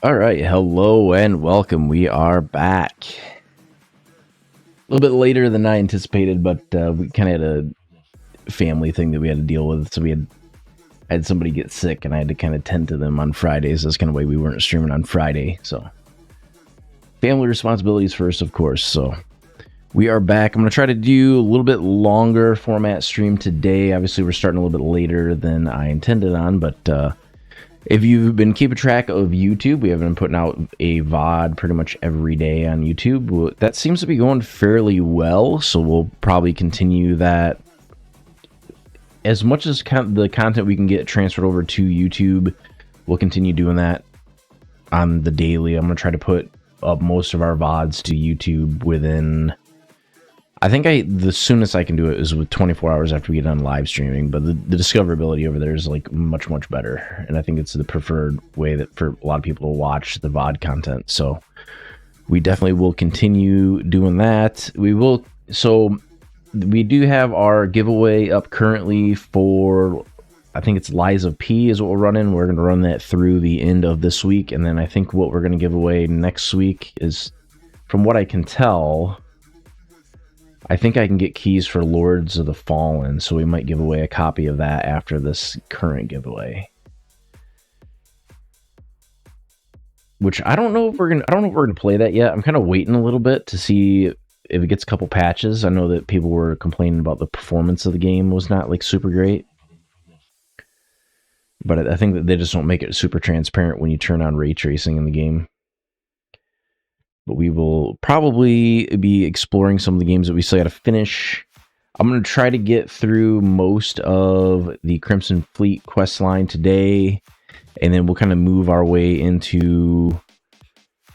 All right, hello and welcome. We are back. A little bit later than I anticipated, but we kind of had a family thing that we had to deal with. So I had somebody get sick, and I had to kind of tend to them on Fridays. That's kind of why we weren't streaming on Friday. So family responsibilities first, of course. So we are back. I'm going to try to do a little bit longer format stream today. Obviously, we're starting a little bit later than I intended on, but if you've been keeping track of YouTube, we have been putting out a VOD pretty much every day on YouTube. That seems to be going fairly well, so we'll probably continue that. As much as the content we can get transferred over to YouTube, we'll continue doing that on the daily. I'm going to try to put up most of our VODs to YouTube within... I think the soonest I can do it is with 24 hours after we get on live streaming, but the discoverability over there is like much, much better. And I think it's the preferred way that for a lot of people to watch the VOD content. So we definitely will continue doing that. So we do have our giveaway up currently for, I think it's Lies of P is what we're running. We're going to run that through the end of this week. And then I think what we're going to give away next week is, from what I can tell, I think I can get keys for Lords of the Fallen, so we might give away a copy of that after this current giveaway. Which I don't know if we're gonna play that yet. I'm kind of waiting a little bit to see if it gets a couple patches. I know that people were complaining about the performance of the game was not like super great, but I think that they just don't make it super transparent when you turn on ray tracing in the game. But we will probably be exploring some of the games that we still got to finish. I'm going to try to get through most of the Crimson Fleet Questline today, and then we'll kind of move our way into...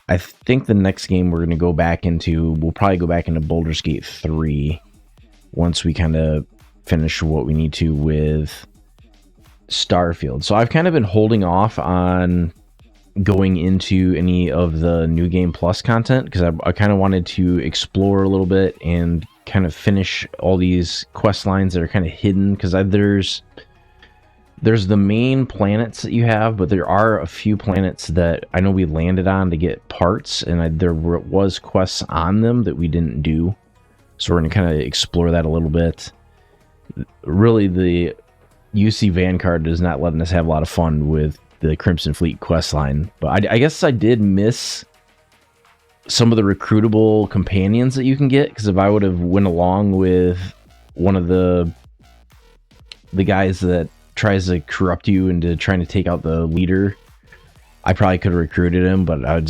I think the next game we're going to go back into... We'll probably go back into Baldur's Gate 3 once we kind of finish what we need to with Starfield. So I've kind of been holding off on going into any of the New Game Plus content because I kind of wanted to explore a little bit and kind of finish all these quest lines that are kind of hidden, because there's the main planets that you have, but there are a few planets that I know we landed on to get parts, and there was quests on them that we didn't do, so we're going to kind of explore that a little bit. Really, the UC Vanguard is not letting us have a lot of fun with the Crimson Fleet Questline, but I guess I did miss some of the recruitable companions that you can get, because if I would have went along with one of the guys that tries to corrupt you into trying to take out the leader, I probably could have recruited him, but I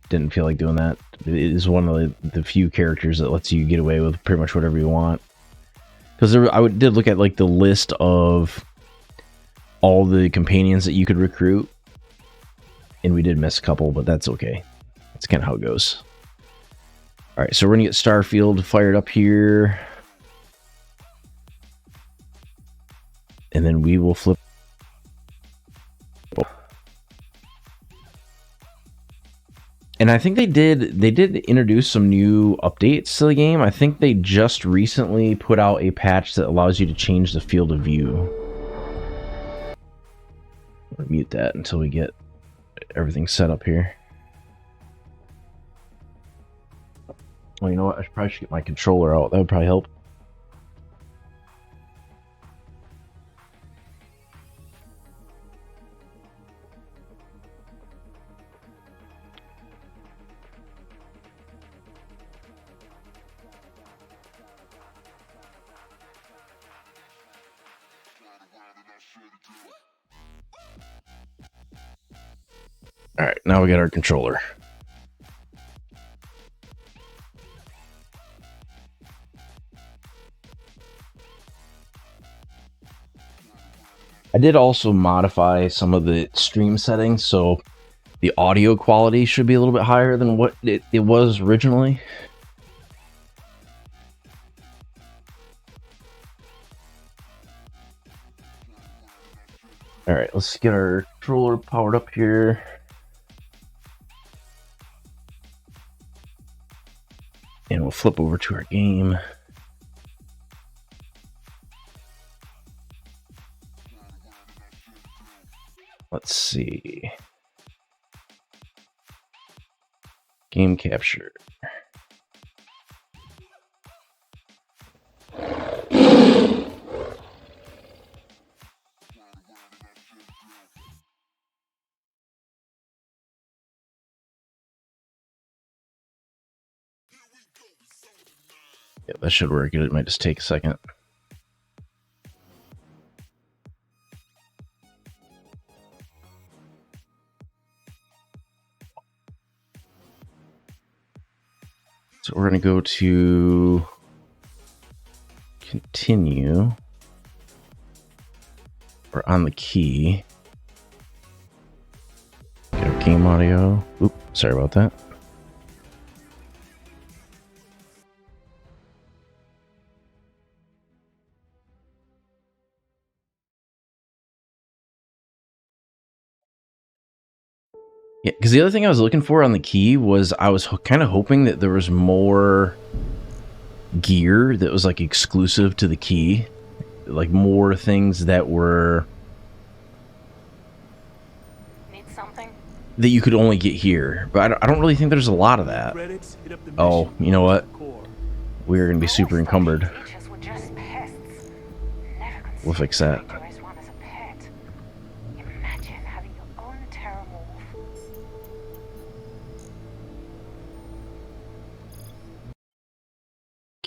didn't feel like doing that. It is one of the few characters that lets you get away with pretty much whatever you want. Because did look at like the list of all the companions that you could recruit, and we did miss a couple, but that's okay. That's kind of how it goes. All right, so we're gonna get Starfield fired up here, and then we will flip. And I think they did introduce some new updates to the game. I think they just recently put out a patch that allows you to change the field of view. I'll mute that until we get everything set up here. Well, you know what? I probably should get my controller out. That would probably help. All right, now we got our controller. I did also modify some of the stream settings, so the audio quality should be a little bit higher than what it was originally. All right, let's get our controller powered up here. And we'll flip over to our game. Let's see. Game capture. Yeah, that should work. It might just take a second. So we're going to go to continue. We're on the key. Get our game audio. Oop, sorry about that. Yeah, because the other thing I was looking for on the key was I was kind of hoping that there was more gear that was like exclusive to the key, like more things that were that you could only get here. But I don't really think there's a lot of that. Oh, you know what? We're going to be super encumbered. We'll fix that.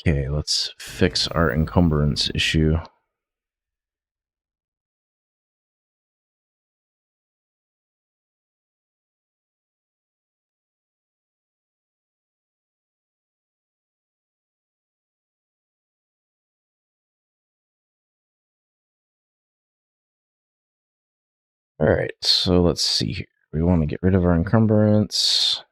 Okay, let's fix our encumbrance issue. All right, so let's see here. We want to get rid of our encumbrance.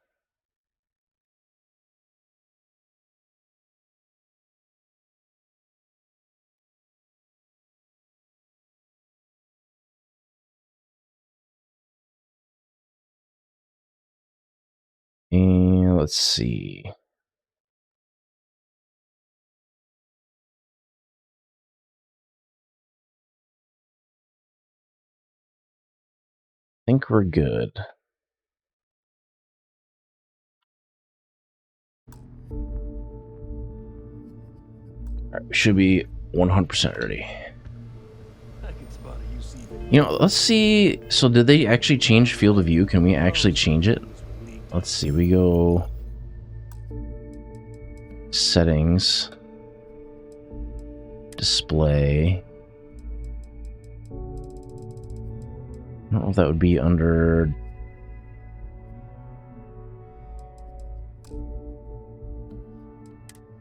And let's see. I think we're good. All right, we should be 100% ready. You know, let's see. So did they actually change field of view? Can we actually change it? Let's see. We go settings, display. I don't know if that would be under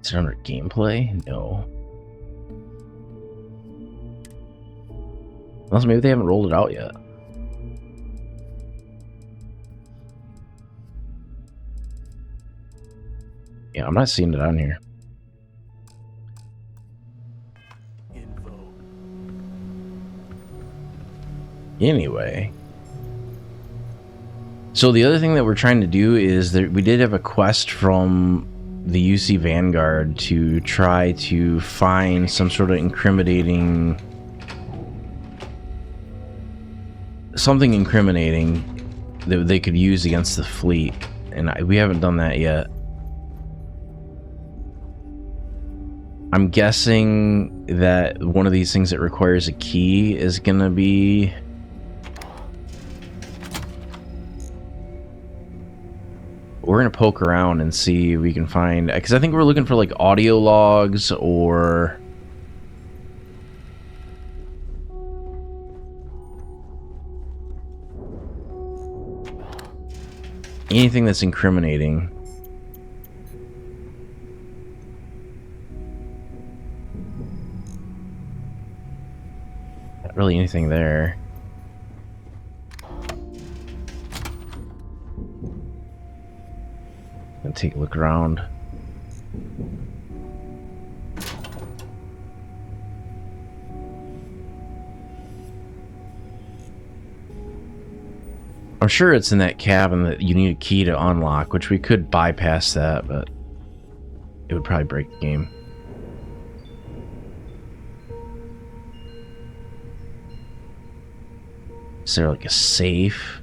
Is it under gameplay? No. Unless maybe they haven't rolled it out yet. Yeah, I'm not seeing it on here. Anyway. So the other thing that we're trying to do is that we did have a quest from the UC Vanguard to try to find some sort of incriminating... something incriminating that they could use against the fleet. And we haven't done that yet. I'm guessing that one of these things that requires a key is gonna be... We're gonna poke around and see if we can find... Because I think we're looking for like audio logs or... anything that's incriminating. Not really anything there. Gonna take a look around. I'm sure it's in that cabin that you need a key to unlock, which we could bypass that, but it would probably break the game. Is there like a safe?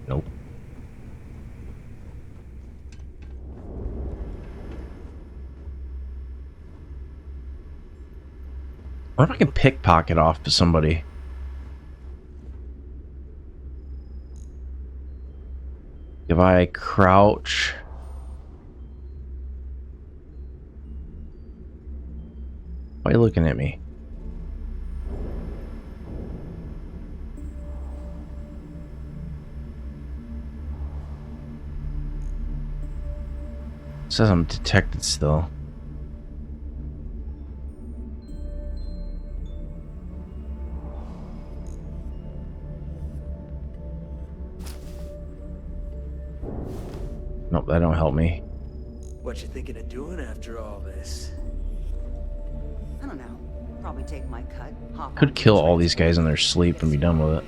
Nope. I wonder if I can pickpocket off to somebody. If I crouch... Why are you looking at me? It says I'm detected still. Nope, that don't help me. What you thinking of doing after all this? I don't know. Probably take my cut. Hop Could on kill the all train these guys in their sleep and be done with it.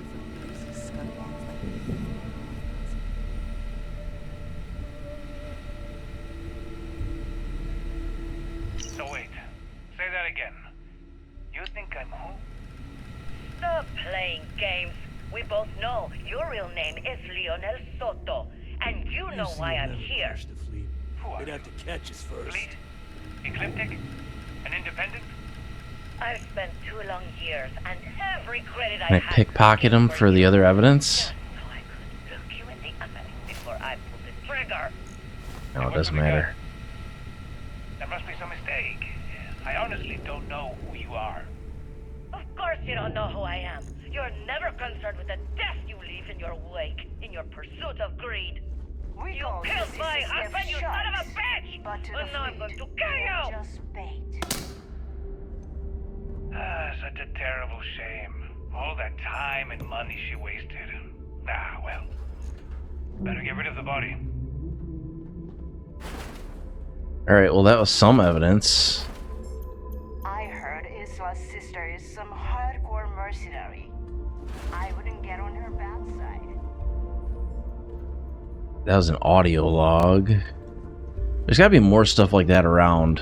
So wait, say that again. You think I'm who? Stop playing games. We both know your real name is Lionel Soto, and you know why I'm here. Who are They'd you? have to catch us first. Fleet? Ecliptic? An independent? I've spent 2 long years, and every credit Can I had pickpocket him for the other evidence? just so I could look you in the eye before I pulled the trigger. No, it doesn't matter. There must be some mistake. I honestly don't know who you are. Of course you don't know who I am. You're never concerned with the death you leave in your wake, in your pursuit of greed. We You call killed this my a husband, you shot. son of a bitch! But to And the now I'm fleet, going to kill you! just bait. Such a terrible shame. All that time and money she wasted. Ah, well. Better get rid of the body. Alright, well that was some evidence. I heard Isla's sister is some hardcore mercenary. I wouldn't get on her bad side. That was an audio log. There's gotta be more stuff like that around.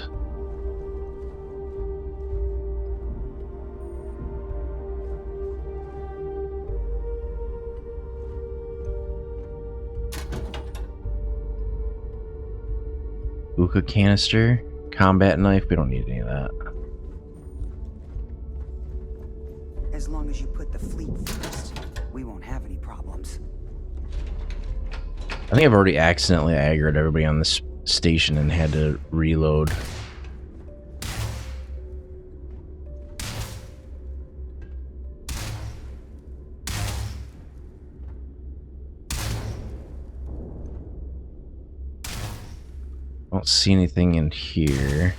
Hookah canister, combat knife, we don't need any of that. As long as you put the fleet first, we won't have any problems. I think I've already accidentally aggroed everybody on this station and had to reload. don't see anything in here.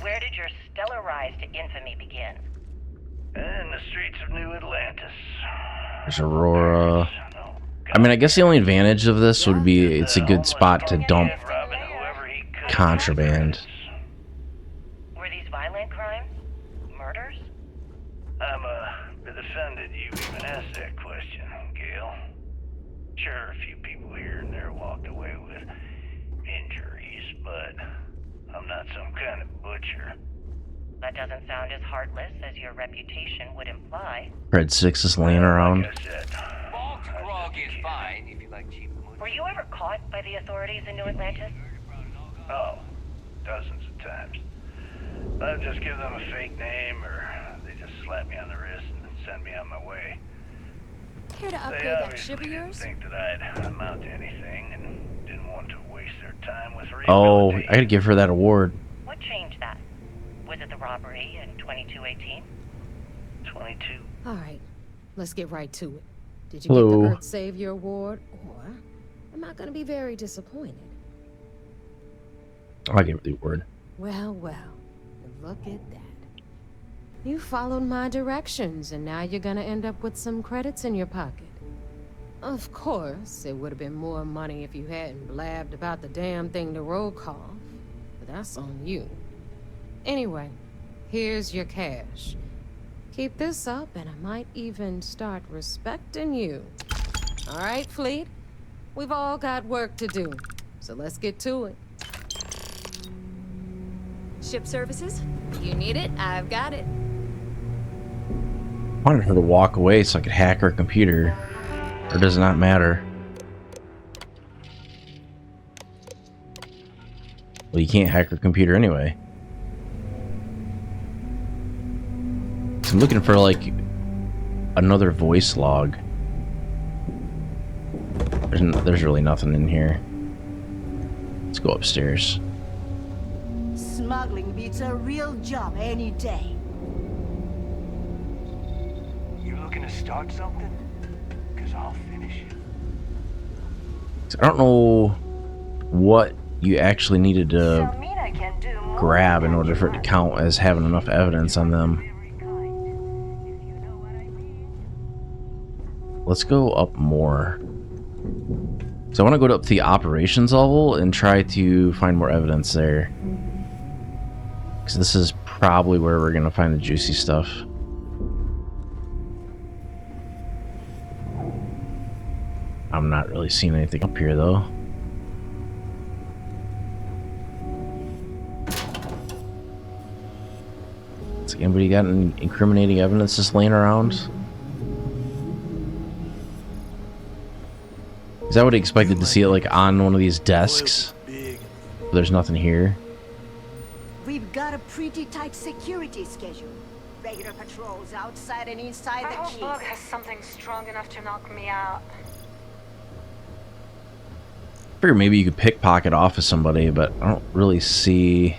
Where did your stellar rise to infamy begin? In the streets of New Atlantis. There's Aurora. I mean, I guess the only advantage of this would be it's a good spot to dump contraband. Were these violent crimes? Murders? I'm a bit offended you even asked that question, Gail. Sure, a few people here and there walked away with injuries, but I'm not some kind of butcher. That doesn't sound as heartless as your reputation would imply. Red 6 is laying around. Like I said, Bulk grog is fine if you like cheap wood. Were you ever caught by the authorities in New Atlantis? oh, dozens of times. I'd just give them a fake name, or they just slap me on the wrist and send me on my way. Care to They upgrade that obviously ship of didn't yours? think that I'd amount to anything and didn't want to waste their time with Oh, I rehabilitation. gotta give her that award. What changed that? Was it the robbery in 2218? 22. All right, let's get right to it. Did you Hello. get the Earth Savior Award, or am I going to be very disappointed? I'll give her the award. Well, look at that. You followed my directions, and now you're going to end up with some credits in your pocket. Of course, it would have been more money if you hadn't blabbed about the damn thing to roll call, but that's on you. Anyway, here's your cash. Keep this up, and I might even start respecting you. All right, Fleet? We've all got work to do, so let's get to it. Ship services? You need it? I've got it. I wanted her to walk away so I could hack her computer. Or does it not matter? Well, you can't hack her computer anyway. So I'm looking for, like, another voice log. There's really nothing in here. Let's go upstairs. Smuggling beats a real job any day. You looking to start something? Cause I'll finish it. So I don't know what you actually needed to So mean I can do more grab in than order for it to count as having enough evidence on them. every kind, if you know what I mean. Let's go up more. So I want to go up to the operations level and try to find more evidence there. Because this is probably where we're going to find the juicy stuff. I'm not really seeing anything up here though. Has anybody got any incriminating evidence just laying around? Is that what I expected to see it like on one of these desks? But there's nothing here. We've got a pretty tight security schedule. Regular patrols outside and inside I the hope key. Bug has something strong enough to knock me out. I figured maybe you could pickpocket off of somebody, but I don't really see...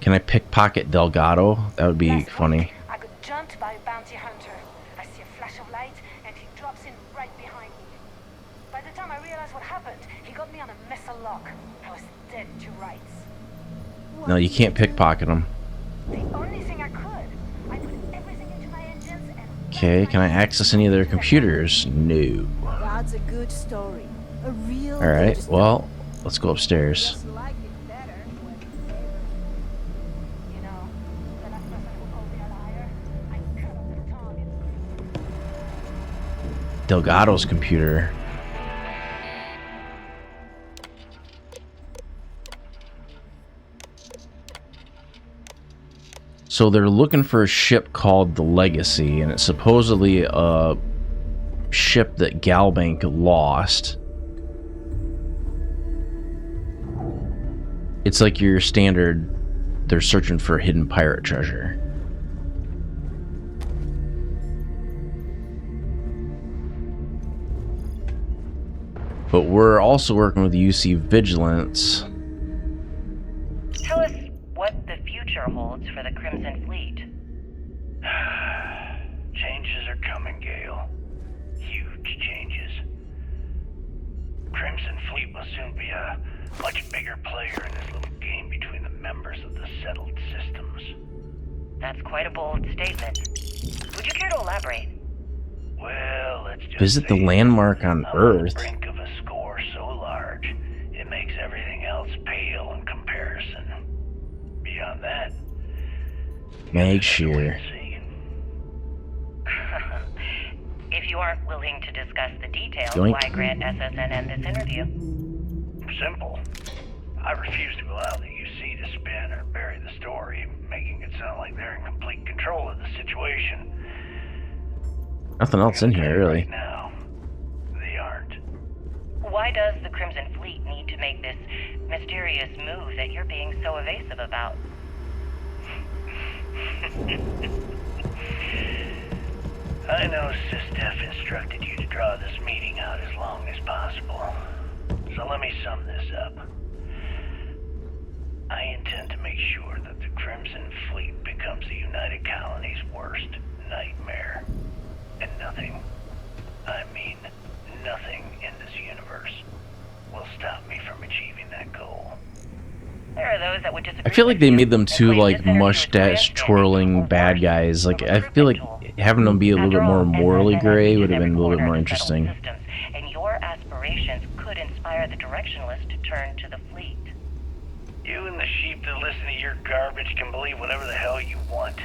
Can I pickpocket Delgado? That would be Last funny. week, I got jumped by a bounty hunter. I see a flash of light, and he drops in right behind me. By the time I realized what happened, he got me on a missile lock. I was dead to rights. No, you can't pickpocket them. The only thing I could, I put everything into my engines and... Okay, can I access any of their computers? No. That's a good story. A real Alright, good story. well, let's go upstairs. Just like it better when You know, the last person who called me a liar, I cut off their tongue. Delgado's computer. So they're looking for a ship called the Legacy, and it's supposedly a ship that Galbank lost. It's like your standard, they're searching for hidden pirate treasure. But we're also working with UC Vigilance. Tell us what the future holds for the Crimson Fleet. coming, Gale. Huge changes. Crimson Fleet will soon be a much bigger player in this little game between the members of the settled systems. That's quite a bold statement. Would you care to elaborate? Well, let's just Visit the say landmark on I'm on the Earth. brink of a score so large, it makes everything else pale in comparison. Beyond that, Make just have to wait sure. and see. If you aren't willing to discuss the details, Yoink. why grant SSNN this interview? Simple. I refuse to allow the UC to spin or bury the story, making it sound like they're in complete control of the situation. Nothing else in here, really. Right now, they aren't. Why does the Crimson Fleet need to make this mysterious move that you're being so evasive about? I know SysDef instructed you to draw this meeting out as long as possible. So let me sum this up. I intend to make sure that the Crimson Fleet becomes the United Colony's worst nightmare. And nothing, I mean nothing in this universe, will stop me from achieving that goal. There are those that would disagree. I feel like with they you made them and two claim like this interview is mustache transgender twirling or bad worse, guys. Like from a I feel like recruitment tool. having them be a little bit After more all, morally SSNN gray uses would have every been a little bit corner more to settle interesting. systems, and your aspirations could inspire the directionalist to turn to the fleet. You and the sheep that listen to your garbage can believe whatever the hell you want.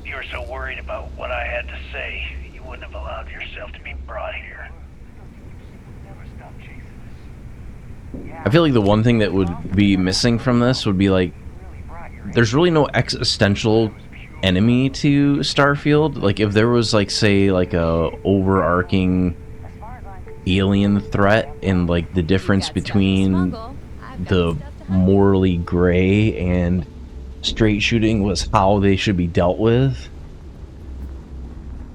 If you were so worried about what I had to say, you wouldn't have allowed yourself to be brought here. Never stop chasing us. I feel like the one thing that would be missing from this would be like there's really no existential enemy to Starfield. Like if there was like say like a overarching alien threat and like the difference between the morally gray and straight shooting was how they should be dealt with,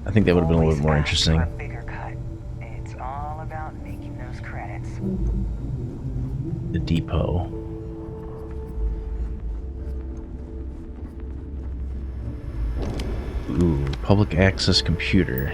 I think that would have been a little bit more interesting. A bigger cut. It's all about making those credits. The depot. Ooh, public access computer.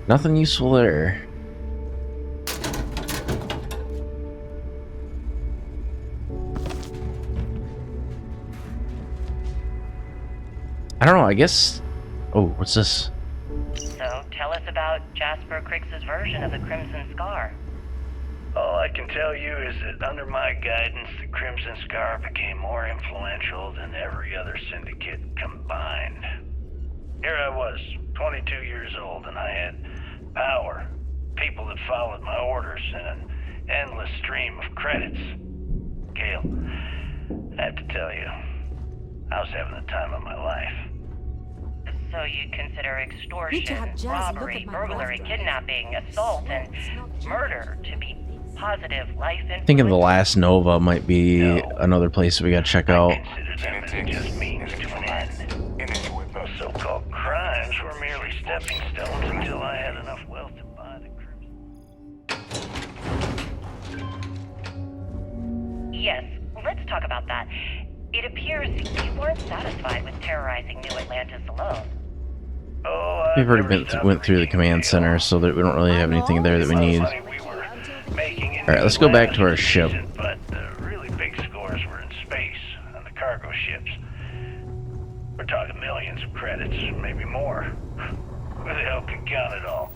Nothing useful there. I don't know, I guess... Oh, what's this? So tell us about Jasper Crix's version of the Crimson Scar. All I can tell you is that under my guidance, the Crimson Scar became more influential than every other syndicate combined. Here I was, 22 years old, and I had power, people that followed my orders, and an endless stream of credits. Gale, I have to tell you, I was having the time of my life. So you consider Good extortion, job, Jazz. robbery, Look at my burglary, breath. kidnapping, assault, and murder to be positive life influences? Thinking the last Nova might be No. another place we gotta check out. I consider them as just means to an end. Those so-called crimes were merely stepping stones until I had enough wealth to buy the Crimson. Yes, let's talk about that. It appears you weren't satisfied with terrorizing New Atlantis alone. Oh, We've already went through the command center, so that we don't really have anything there that we need. Alright, let's go back to our ship. But the really big scores were in space, on the cargo ships. We're talking millions of credits, maybe more. Who the hell can count it all?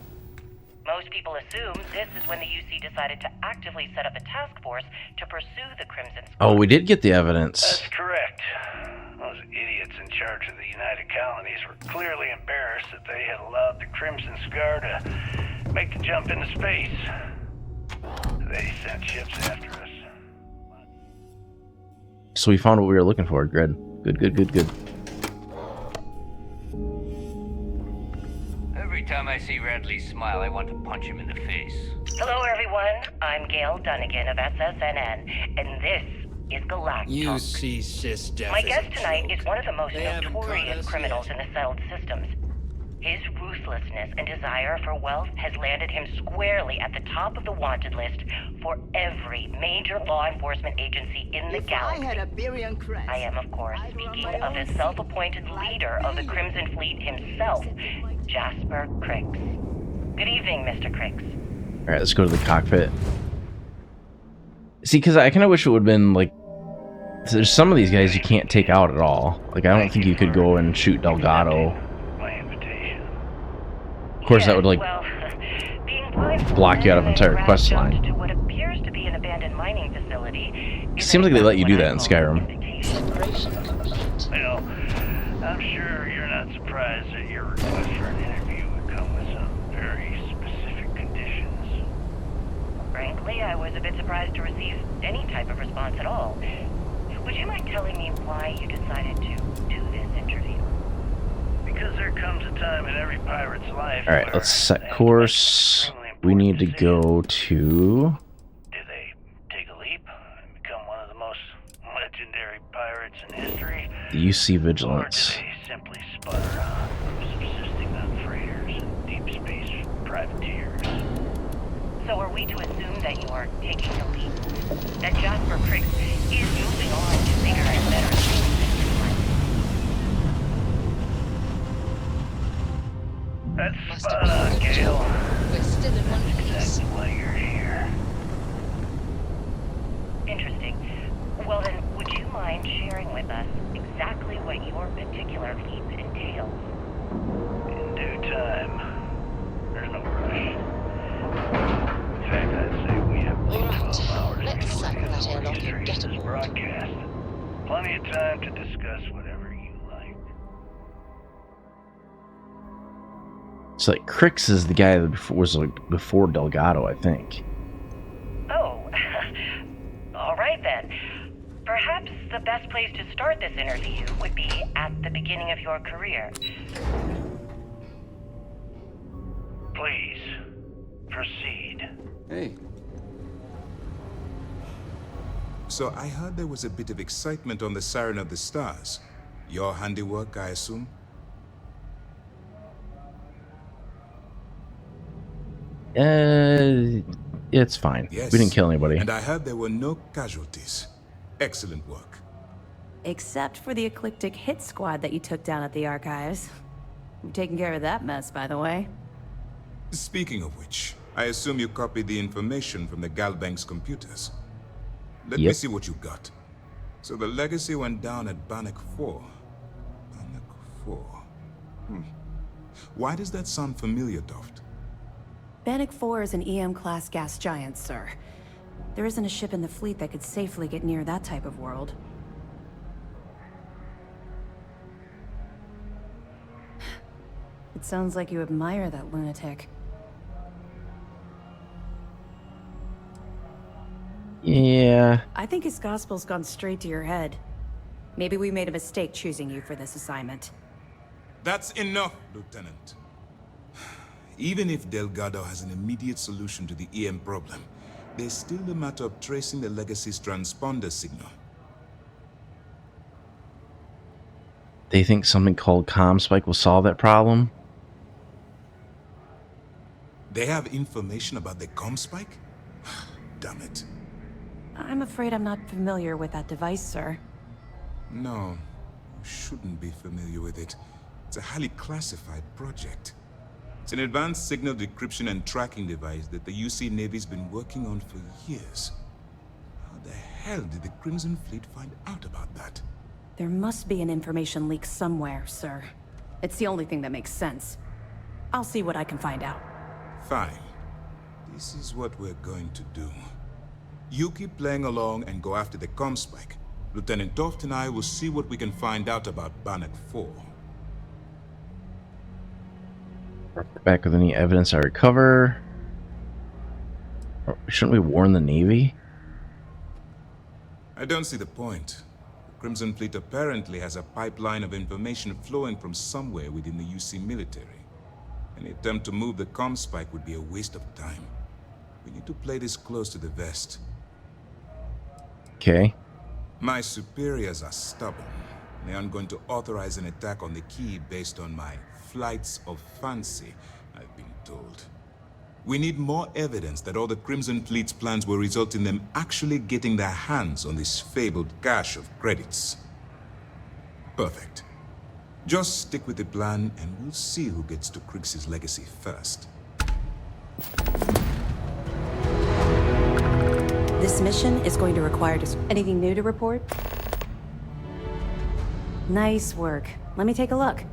Most people assume this is when the UC decided to actively set up a task force to pursue the Crimson Scar. Oh, we did get the evidence. That's correct. Those idiots in charge of the United Colonies were clearly embarrassed that they had allowed the Crimson Scar to make the jump into space. They sent ships after us. So we found what we were looking for. Good. Good. Every time I see Radley smile, I want to punch him in the face. Hello, everyone. I'm Gail Dunnigan of SSNN, and this is Galactus. You see, sis, death My is a guest tonight joke. is one of the most They haven't caught notorious us criminals yet. in the settled systems. His ruthlessness and desire for wealth has landed him squarely at the top of the wanted list for every major law enforcement agency in the If I galaxy. had a billion creds, I am, of course, I'd run speaking my of own the self-appointed city, like leader of the me. Crimson Fleet himself, Jasper Cricks. Good evening, Mr. Cricks. All right, let's go to the cockpit. See, because I kind of wish it would have been like, there's some of these guys you can't take out at all. Like, I don't think you could go and shoot Delgado. My invitation. Of course, that would like Well, being blindfolded block you out of an entire and quest wrapped line. up to what appears to be an abandoned mining facility. It seems like they let you do that in Skyrim. Well, I'm sure you're not surprised that your request for an interview would come with some very specific conditions. Frankly, I was a bit surprised to receive any type of response at all. Would you mind telling me why you decided to do this interview? Because there comes a time in every pirate's life. All right, where let's set they have to make course. extremely We need to important go decisions. to. Do they take a leap and become one of the most legendary pirates in history? The UC Or do Vigilance. they simply sputter on, subsisting on freighters and deep space privateers? So are we to assume that you are taking the leap? That Jasper Cricks is moving on to bigger and better things in life? That's spot on, Gale. We're still in one piece. Exactly why you're here. Interesting. Well then, would you mind sharing with us exactly what your particular leap entails? In due time. There's no rush. In fact, I'd say we have All right, 12 hours let's before cycle the that airlock and get is aboard. broadcast. Plenty of time to discuss whatever you like. So like Crix is the guy that was like before Delgado, I think. Oh, all right then. Perhaps the best place to start this interview would be at the beginning of your career. Please, proceed. Hey. So I heard there was a bit of excitement on the Siren of the Stars. Your handiwork, I assume? It's fine. Yes. We didn't kill anybody. And I heard there were no casualties. Excellent work. Except for the eclectic hit squad that you took down at the archives. You've taken care of that mess, by the way. Speaking of which, I assume you copied the information from the Galbank's computers. Let me Yep. see what you got. So the legacy went down at Bannock 4. Bannock 4. Why does that sound familiar, Doft? Bannock 4 is an EM-class gas giant, sir. There isn't a ship in the fleet that could safely get near that type of world. It sounds like you admire that lunatic. Yeah. I think his gospel's gone straight to your head. Maybe we made a mistake choosing you for this assignment. That's enough, Lieutenant. Even if Delgado has an immediate solution to the EM problem, there's still the matter of tracing the Legacy's transponder signal. They think something called ComSpike will solve that problem. They have information about the ComSpike? Damn it. I'm afraid I'm not familiar with that device, sir. No, you shouldn't be familiar with it. It's a highly classified project. It's an advanced signal decryption and tracking device that the UC Navy's been working on for years. How the hell did the Crimson Fleet find out about that? There must be an information leak somewhere, sir. It's the only thing that makes sense. I'll see what I can find out. Fine. This is what we're going to do. You keep playing along and go after the ComSpike. Lieutenant Toft and I will see what we can find out about Bannock 4. Back with any evidence I recover. Shouldn't we warn the Navy? I don't see the point. The Crimson Fleet apparently has a pipeline of information flowing from somewhere within the UC military. Any attempt to move the ComSpike would be a waste of time. We need to play this close to the vest. Okay. My superiors are stubborn. They aren't going to authorize an attack on the key based on my flights of fancy, I've been told. We need more evidence that all the Crimson Fleet's plans will result in them actually getting their hands on this fabled cache of credits. Perfect. Just stick with the plan and we'll see who gets to Krix's legacy first. This mission is going to require anything new to report? Nice work. Let me take a look.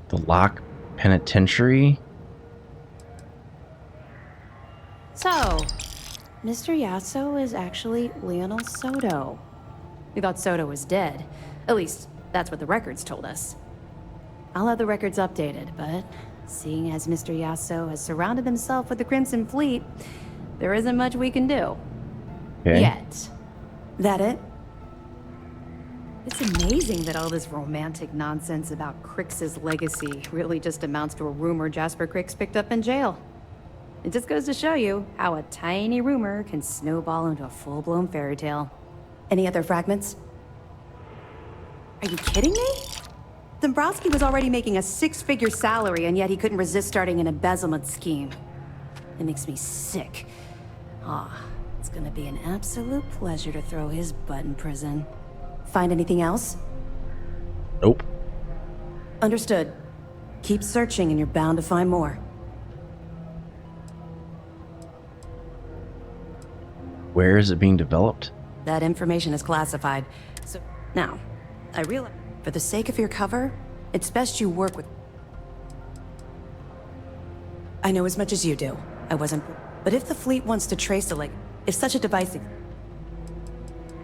The Lock Penitentiary? So, Mr. Yasso is actually Lionel Soto. We thought Soto was dead. At least, that's what the records told us. I'll have the records updated, but seeing as Mr. Yasso has surrounded himself with the Crimson Fleet, there isn't much we can do. Okay. Yet. That it? It's amazing that all this romantic nonsense about Crix's legacy really just amounts to a rumor Jasper Crix picked up in jail. It just goes to show you how a tiny rumor can snowball into a full-blown fairy tale. Any other fragments? Are you kidding me? Dombrowski was already making a 6-figure salary, and yet he couldn't resist starting an embezzlement scheme. It makes me sick. It's gonna be an absolute pleasure to throw his butt in prison. Find anything else? Nope. Understood. Keep searching and you're bound to find more. Where is it being developed? That information is classified. So, now, I realize, for the sake of your cover, it's best you work with... I know as much as you do. I wasn't... But if the fleet wants to trace the if such a device...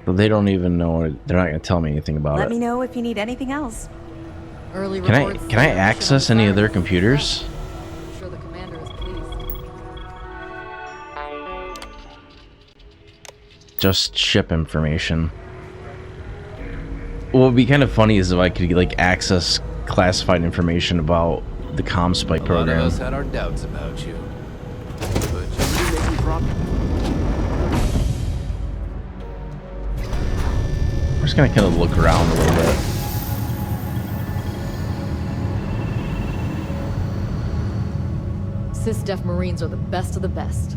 Well, they don't even know. They're not going to tell me anything about Let it. me know if you need anything else. Early Can reports I access any of their computers? I'm sure the commander is pleased. Just ship information. What would be kind of funny is if I could like access classified information about the ComSpike program. A lot of us had our doubts about you, but you really make me promise. I'm just gonna kind of look around a little bit. Sysdef Marines are the best of the best.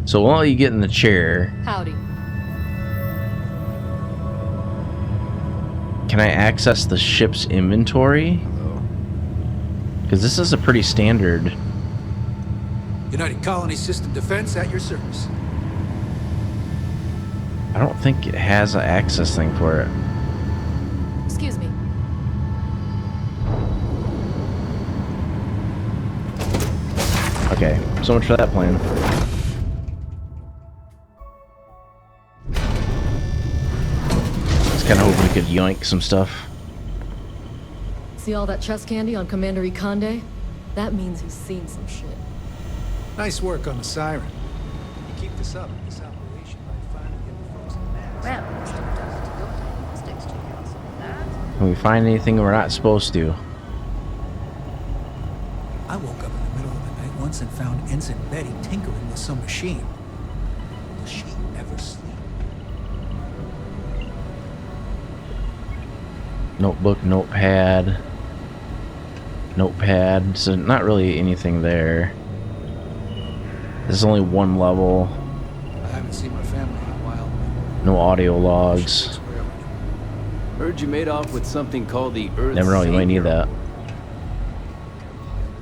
So while you get in the chair, Howdy. can I access the ship's inventory? Because this is a pretty standard. United Colony System Defense at your service. I don't think it has an access thing for it. Excuse me. Okay, so much for that plan. Just kind of hoping we could yoink some stuff. See all that chest candy on Commander Ikonde? That means he's seen some shit. Nice work on the siren. You keep this up, this operation might finally get the folks in mass. Well, Mr. Dust, your diagnostics to your also that. Can we find anything we're not supposed to? I woke up in the middle of the night once and found Ensign Betty tinkering with some machine. Does she ever sleep? Notebook, notepad. Notepad. So not really anything there. There's only one level. I haven't seen my family in a while. No audio logs. Heard you made off with something called the Earth Never know, you might need Savior. that.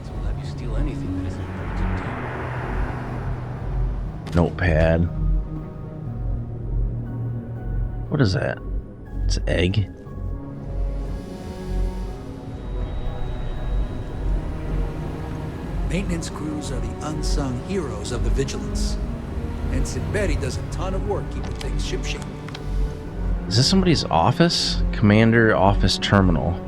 Will have you steal anything that isn't printed Notepad. What is that? It's an egg. Maintenance crews are the unsung heroes of the Vigilance. Ensign Betty does a ton of work keeping things shipshape. Is this somebody's office? Commander office terminal.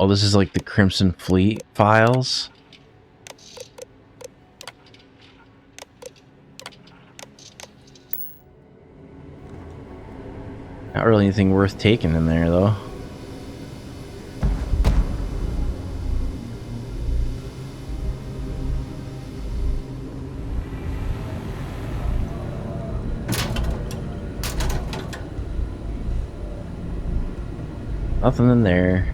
Oh, this is like the Crimson Fleet files. Not really anything worth taking in there, though. Nothing in there.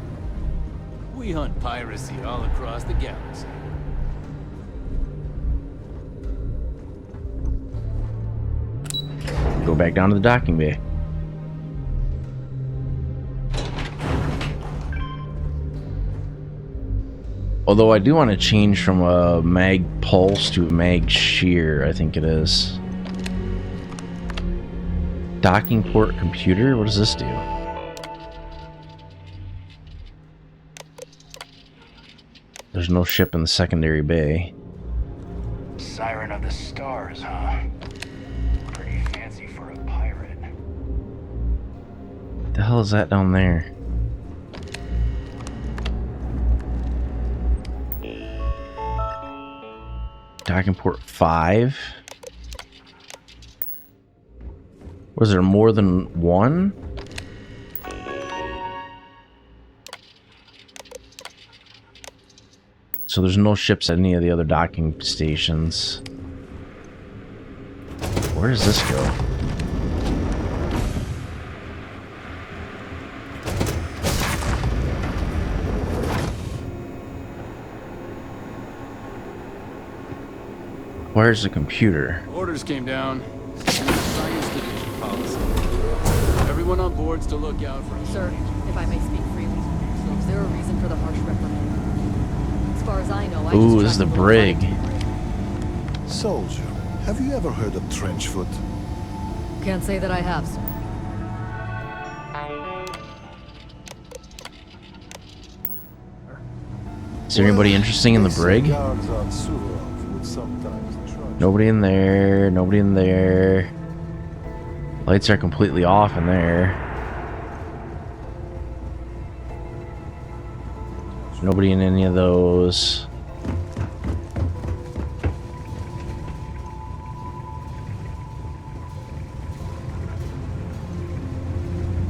We hunt piracy all across the galaxy. Go back down to the docking bay. Although I do want to change from a mag pulse to a mag shear, I think it is. Docking port computer? What does this do? There's no ship in the secondary bay. Siren of the Stars, huh? Pretty fancy for a pirate. What the hell is that down there? Docking port 5? Was there more than one? So there's no ships at any of the other docking stations. Where does this go? Where's the computer? Orders came down. Science division policy. Everyone on board's to look out for. Sir, if I may speak freely, so is there a reason for the harsh reprimand? As far as I know, I Ooh, this is the brig. Soldier, have you ever heard of trenchfoot? Can't say that I have, sir. Is there anybody interesting in the brig? Nobody in there. Nobody in there. Lights are completely off in there. Nobody in any of those.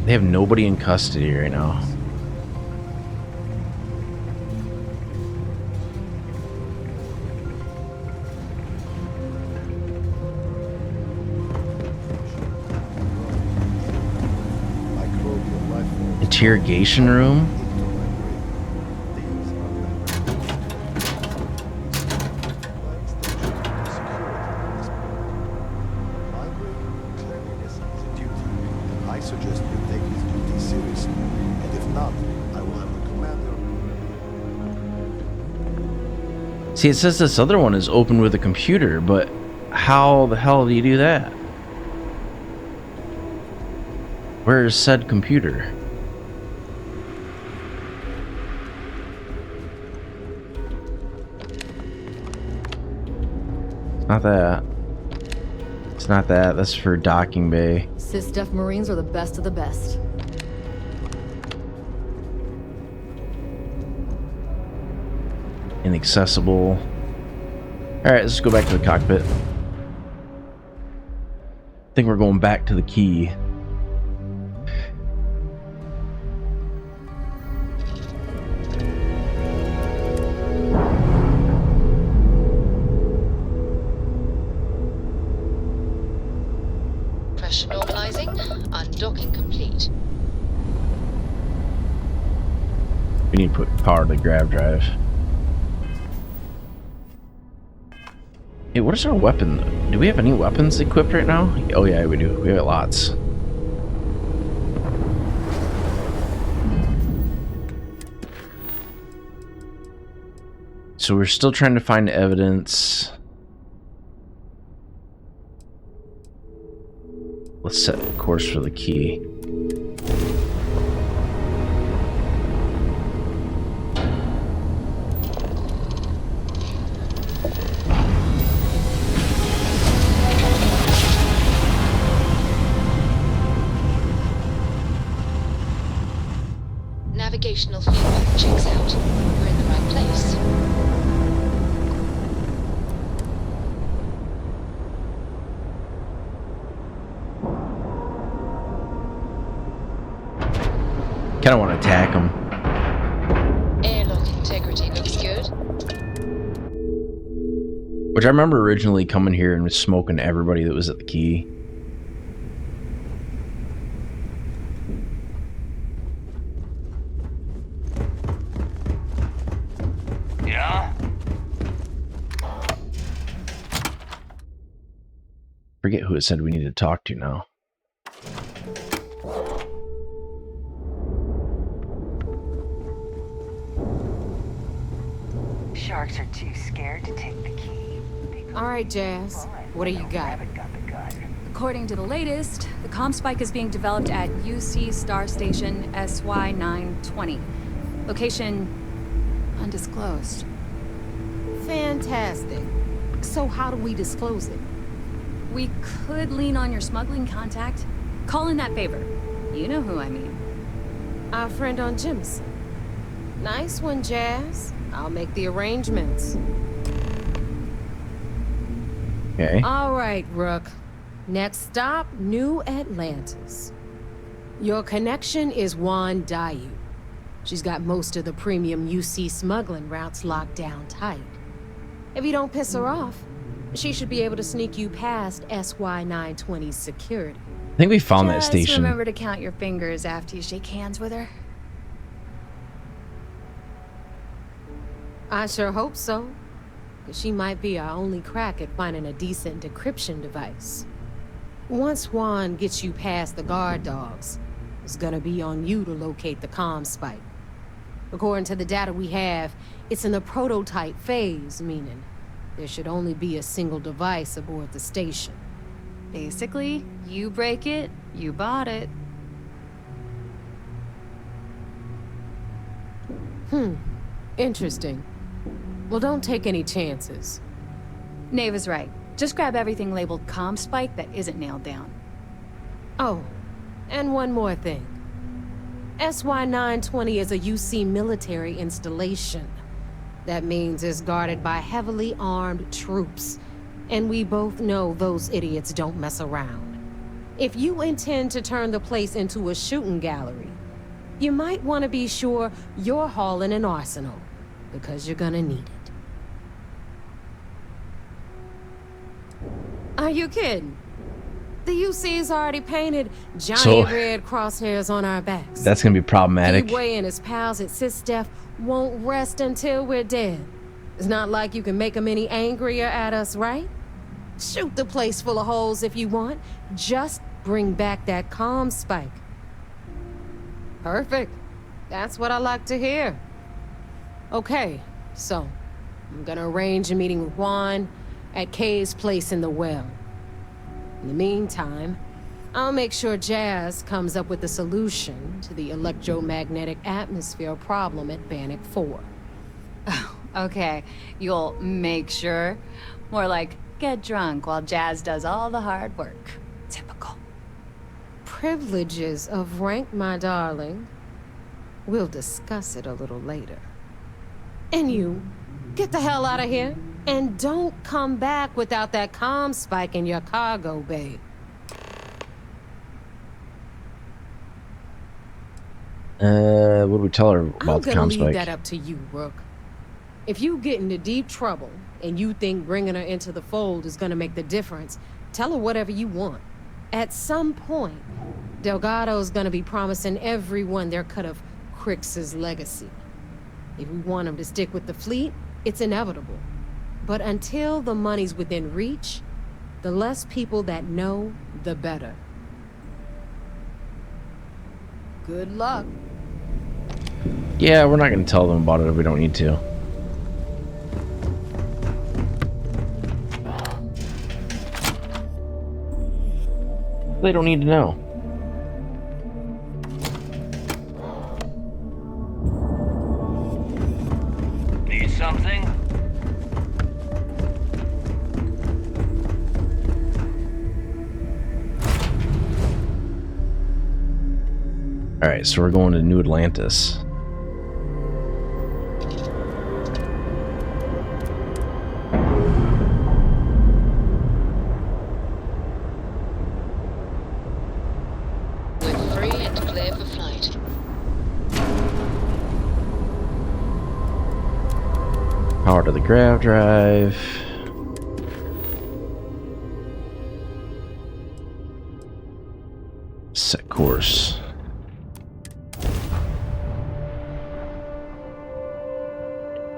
They have nobody in custody right now. Interrogation room? I suggest you take his duty seriously, and if not, I will have the commander. See, it says this other one is open with a computer, but how the hell do you do that? Where is said computer? It's not that. It's not that. That's for docking bay. Sys-Def Marines are the best of the best. Inaccessible. Alright, let's go back to the cockpit. I think we're going back to the key. Pressure normalizing. Undocking complete. We need to put power to the grav drive. Hey, what is our weapon? Do we have any weapons equipped right now? Oh yeah, we do. We have lots. So we're still trying to find evidence. Let's set the course for the key. Navigational feedback checks out. We're in the right place. kind of want to attack him. Airlock integrity looks good. Which I remember originally coming here and was smoking everybody that was at the key. Yeah? Forget who it said we need to talk to now. Sharks are too scared to take the key. All right, Jazz. What do you got? According to the latest, the comm spike is being developed at UC Star Station SY-920. Location undisclosed. Fantastic. So how do we disclose it? We could lean on your smuggling contact. Call in that favor. You know who I mean. Our friend on Jimson. Nice one, Jazz. I'll make the arrangements. Okay. All right, Rook. Next stop, New Atlantis. Your connection is Juan Dayu. She's got most of the premium UC smuggling routes locked down tight. If you don't piss her off, she should be able to sneak you past SY-920's security. I think we found that Just station. remember to count your fingers after you shake hands with her. I sure hope so. Because she might be our only crack at finding a decent decryption device. Once Juan gets you past the guard dogs, it's gonna be on you to locate the comm spike. According to the data we have, it's in the prototype phase, meaning there should only be a single device aboard the station. Basically, you break it, you bought it. Interesting. Well, don't take any chances. Nave is right. Just grab everything labeled comm spike that isn't nailed down. Oh, and one more thing. SY-920 is a UC military installation. That means it's guarded by heavily armed troops. And we both know those idiots don't mess around. If you intend to turn the place into a shooting gallery, you might want to be sure you're hauling an arsenal, because you're gonna need it. Are you kidding? The UC's already painted giant red crosshairs on our backs. That's gonna be problematic. D-Way and his pals at SysDef won't rest until we're dead. It's not like you can make them any angrier at us, right? Shoot the place full of holes if you want. Just bring back that comm spike. Perfect. That's what I like to hear. Okay, so I'm gonna arrange a meeting with Juan at Kay's place in the well. In the meantime, I'll make sure Jazz comes up with a solution to the electromagnetic atmosphere problem at Bannock 4. Oh, okay. You'll make sure. More like get drunk while Jazz does all the hard work. Typical. Privileges of rank, my darling. We'll discuss it a little later. And you, get the hell out of here. And don't come back without that comm spike in your cargo bay. What do we tell her about the I'm comm gonna leave spike? that up to you, Rook. If you get into deep trouble and you think bringing her into the fold is gonna make the difference, tell her whatever you want. At some point, Delgado's gonna be promising everyone their cut of Crix's legacy. If we want him to stick with the fleet, it's inevitable. But until the money's within reach, the less people that know, the better. Good luck. Yeah, we're not gonna tell them about it if we don't need to. They don't need to know. Need something? Alright, so we're going to New Atlantis. We're free and clear for flight. grav drive. Set course. I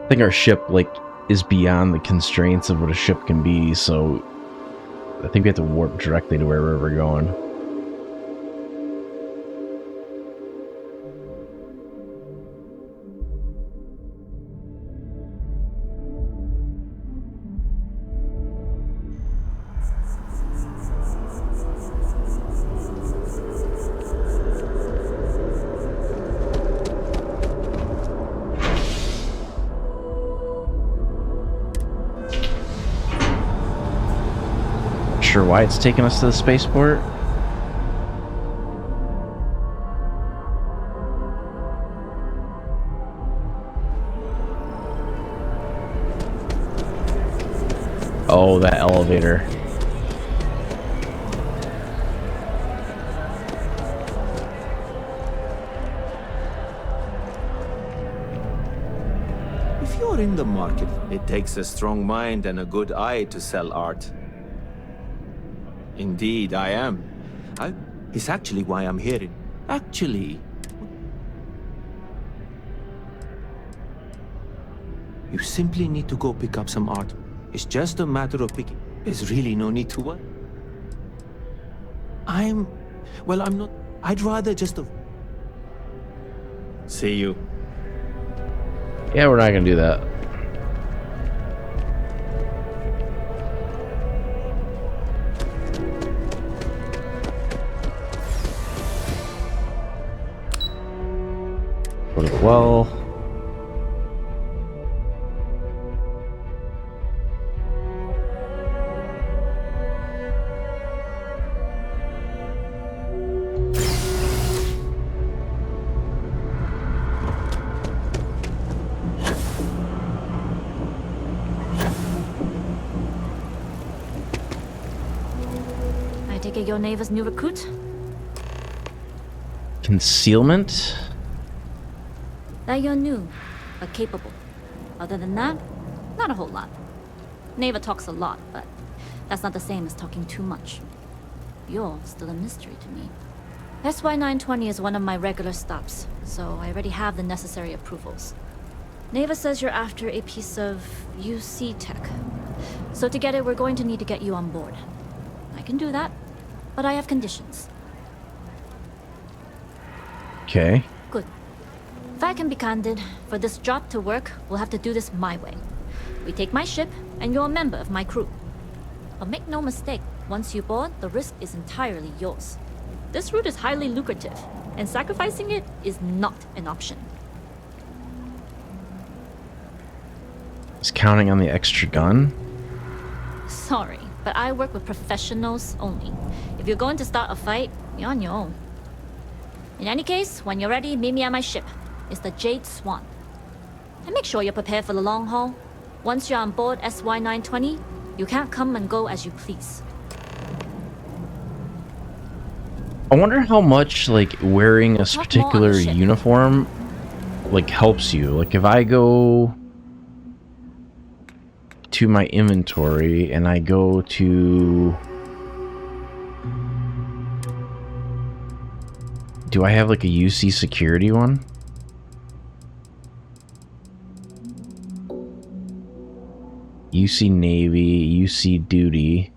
think our ship, like, is beyond the constraints of what a ship can be, so I think we have to warp directly to wherever we're going. Sure why it's taking us to the spaceport. Oh, that elevator. If you're in the market, it takes a strong mind and a good eye to sell art. Indeed, I am. It's actually why I'm here. Actually, you simply need to go pick up some art. It's just a matter of picking. There's really no need to worry. I'm not. I'd rather just see you. Yeah, we're not gonna do that. Go to the well. I take it your neighbor's new recruit? Concealment? That you're new, but capable. Other than that, not a whole lot. Neva talks a lot, but that's not the same as talking too much. You're still a mystery to me. SY-920 is one of my regular stops, so I already have the necessary approvals. Neva says you're after a piece of UC tech. So to get it, we're going to need to get you on board. I can do that, but I have conditions. Okay. Good. If I can be candid, for this job to work, we'll have to do this my way. We take my ship, and you're a member of my crew. But make no mistake, once you board, the risk is entirely yours. This route is highly lucrative, and sacrificing it is not an option. Is counting on the extra gun? Sorry, but I work with professionals only. If you're going to start a fight, you're on your own. In any case, when you're ready, meet me at my ship. It's the Jade Swan. And make sure you're prepared for the long haul. Once you're on board SY-920, you can't come and go as you please. I wonder how much, like, wearing a particular uniform, like, helps you. Like, if I go to my inventory and I go to... Do I have, like, a UC security one? UC Navy, UC Duty.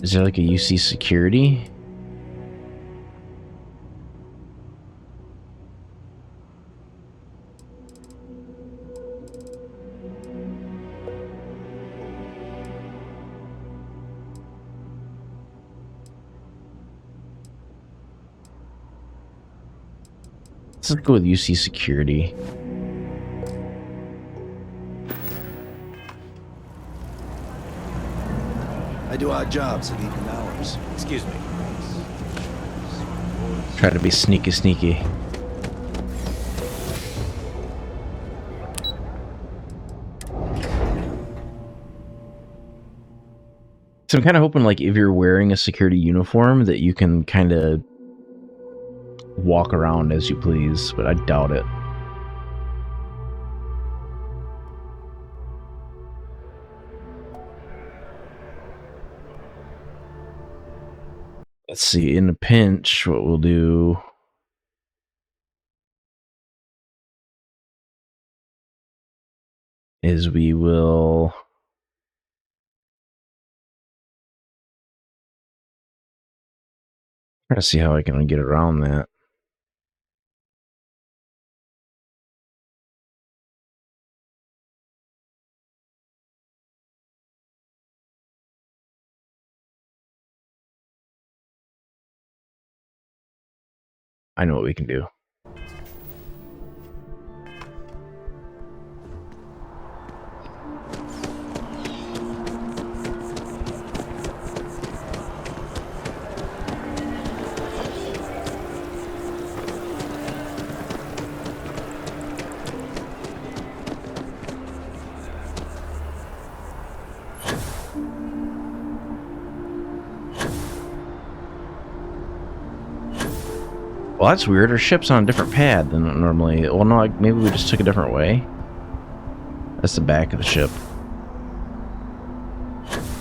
Is there like a UC Security? Let's go with UC Security. I do odd jobs at even hours. Excuse me. Try to be sneaky. So I'm kind of hoping, like, if you're wearing a security uniform, that you can kind of walk around as you please, but I doubt it. Let's see, in a pinch, what we'll do is we will try to see how I can get around that. I know what we can do. Well, that's weird. Our ship's on a different pad than normally. Well, no, maybe we just took a different way. That's the back of the ship.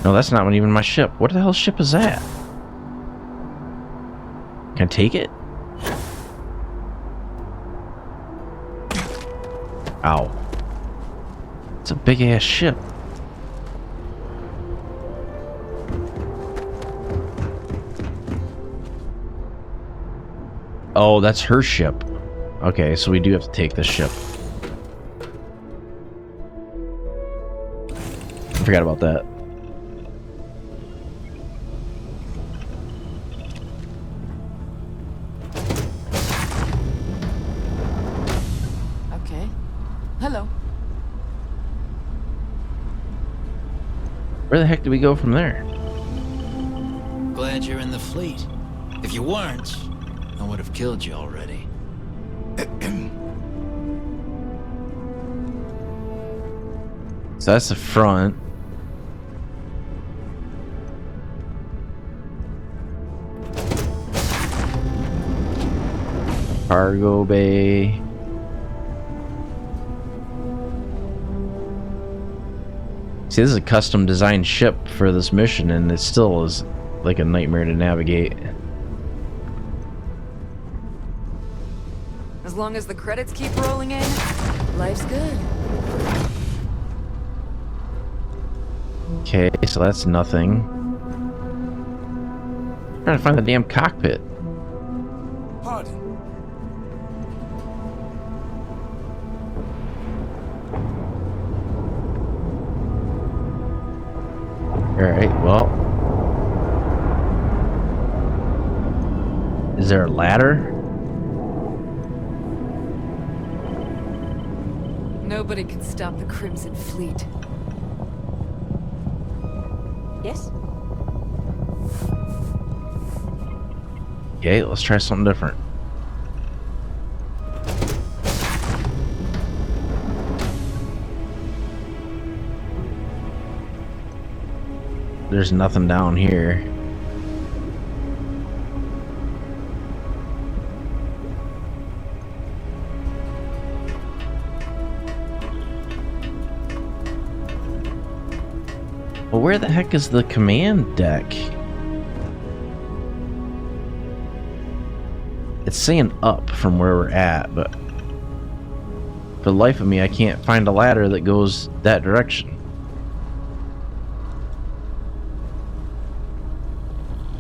No, that's not even my ship. What the hell ship is that? Can I take it? Ow. It's a big-ass ship. Oh, that's her ship. Okay, so we do have to take this ship. I forgot about that. Okay. Hello. Where the heck did we go from there? Glad you're in the fleet. If you weren't, I would have killed you already. So that's the front. Cargo bay. See, this is a custom designed ship for this mission, and it still is like a nightmare to navigate. As long as the credits keep rolling in, life's good. Okay, so that's nothing. I'm trying to find the damn cockpit. Pardon. Alright, well. Is there a ladder? Nobody can stop the Crimson Fleet. Yes? Okay, let's try something different. There's nothing down here. Well, where the heck is the command deck? It's saying up from where we're at, but for the life of me, I can't find a ladder that goes that direction.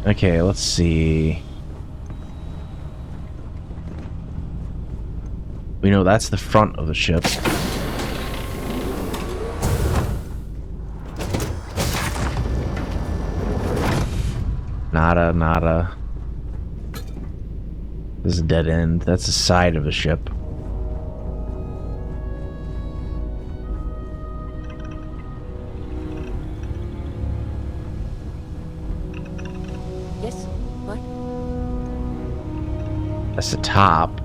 Okay, let's see. We know that's the front of the ship. Nada, nada. This is a dead end. That's the side of the ship. Yes? What? That's the top.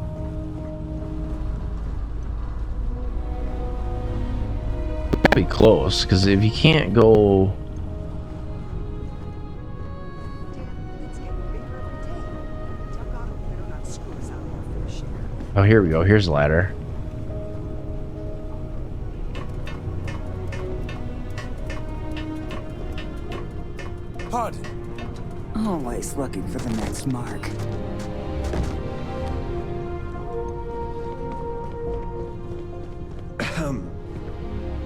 Pretty close, because if you can't go... Oh, here we go. Here's the ladder. Pardon. Always looking for the next mark.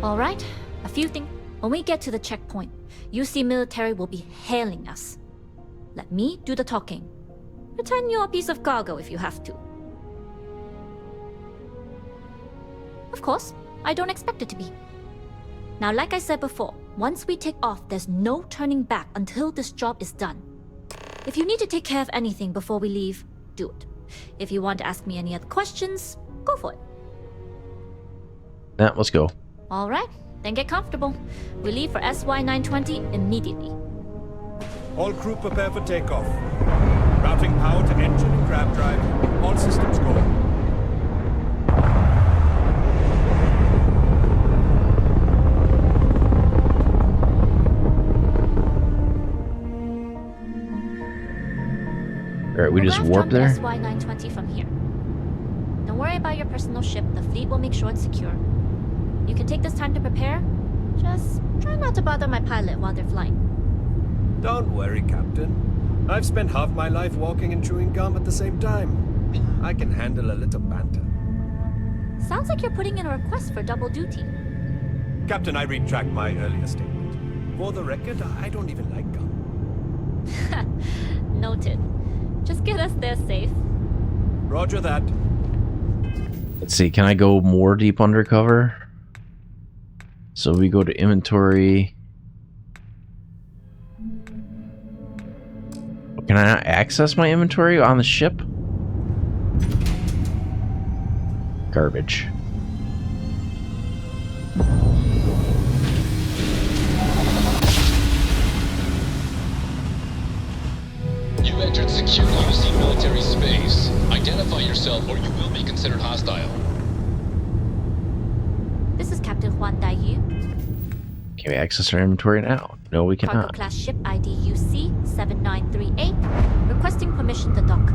All right, a few things. When we get to the checkpoint, UC military will be hailing us. Let me do the talking. Pretend you're a piece of cargo if you have to. Of course, I don't expect it to be. Now, like I said before, once we take off, there's no turning back until this job is done. If you need to take care of anything before we leave, do it. If you want to ask me any other questions, go for it. Yeah, let's go. All right, then get comfortable. We leave for SY-920 immediately. All crew prepare for takeoff. Routing power to engine and crab drive. All systems go. Alright, we just warp there? SY-920 from here. Don't worry about your personal ship. The fleet will make sure it's secure. You can take this time to prepare. Just try not to bother my pilot while they're flying. Don't worry, Captain. I've spent half my life walking and chewing gum at the same time. I can handle a little banter. Sounds like you're putting in a request for double duty. Captain, I retract my earlier statement. For the record, I don't even like gum. Noted. Just get us there safe. Roger that. Let's see, can I go more deep undercover? So we go to inventory. Can I not access my inventory on the ship? Garbage. You entered secure UC military space. Identify yourself or you will be considered hostile. This is Captain Huan Daiyu. Can we access our inventory now? No, we Cargo cannot. class ship ID UC 7938. Requesting permission to dock.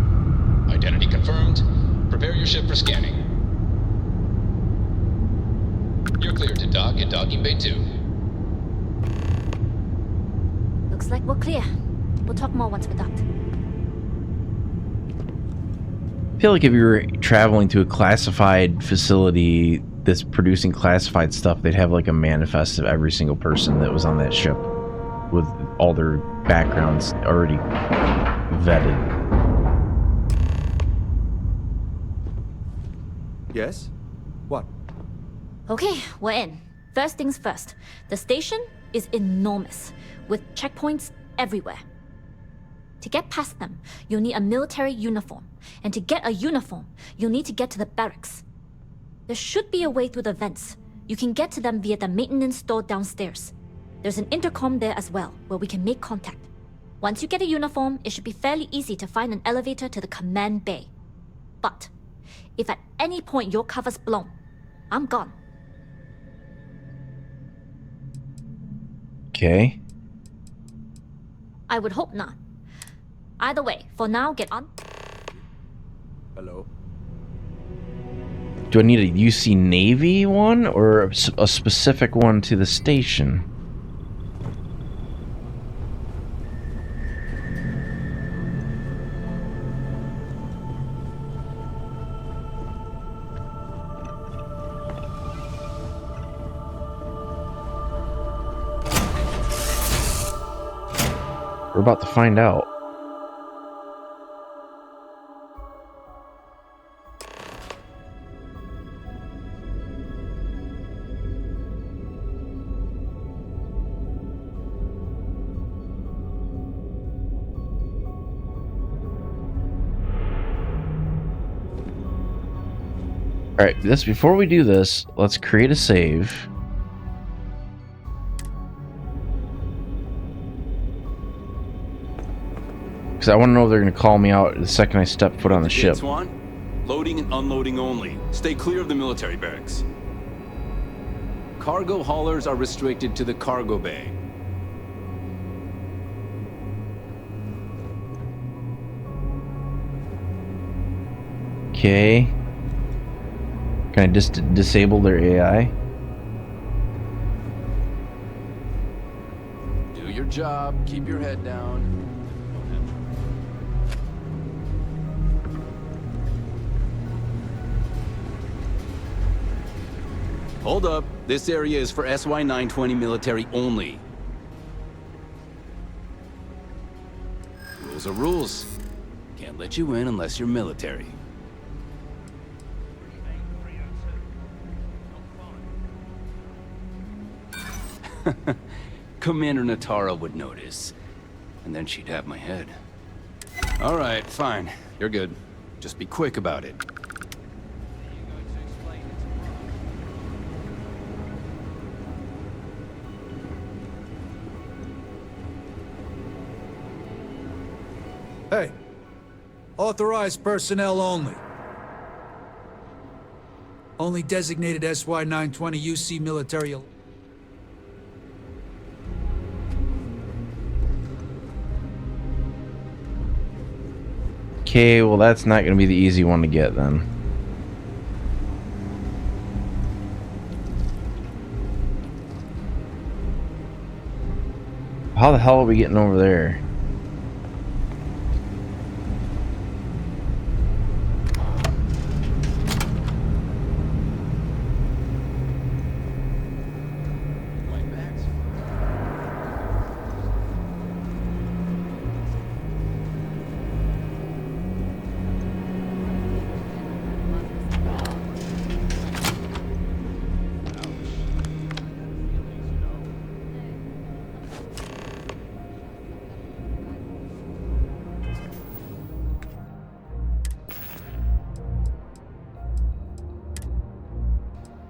Identity confirmed. Prepare your ship for scanning. You're cleared to dock at docking bay 2. Looks like we're clear. We'll talk more once we're docked. I feel like if you were traveling to a classified facility that's producing classified stuff, they'd have like a manifest of every single person that was on that ship with all their backgrounds already vetted. Yes? What? Okay, we're in. First things first. The station is enormous, with checkpoints everywhere. To get past them, you'll need a military uniform. And to get a uniform, you'll need to get to the barracks. There should be a way through the vents. You can get to them via the maintenance store downstairs. There's an intercom there as well, where we can make contact. Once you get a uniform, it should be fairly easy to find an elevator to the command bay. But if at any point your cover's blown, I'm gone. Okay. I would hope not. Either way, for now, get on. Hello? Do I need a UC Navy one or a specific one to the station? We're about to find out. Alright, before we do this, let's create a save. Because I want to know if they're going to call me out the second I step foot on the ship. Swan, loading and unloading only. Stay clear of the military barracks. Cargo haulers are restricted to the cargo bay. Okay. Can I just disable their AI? Do your job. Keep your head down. Hold up. This area is for SY-920 military only. Rules are rules. Can't let you in unless you're military. Commander Natara would notice. And then she'd have my head. All right, fine. You're good. Just be quick about it. Hey, authorized personnel only. Only designated SY-920 UC military. Okay, well that's not going to be the easy one to get then. How the hell are we getting over there?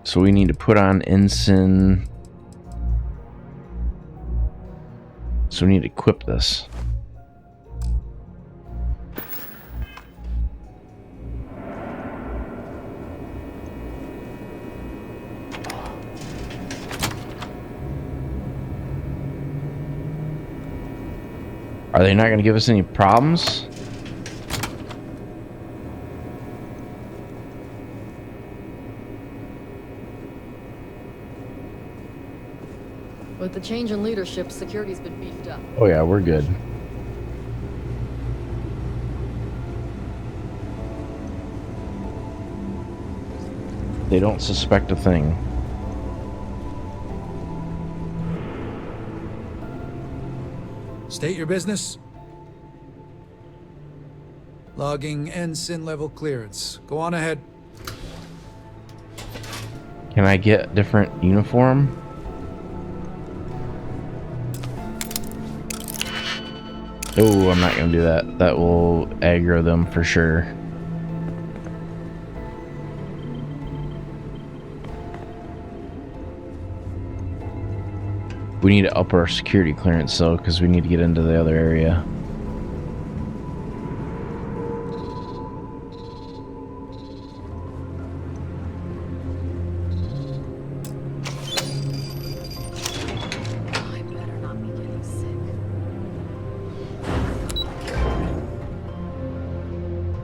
So we need to put on ensign. So we need to equip this. Are they not going to give us any problems? With the change in leadership, security's been beefed up. Oh yeah, we're good. They don't suspect a thing. State your business. Logging ensign level clearance. Go on ahead. Can I get different uniform? Oh, I'm not gonna do that. That will aggro them for sure. We need to up our security clearance though, because we need to get into the other area.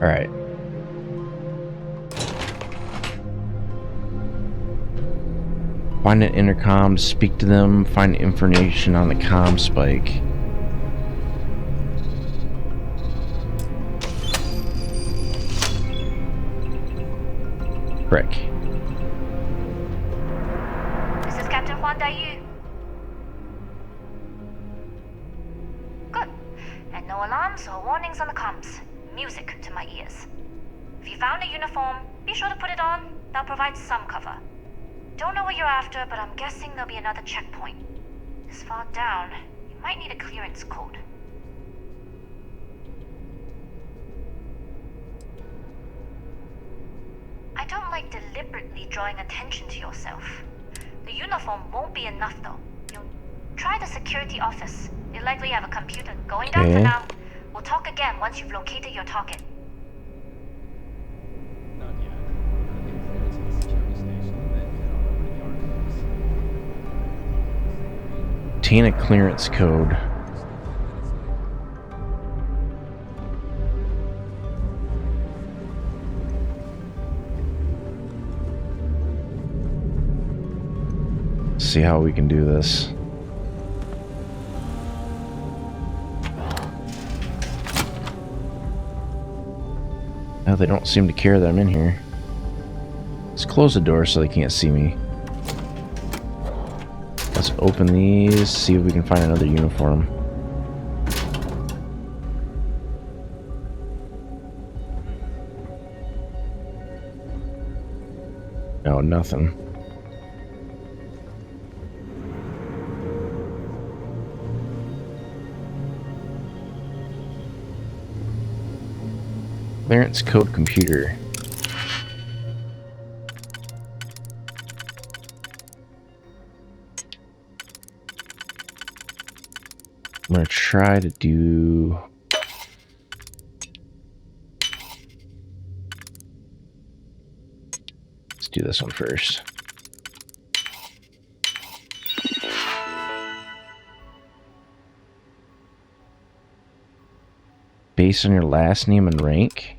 Alright. Find an intercom, speak to them, find information on the comm spike. Frick. This is Captain Huan Daiyu. Good. And no alarms or warnings on the comms. Music to my ears. If you found a uniform, be sure to put it on. That'll provide some cover. Don't know what you're after, but I'm guessing there'll be another checkpoint. This far down, you might need a clearance code. I don't like deliberately drawing attention to yourself. The uniform won't be enough though. You'll try the security office. They likely have a computer. Going down for now. We'll talk again once you've located your target. Obtain a clearance code. see how we can do this. No, they don't seem to care that I'm in here. Let's close the door so they can't see me. Let's open these, see if we can find another uniform. No, nothing. Clearance code computer. I'm gonna try to do... Let's do this one first. Based on your last name and rank.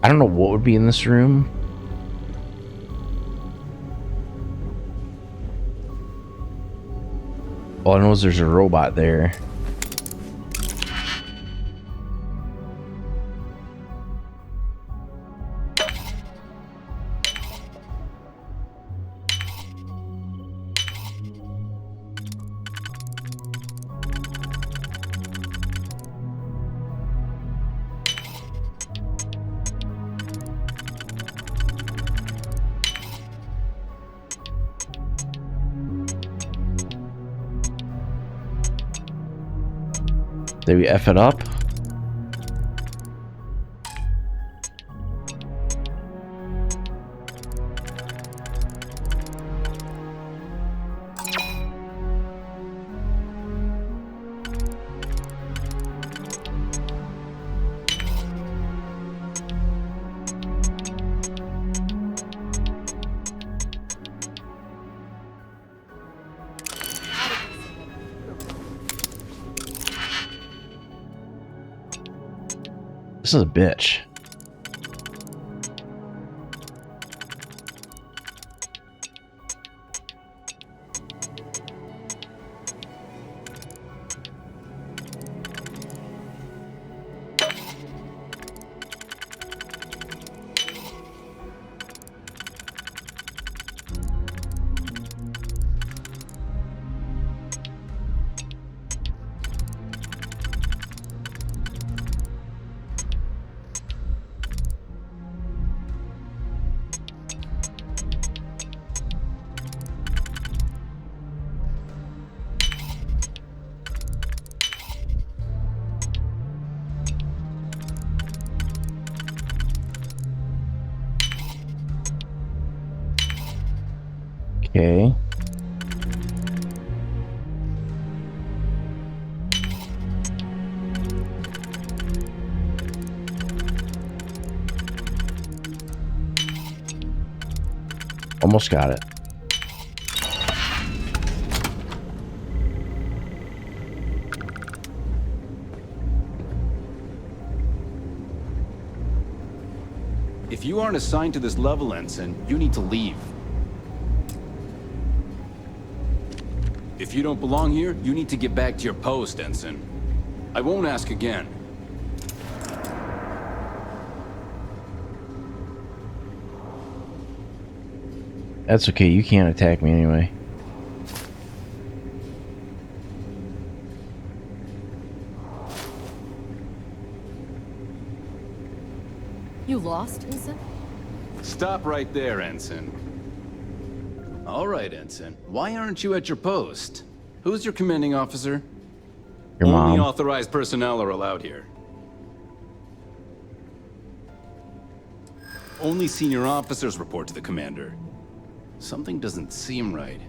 I don't know what would be in this room. All I know is there's a robot there. Did we F it up? This is a bitch. Okay. Almost got it. If you aren't assigned to this level, Ensign, you need to leave. If you don't belong here, you need to get back to your post, Ensign. I won't ask again. That's okay, you can't attack me anyway. You lost, Ensign? Stop right there, Ensign. All right, Ensign. Why aren't you at your post? Who's your commanding officer? Your mom. Only authorized personnel are allowed here. Only senior officers report to the commander. Something doesn't seem right.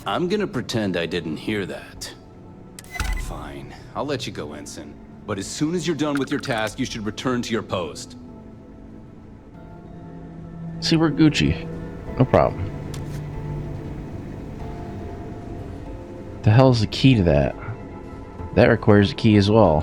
I'm gonna pretend I didn't hear that. Fine, I'll let you go, Ensign. But as soon as you're done with your task, you should return to your post. See, we're Gucci. No problem. The hell's the key to that? That requires a key as well.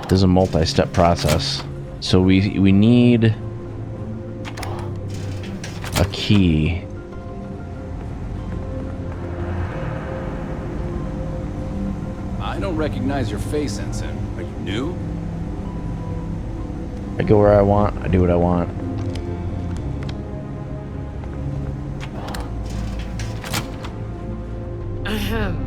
This is a multi-step process. So we need a key. I don't recognize your face, Ensign. Are you new? I go where I want. I do what I want. Ahem.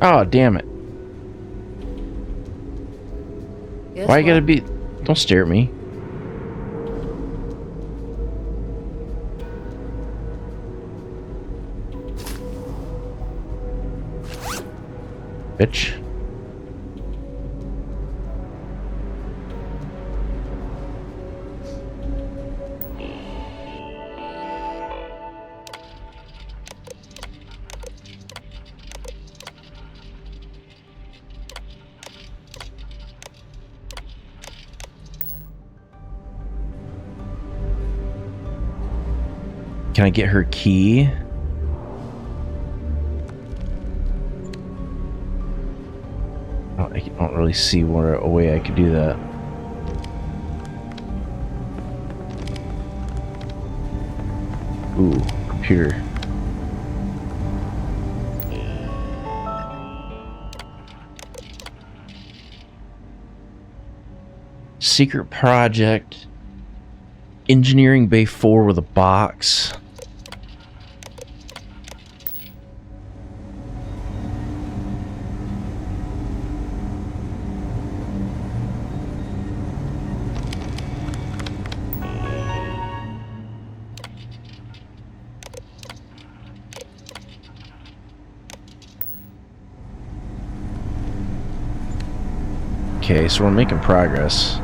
Oh, damn it. Guess Why you gotta what? be... Don't stare at me. Bitch. Can I get her key? I don't really see where a way I could do that. Ooh, computer. Secret project. Engineering Bay 4 with a box. Okay, so we're making progress.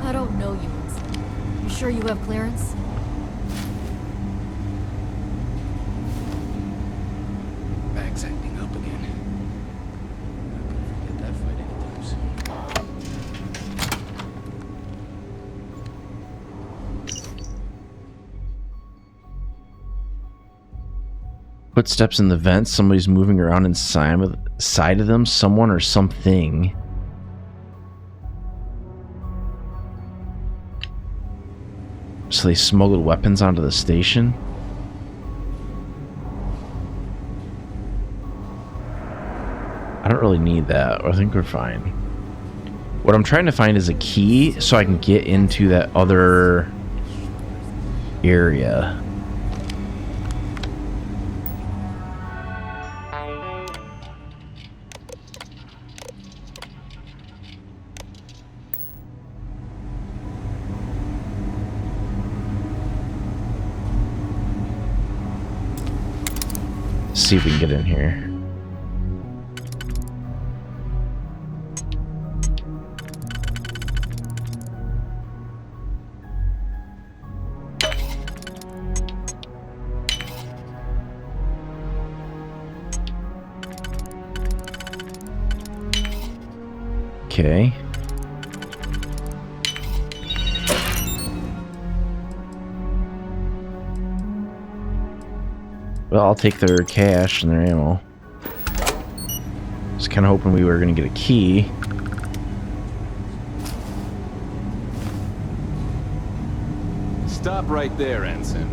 I don't know you, Ensign. You sure you have clearance? Bag's acting up again. Not gonna forget that fight anytime soon. Footsteps in the vents. Somebody's moving around inside of them. Someone or something. So they smuggled weapons onto the station? I don't really need that. I think we're fine. What I'm trying to find is a key so I can get into that other area. See if we can get in here. Okay. Well, I'll take their cash and their ammo. Just kind of hoping we were going to get a key. Stop right there, Ensign.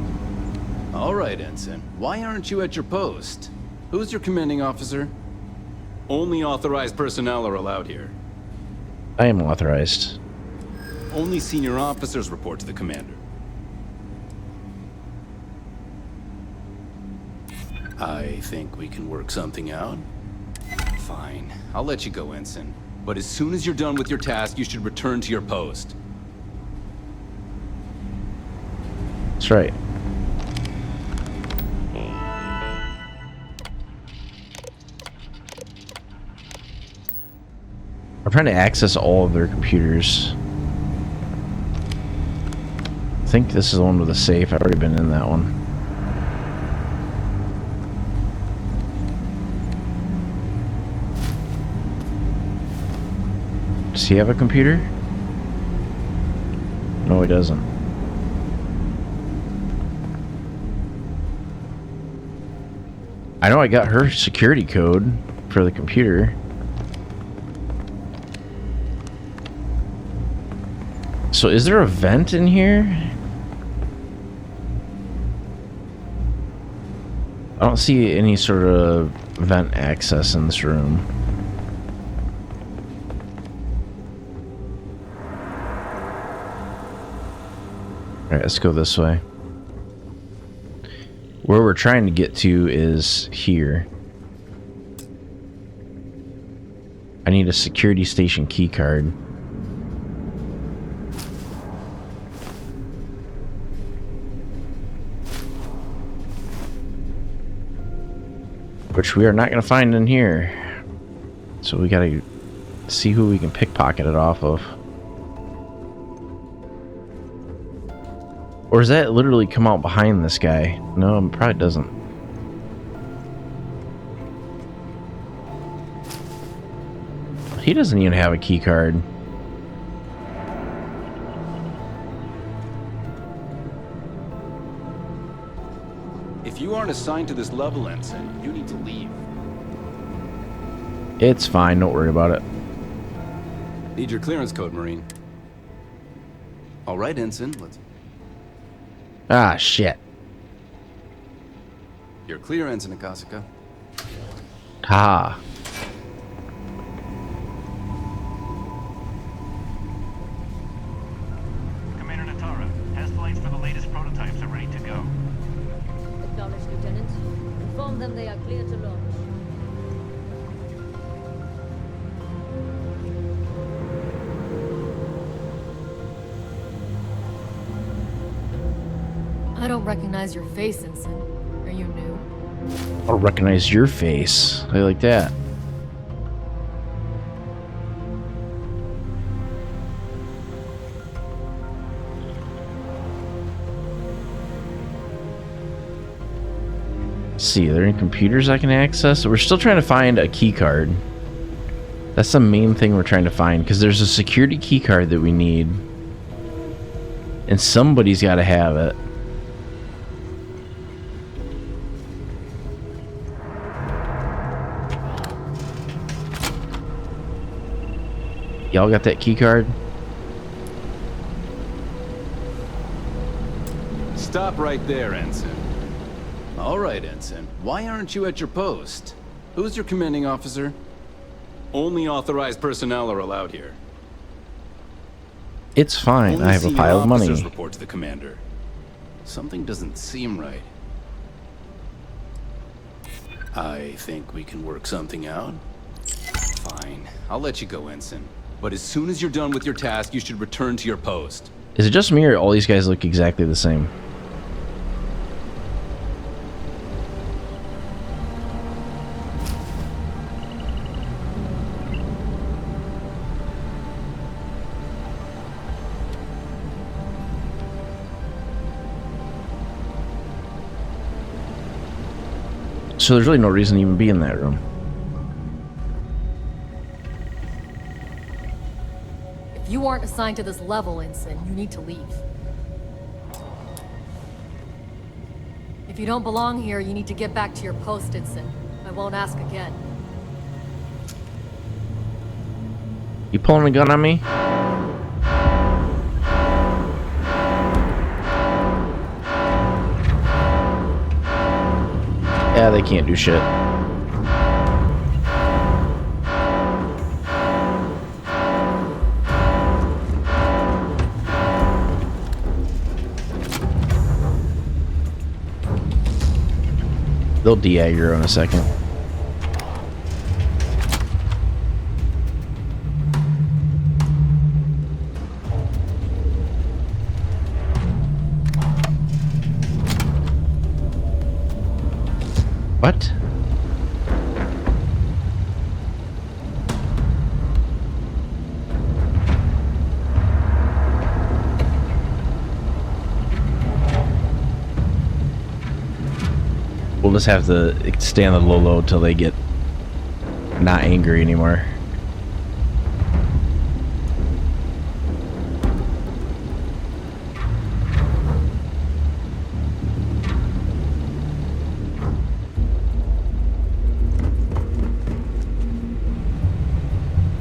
All right, Ensign. Why aren't you at your post? Who's your commanding officer? Only authorized personnel are allowed here. I am authorized. Only senior officers report to the commander. I think we can work something out. Fine. I'll let you go, Ensign. But as soon as you're done with your task, you should return to your post. That's right. I'm trying to access all of their computers. I think this is the one with the safe. I've already been in that one. Does he have a computer? No, he doesn't. I know I got her security code for the computer. So is there a vent in here? I don't see any sort of vent access in this room. Alright, let's go this way. Where we're trying to get to is here. I need a security station key card. Which we are not going to find in here. So we got to see who we can pickpocket it off of. Or does that literally come out behind this guy? No, it probably doesn't. He doesn't even have a key card. If you aren't assigned to this level, Ensign, you need to leave. It's fine, don't worry about it. Need your clearance code, Marine. All right, Ensign, let's... Ah, shit. You're clear, Ensign Akasaka. Ha. Commander Natara, test flights for the latest prototypes are ready to go. Acknowledged, Lieutenant. Inform them they are clear to launch. I don't recognize your face, Ensign. Are you new? I'll recognize your face. I like that. Let's see, are there any computers I can access? We're still trying to find a key card. That's the main thing we're trying to find, because there's a security key card that we need. And somebody's got to have it. Y'all got that key card? Stop right there, Ensign. All right, Ensign. Why aren't you at your post? Who's your commanding officer? Only authorized personnel are allowed here. It's fine. Only I have a senior pile of money. officers report to the commander. Something doesn't seem right. I think we can work something out. Fine. I'll let you go, Ensign. But as soon as you're done with your task, you should return to your post. Is it just me or all these guys look exactly the same? So there's really no reason to even be in that room. If you aren't assigned to this level, Ensign, you need to leave. If you don't belong here, you need to get back to your post, Ensign. I won't ask again. You pulling a gun on me? Yeah, they can't do shit. They'll de-aggro in a second. What? We'll just have to stay on the low till they get not angry anymore.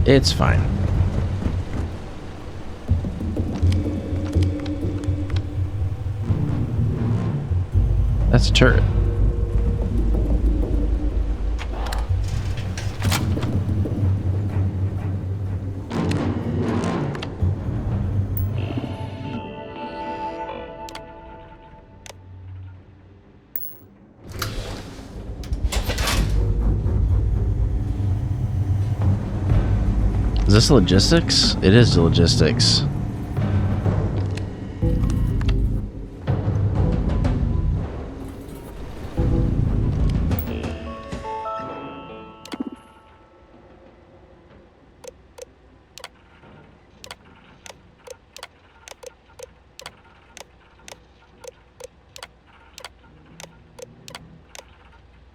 It's fine. That's a turret. Is this logistics? It is logistics.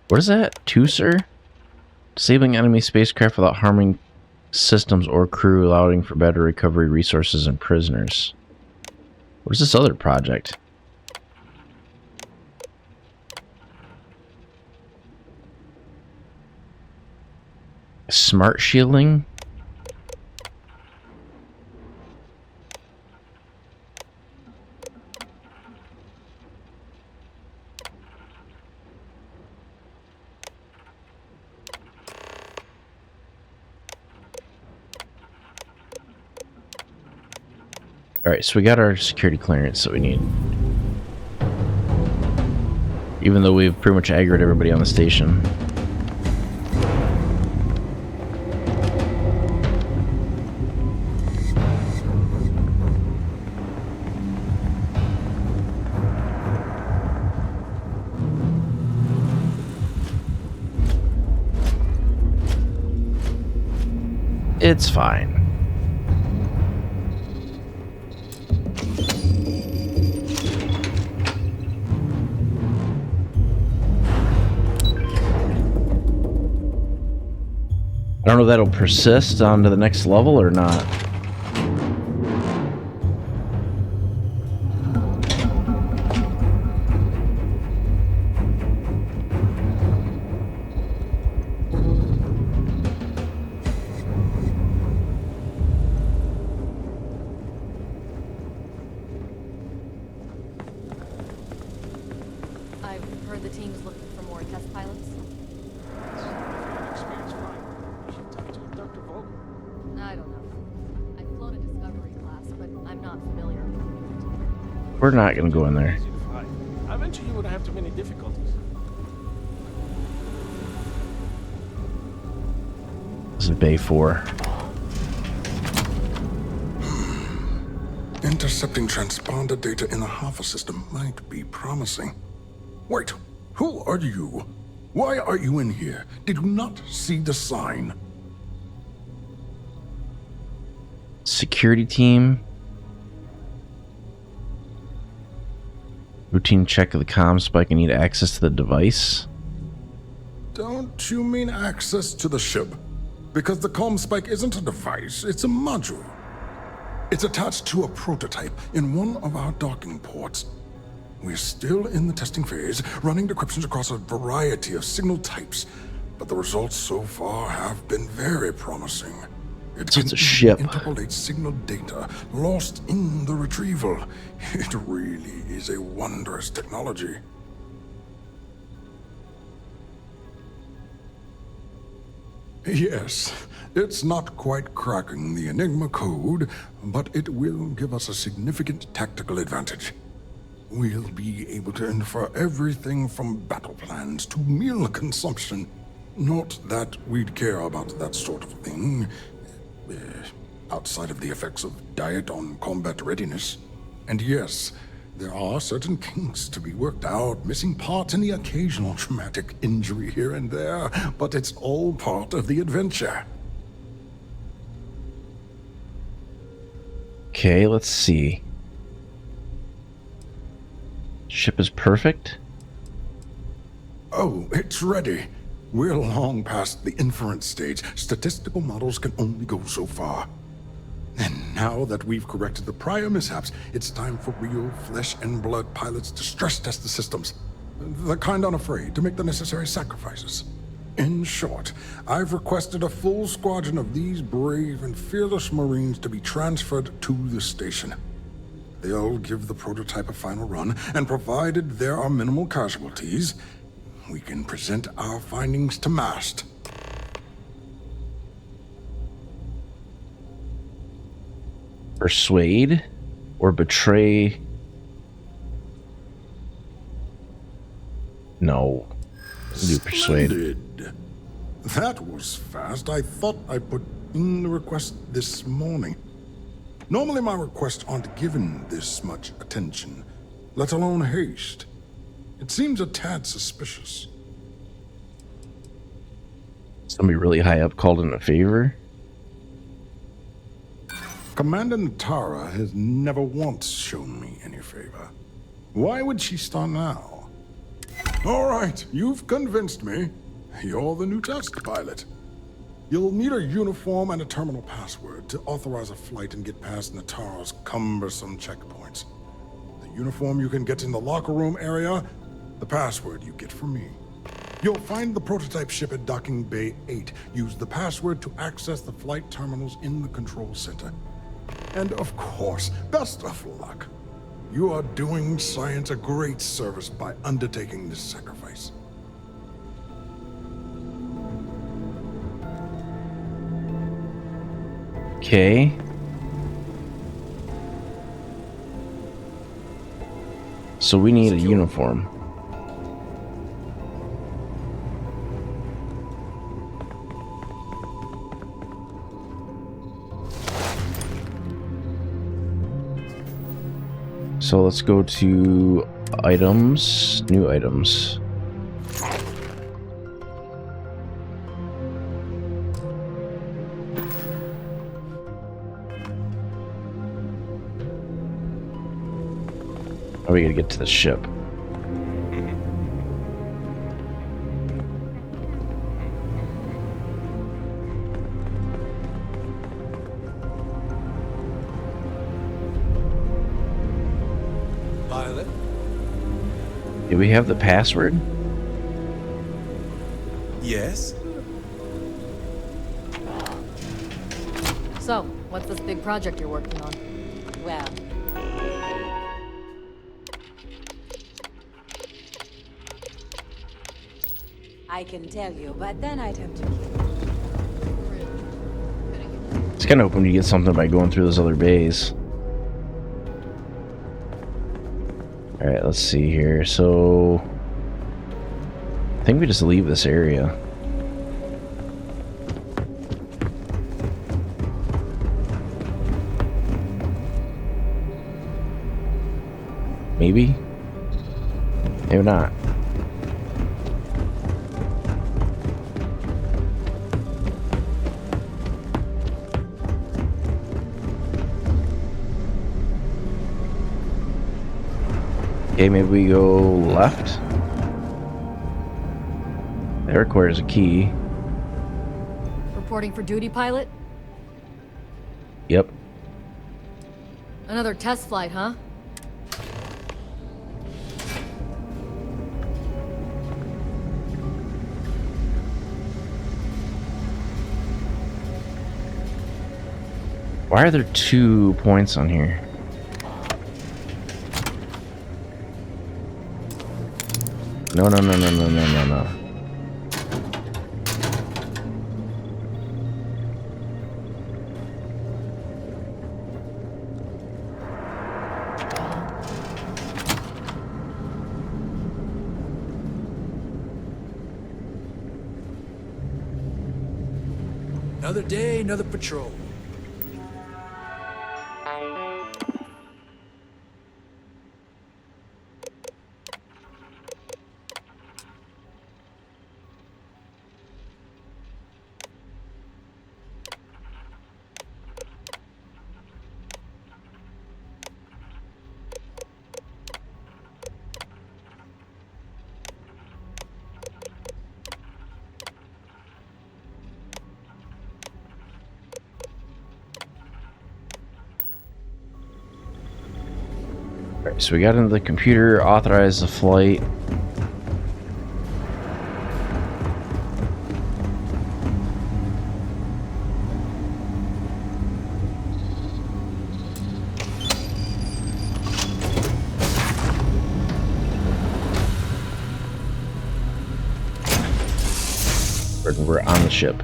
What is that? Two, sir? Disabling enemy spacecraft without harming systems or crew, allowing for better recovery resources and prisoners. Where's this other project? Smart shielding? Alright, so we got our security clearance that we need. Even though we've pretty much aggroed everybody on the station. It's fine. I don't know if that'll persist on to the next level or not. I've heard the team's looking for more test pilots. I don't know. I've flown a Discovery class, but I'm not familiar with it. We're not going to go in there. I bet you wouldn't have too many difficulties. This is Bay 4. Intercepting transponder data in the Alpha system might be promising. Wait, who are you? Why are you in here? Did you not see the sign? Security team. Routine check of the comm spike. I need access to the device. Don't you mean access to the ship? Because the comm spike isn't a device, it's a module. It's attached to a prototype in one of our docking ports. We're still in the testing phase, running decryptions across a variety of signal types, but the results so far have been very promising. It So it's a ship. interpolates signal data lost in the retrieval. It really is a wondrous technology. Yes, it's not quite cracking the Enigma code, but it will give us a significant tactical advantage. We'll be able to infer everything from battle plans to meal consumption. Not that we'd care about that sort of thing, outside of the effects of diet on combat readiness. And yes, There are certain kinks to be worked out, missing parts and the occasional traumatic injury here and there, but it's all part of the adventure. Okay, let's see. Ship is perfect. Oh, it's ready. We're long past the inference stage. Statistical models can only go so far. And now that we've corrected the prior mishaps, it's time for real flesh and blood pilots to stress test the systems. The kind unafraid to make the necessary sacrifices. In short, I've requested a full squadron of these brave and fearless Marines to be transferred to the station. They'll give the prototype a final run, and provided there are minimal casualties, we can present our findings to Mast. Persuade or betray? No. Do persuade. Splendid. That was fast. I thought I put in the request this morning. Normally my requests aren't given this much attention, let alone haste. It seems a tad suspicious. Somebody really high up called in a favor? Commander Natara has never once shown me any favor. Why would she start now? All right, you've convinced me. You're the new test pilot. You'll need a uniform and a terminal password to authorize a flight and get past Natara's cumbersome checkpoints. The uniform you can get in the locker room area, the password you get from me. You'll find the prototype ship at Docking Bay 8. Use the password to access the flight terminals in the control center. And of course, best of luck. You are doing science a great service by undertaking this sacrifice. Okay. So we need a uniform. So let's go to items, new items. Are we gonna get to the ship? Pilot? Do we have the password? Yes? So, what's this big project you're working on? Well, I can tell you, but then I'd have to kill you. It's kind of hoping you get something by going through those other bays. Alright, let's see here. So I think we just leave this area. Maybe? Maybe not. Okay, maybe we go left. That requires a key. Reporting for duty, pilot? Yep. Another test flight, huh? Why are there 2 points on here? No, no, no, no, no, no, no, no. Another day, another patrol. Alright, so we got into the computer, authorized the flight. We're on the ship.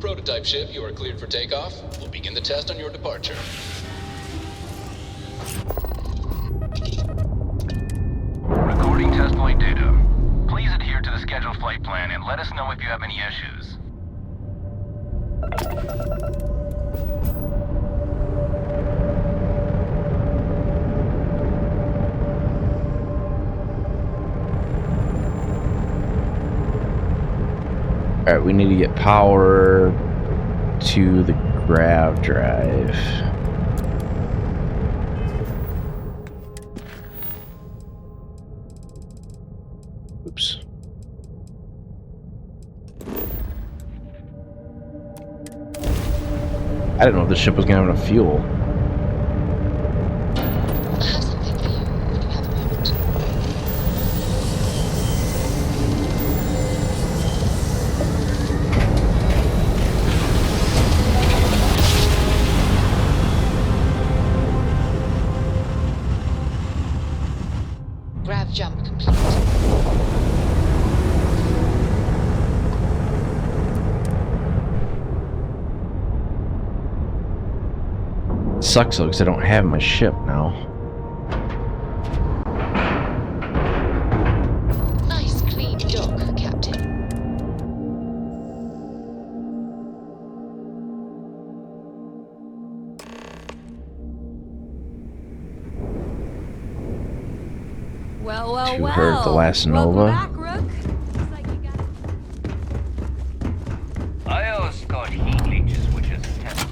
Prototype ship, you are cleared for takeoff. We'll begin the test on your departure. Recording test flight data. Please adhere to the scheduled flight plan and let us know if you have any issues. Alright, we need to get power to the grav drive. Oops. I didn't know if the ship was gonna have enough fuel. I have something for you when you have a moment. Grav jump complete. Sucks though, because I don't have my ship now. Nice clean dock, Captain. Well, well, To well. her, the last Welcome Nova. back, Rook. Looks like you got... I always got heat leeches, which is intense.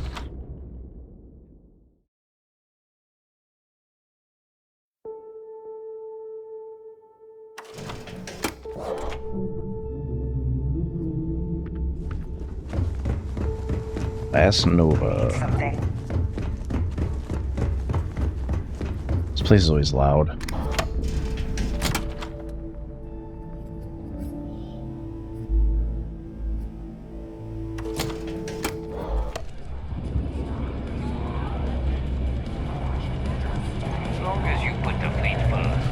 Last Nova. This place is always loud. As long as you put the fleet first.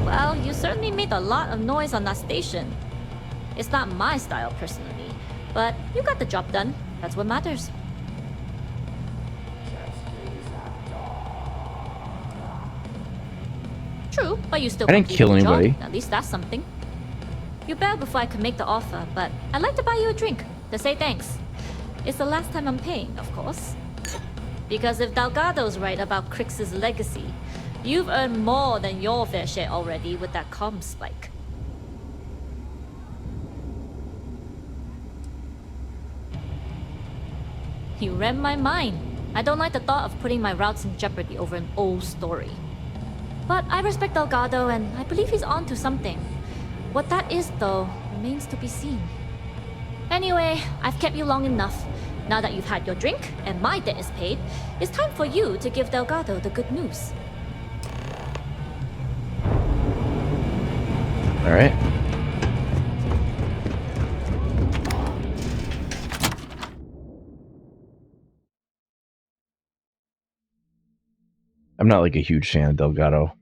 Well, you certainly made a lot of noise on that station. It's not my style personally, but you got the job done. That's what matters. True, but you still I didn't completed kill the job. anybody. At least that's something. You bailed before I could make the offer, but I'd like to buy you a drink to say thanks. It's the last time I'm paying, of course. Because if Delgado's right about Crix's legacy, you've earned more than your fair share already with that comm spike. You read my mind. I don't like the thought of putting my routes in jeopardy over an old story. But I respect Delgado and I believe he's onto something. What that is, though, remains to be seen. Anyway, I've kept you long enough. Now that you've had your drink and my debt is paid, it's time for you to give Delgado the good news. Alright. I'm not like a huge fan of Delgado.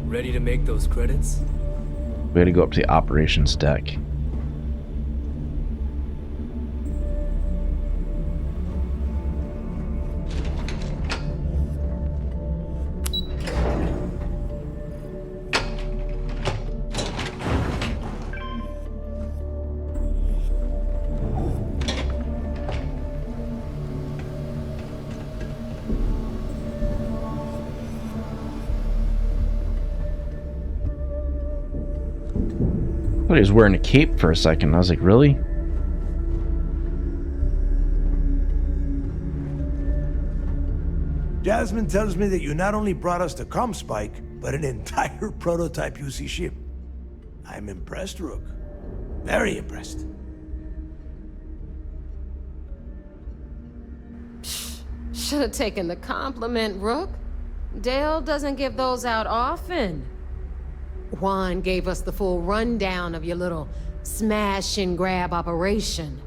Ready to make those credits? We gotta go up to the operations deck. thought he was wearing a cape for a second. I was like, really? Jasmine tells me that you not only brought us the Comspike, but an entire prototype UC ship. I'm impressed, Rook. Very impressed. Should have taken the compliment, Rook. Dale doesn't give those out often. Juan gave us the full rundown of your little smash and grab operation.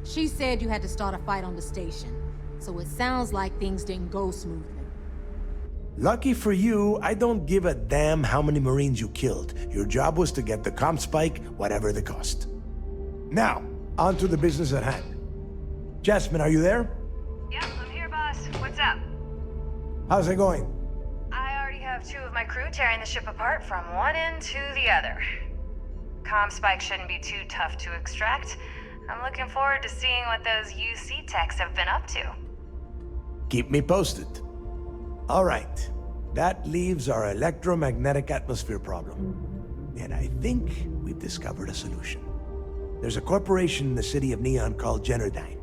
She said you had to start a fight on the station, so it sounds like things didn't go smoothly. Lucky for you, I don't give a damn how many Marines you killed. Your job was to get the Comspike, whatever the cost. Now, on to the business at hand. Jasmine, are you there? Yep, I'm here, boss. What's up? How's it going? I already have 2 of my crew tearing the ship apart from one end to the other. Comspike shouldn't be too tough to extract. I'm looking forward to seeing what those UC techs have been up to. Keep me posted. All right, that leaves our electromagnetic atmosphere problem. And I think we've discovered a solution. There's a corporation in the city of Neon called Generdyne.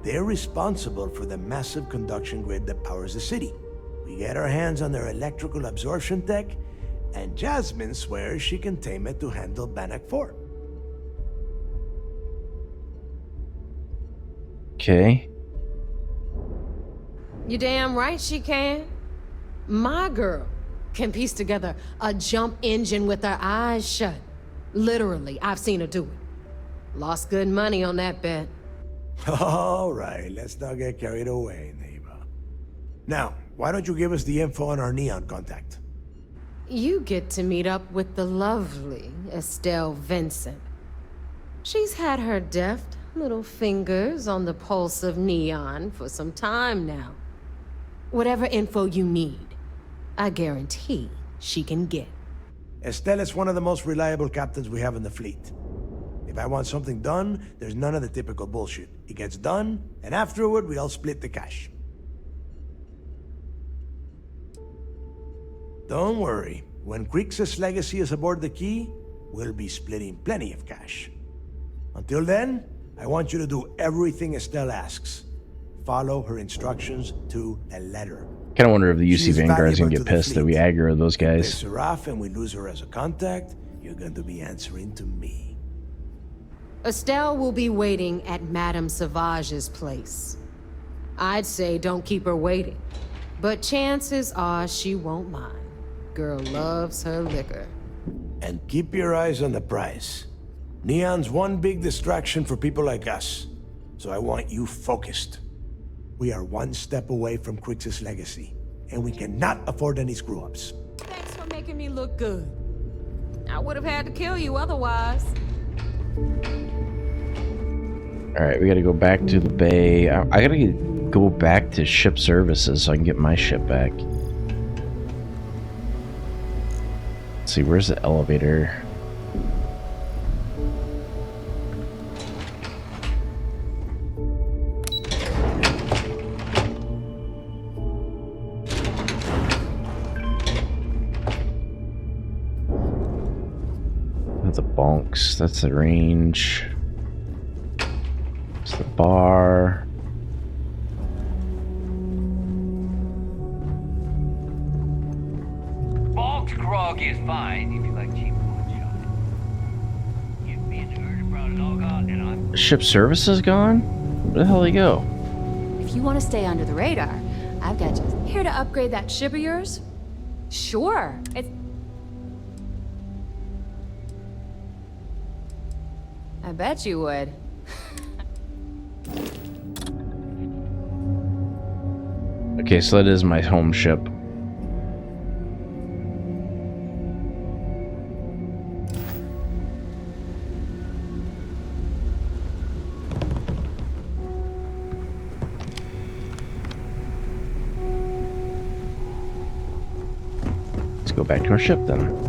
They're responsible for the massive conduction grid that powers the city. We get our hands on their electrical absorption tech, and Jasmine swears she can tame it to handle Bannock 4. Okay. You damn right she can. My girl can piece together a jump engine with her eyes shut. Literally, I've seen her do it. Lost good money on that bet. All right, let's not get carried away, neighbor. Now, why don't you give us the info on our Neon contact? You get to meet up with the lovely Estelle Vincent. She's had her deft little fingers on the pulse of Neon for some time now. Whatever info you need, I guarantee she can get. Estelle is one of the most reliable captains we have in the fleet. If I want something done, there's none of the typical bullshit. It gets done, and afterward, we all split the cash. Don't worry. When Crixus' legacy is aboard the Key, we'll be splitting plenty of cash. Until then, I want you to do everything Estelle asks. Follow her instructions to the letter. Kind of wonder if the UC She's Vanguard's gonna valuable get to the pissed that we fleet. aggro those guys. Piss her off and we lose her as a contact, you're going to be answering to me. Estelle will be waiting at Madame Sauvage's place. I'd say don't keep her waiting, but chances are she won't mind. Girl loves her liquor. And keep your eyes on the prize. Neon's one big distraction for people like us, so I want you focused. We are one step away from Crixus' legacy, and we cannot afford any screw-ups. Thanks for making me look good. I would have had to kill you otherwise. Alright, we gotta go back to the bay. I gotta go back to ship services so I can get my ship back. Let's see, where's the elevator? That's the bunks, that's the range. It's the bar. Bulk grog is fine if you like cheap moonshine. Give me an urgent brown dog on and I'm... Ship services gone? Where the hell did he go? If you want to stay under the radar, I've got just here to upgrade that ship of yours. Sure, it's... I bet you would. Okay, so that is my home ship. Let's go back to our ship then.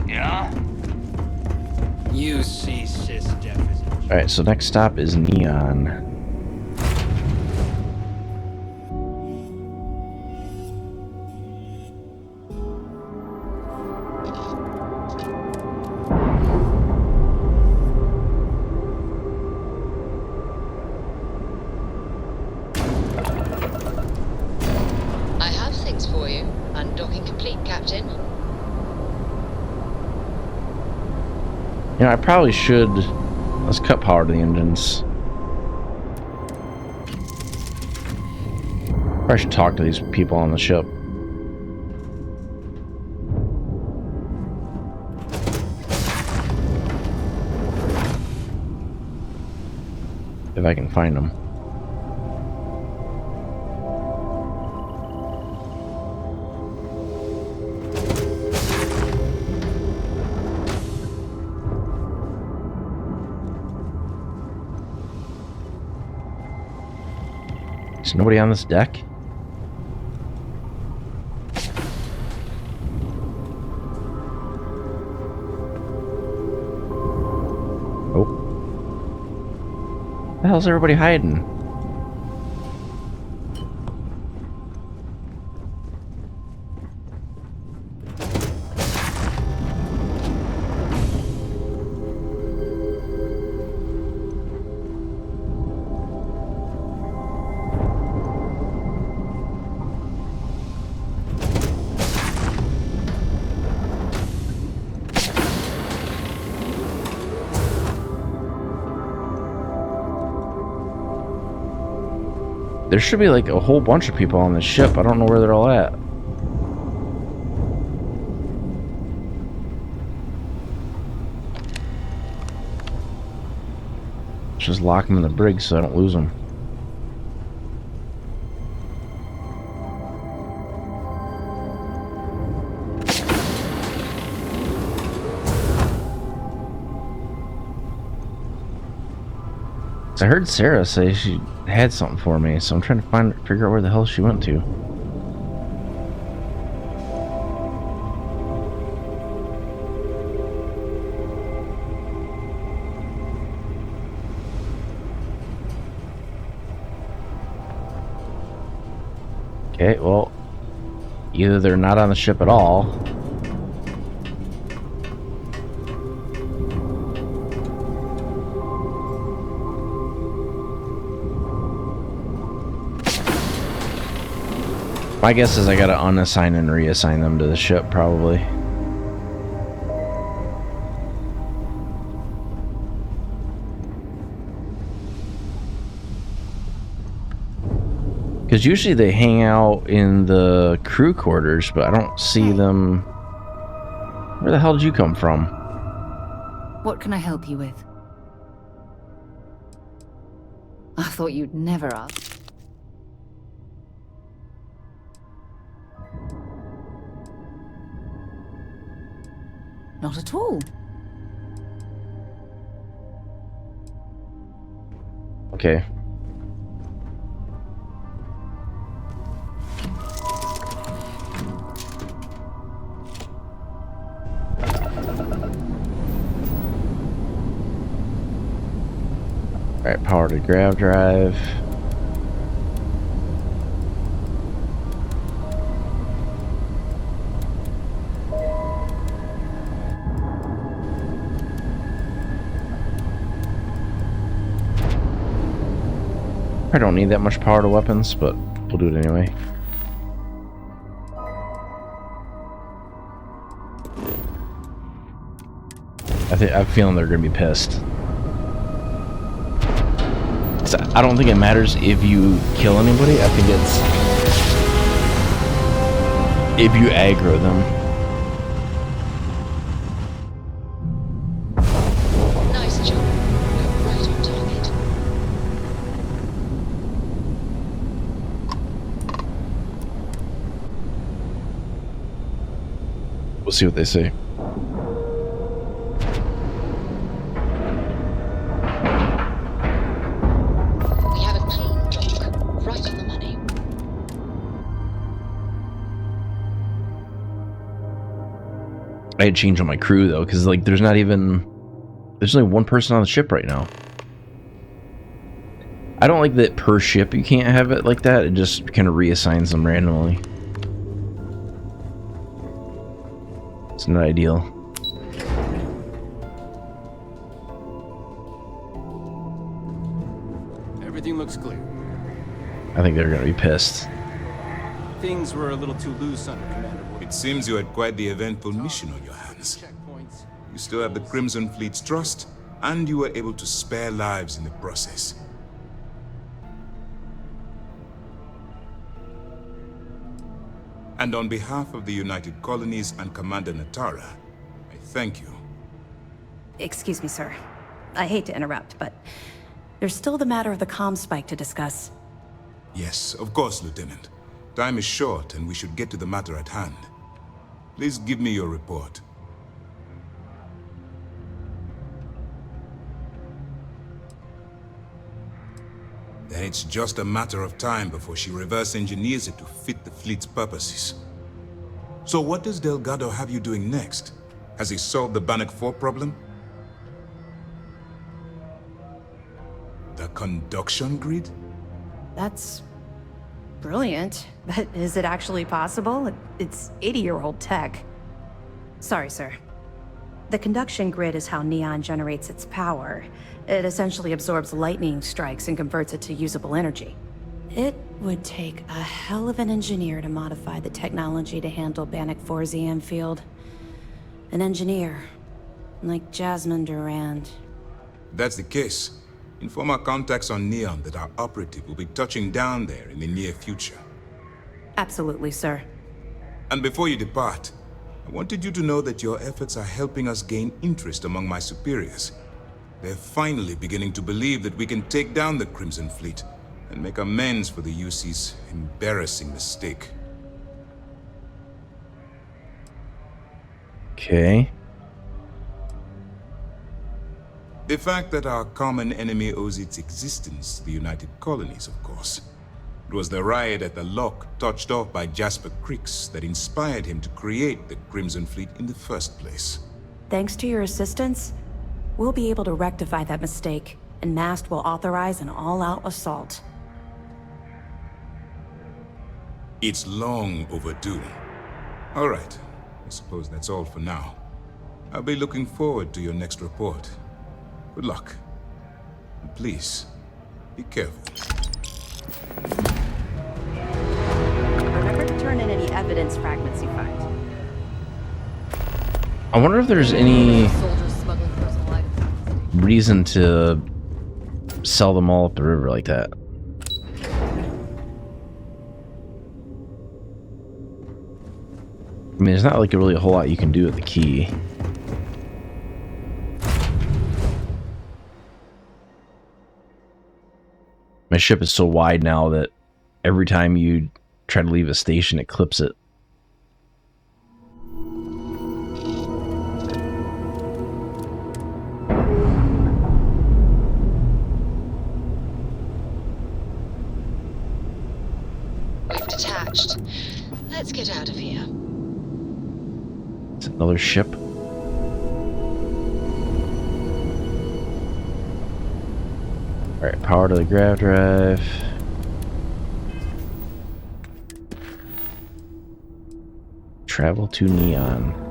Yeah? You see, sis Jefferson. Alright, so next stop is Neon. I have things for you. Undocking complete, Captain. You know, I probably should... Let's cut power to the engines. I should talk to these people on the ship. If I can find them. Is nobody on this deck? Oh. Where the hell's everybody hiding? There should be like a whole bunch of people on this ship. I don't know where they're all at. Just lock them in the brig so I don't lose them. I heard Sarah say she had something for me, so I'm trying to figure out where the hell she went to. Okay, well, either they're not on the ship at all. My guess is I gotta unassign and reassign them to the ship, probably. Because usually they hang out in the crew quarters, but I don't see them. Where the hell did you come from? What can I help you with? I thought you'd never ask. Not at all. Okay. Alright, power to grav drive. I don't need that much power to weapons, but we'll do it anyway. I'm feeling they're gonna be pissed. So I don't think it matters if you kill anybody. I think it's if you aggro them. Nice job. We're right on target. We'll see what they say. We have a clean dock. Right on the money. I had changed on my crew though, because like there's not even There's only one person on the ship right now. I don't like that per ship you can't have it like that. It just kind of reassigns them randomly. It's not ideal. Everything looks clear. I think they're gonna be pissed. Things were a little too loose under Commander Wood. It seems you had quite the eventful mission on your hands. You still have the Crimson Fleet's trust, and you were able to spare lives in the process. And on behalf of the United Colonies and Commander Natara, I thank you. Excuse me, sir. I hate to interrupt, but there's still the matter of the comm spike to discuss. Yes, of course, Lieutenant. Time is short, and we should get to the matter at hand. Please give me your report. Then it's just a matter of time before she reverse engineers it to fit the fleet's purposes. So what does Delgado have you doing next? Has he solved the Bannock 4 problem? The conduction grid? That's brilliant, but is it actually possible? It's 80-year-old tech. Sorry, sir. The conduction grid is how Neon generates its power. It essentially absorbs lightning strikes and converts it to usable energy. It would take a hell of an engineer to modify the technology to handle Bannock 4's EM field. An engineer, like Jasmine Durand. If that's the case, inform our contacts on Neon that our operative will be touching down there in the near future. Absolutely, sir. And before you depart, I wanted you to know that your efforts are helping us gain interest among my superiors. They're finally beginning to believe that we can take down the Crimson Fleet and make amends for the UC's embarrassing mistake. Okay. The fact that our common enemy owes its existence to the United Colonies, of course. It was the riot at the lock, touched off by Jasper Creeks, that inspired him to create the Crimson Fleet in the first place. Thanks to your assistance, we'll be able to rectify that mistake, and MAST will authorize an all-out assault. It's long overdue. All right, I suppose that's all for now. I'll be looking forward to your next report. Good luck. And please, be careful. Remember to turn in any evidence fragments you find. I wonder if there's any reason to sell them all up the river like that. I mean, there's not like really a whole lot you can do with the key. My ship is so wide now that every time you try to leave a station, it clips it. We've detached. Let's get out of here. It's another ship. Alright, power to the grav drive. Travel to Neon.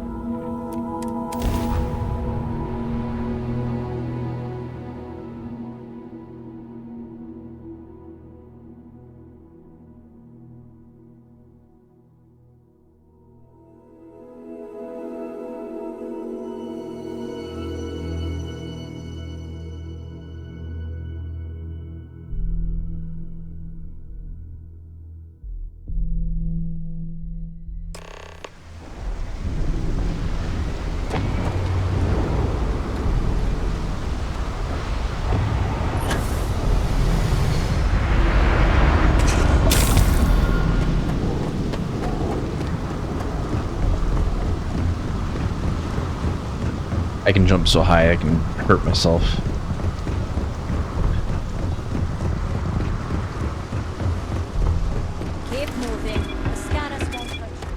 I can jump so high I can hurt myself. Keep moving. The scatters won't hurt you.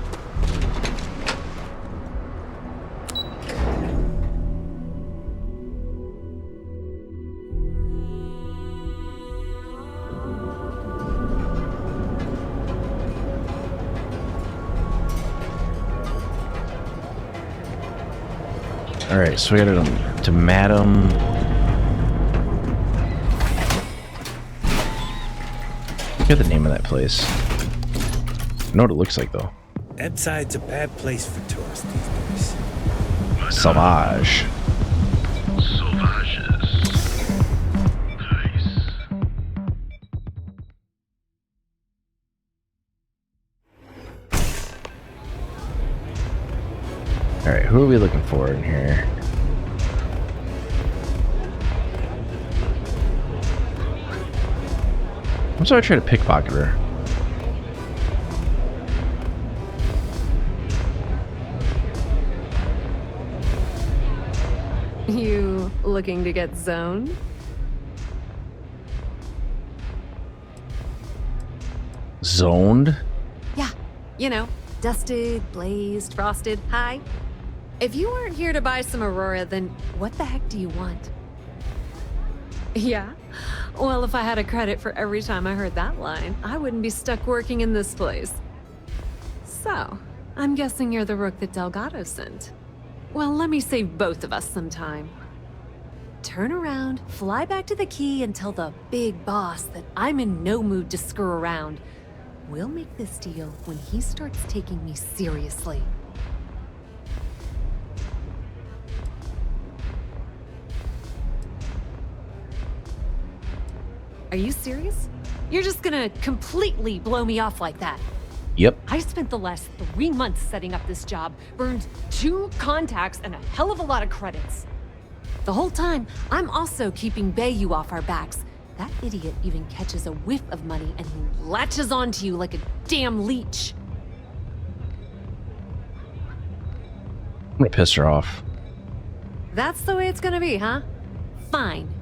Alright, so we got to Madam. I forget the name of that place. I know what it looks like though. That side's a bad place for tourists these days. Sauvage. Alright, who are we looking for in here? I'm sorry I try to pickpocket her. You looking to get zoned? Zoned? Yeah, you know, dusted, blazed, frosted, high. If you weren't here to buy some Aurora, then what the heck do you want? Yeah? Well, if I had a credit for every time I heard that line, I wouldn't be stuck working in this place. So, I'm guessing you're the rook that Delgado sent. Well, let me save both of us some time. Turn around, fly back to the key, and tell the big boss that I'm in no mood to screw around. We'll make this deal when he starts taking me seriously. Are you serious? You're just gonna completely blow me off like that? Yep. I spent the last 3 months setting up this job, burned 2 contacts and a hell of a lot of credits. The whole time, I'm also keeping Bayou off our backs. That idiot even catches a whiff of money and he latches onto you like a damn leech. I'm gonna piss her off. That's the way it's gonna be, huh? Fine.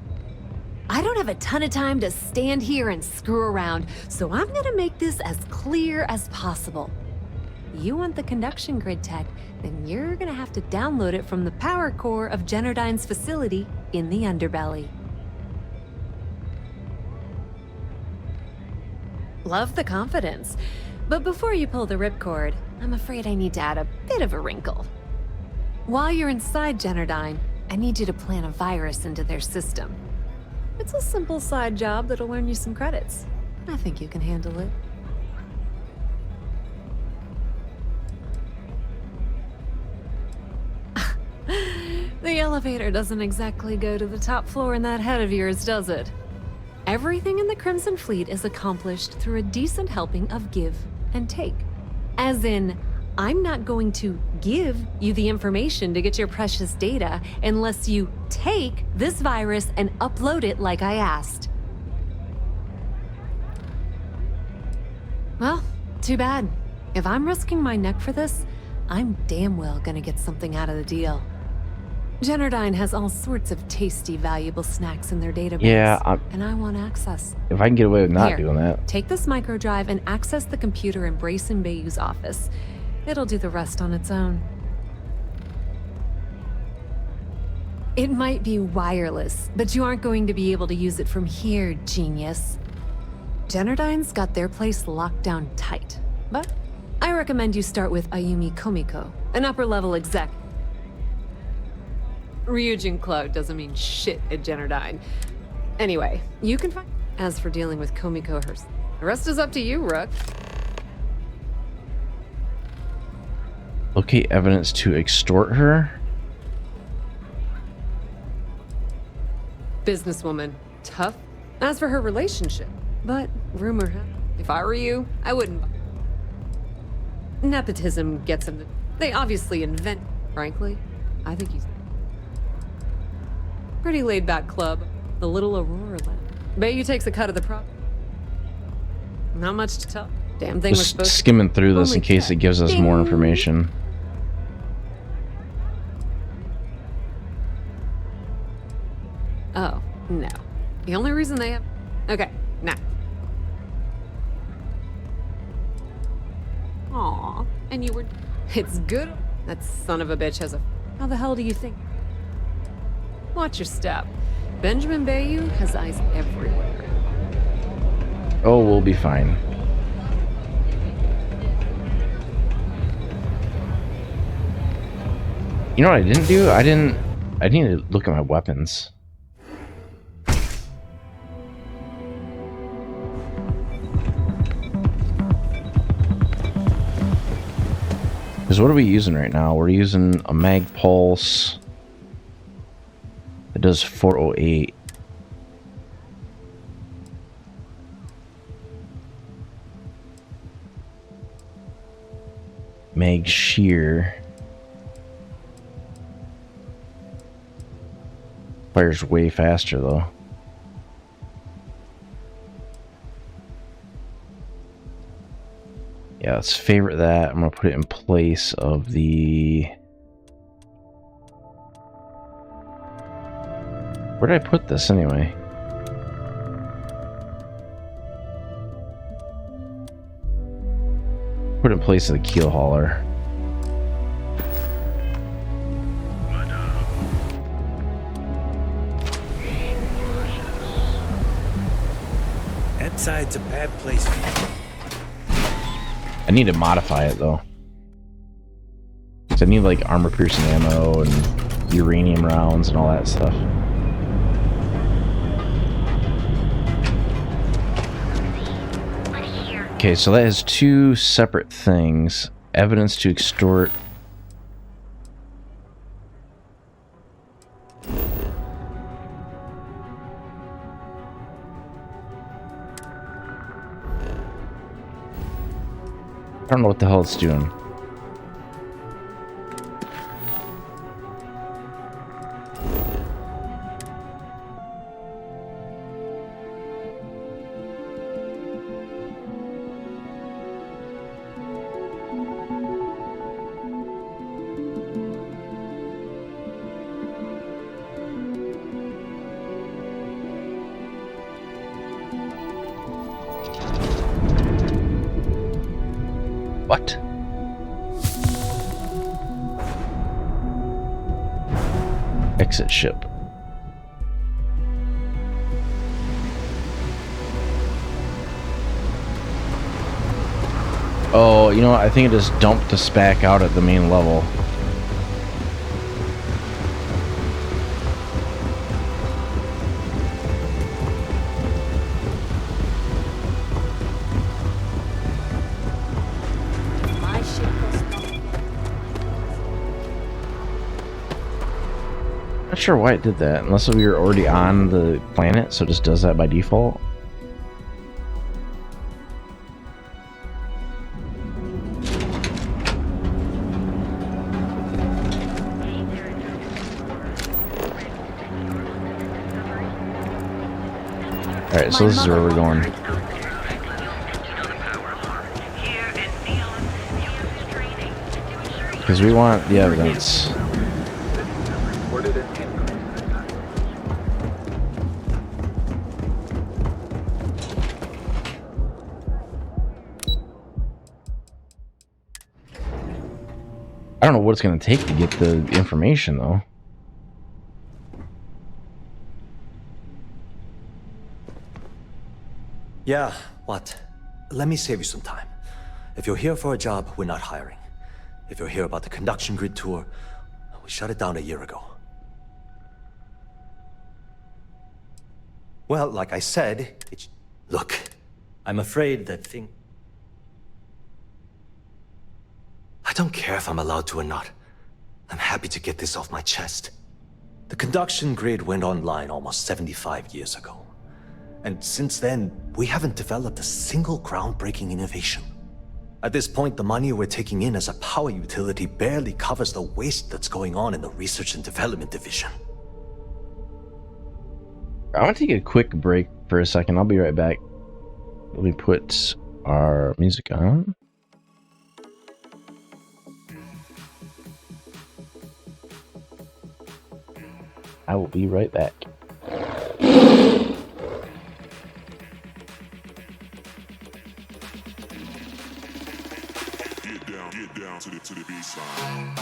I don't have a ton of time to stand here and screw around, so I'm gonna make this as clear as possible. You want the conduction grid tech, then you're gonna have to download it from the power core of Generdyne's facility in the underbelly. Love the confidence, but before you pull the ripcord, I'm afraid I need to add a bit of a wrinkle. While you're inside Generdyne, I need you to plant a virus into their system. It's a simple side job that'll earn you some credits. I think you can handle it. The elevator doesn't exactly go to the top floor in that head of yours, does it? Everything in the Crimson Fleet is accomplished through a decent helping of give and take. As in, I'm not going to give you the information to get your precious data unless you take this virus and upload it like I asked. Well, too bad. If I'm risking my neck for this, I'm damn well gonna get something out of the deal. Generdyne has all sorts of tasty, valuable snacks in their database. Yeah, and I want access. If I can get away with not Here, doing that. Take this microdrive and access the computer in Brace and Bayou's office. It'll do the rest on its own. It might be wireless, but you aren't going to be able to use it from here, genius. Generdyne's got their place locked down tight, but I recommend you start with Ayumi Komiko, an upper-level exec. Ryujin Cloud doesn't mean shit at Generdyne. Anyway, you can find... As for dealing with Komiko herself, the rest is up to you, Rook. Locate evidence to extort her? Businesswoman. Tough. As for her relationship, but rumor has it, if I were you, I wouldn't. Nepotism gets them. They obviously invent. Frankly, I think he's pretty laid-back club. The little Aurora land. Bayou takes a cut of the profit. Not much to tell. Damn thing was Just supposed skimming through this Only in case it gives us more information. Oh, no. The only reason they have... Okay, now. Aw, and you were... It's good. That son of a bitch has a... How the hell do you think? Watch your step. Benjamin Bayou has eyes everywhere. Oh, we'll be fine. You know what I didn't do? I didn't I need to look at my weapons. Because what are we using right now? We're using a mag pulse. It does 408. Mag shear. Fires way faster though. Yeah, let's favorite that. I'm gonna put it in place of the... Where did I put this anyway? Put it in place of the keel hauler. That side's a bad place for you. I need to modify it though. So I need like armor piercing ammo and uranium rounds and all that stuff. Okay, so that has two separate things. Evidence to extort. I don't know what the hell it's doing. What? Exit ship. Oh, you know what? I think it just dumped us back out at the main level. Not sure why it did that, unless we were already on the planet, so it just does that by default. Alright, so this is where we're going. Because we want the evidence. I don't know what it's going to take to get the information, though. Yeah, what? Let me save you some time. If you're here for a job, we're not hiring. If you're here about the conduction grid tour, we shut it down a year ago. Well, like I said, it's... Look, I'm afraid that thing... I don't care if I'm allowed to or not. I'm happy to get this off my chest. The conduction grid went online almost 75 years ago. And since then, we haven't developed a single groundbreaking innovation. At this point, the money we're taking in as a power utility barely covers the waste that's going on in the research and development division. I want to take a quick break for a second. I'll be right back. Let me put our music on. I will be right back. Get down to the baseline.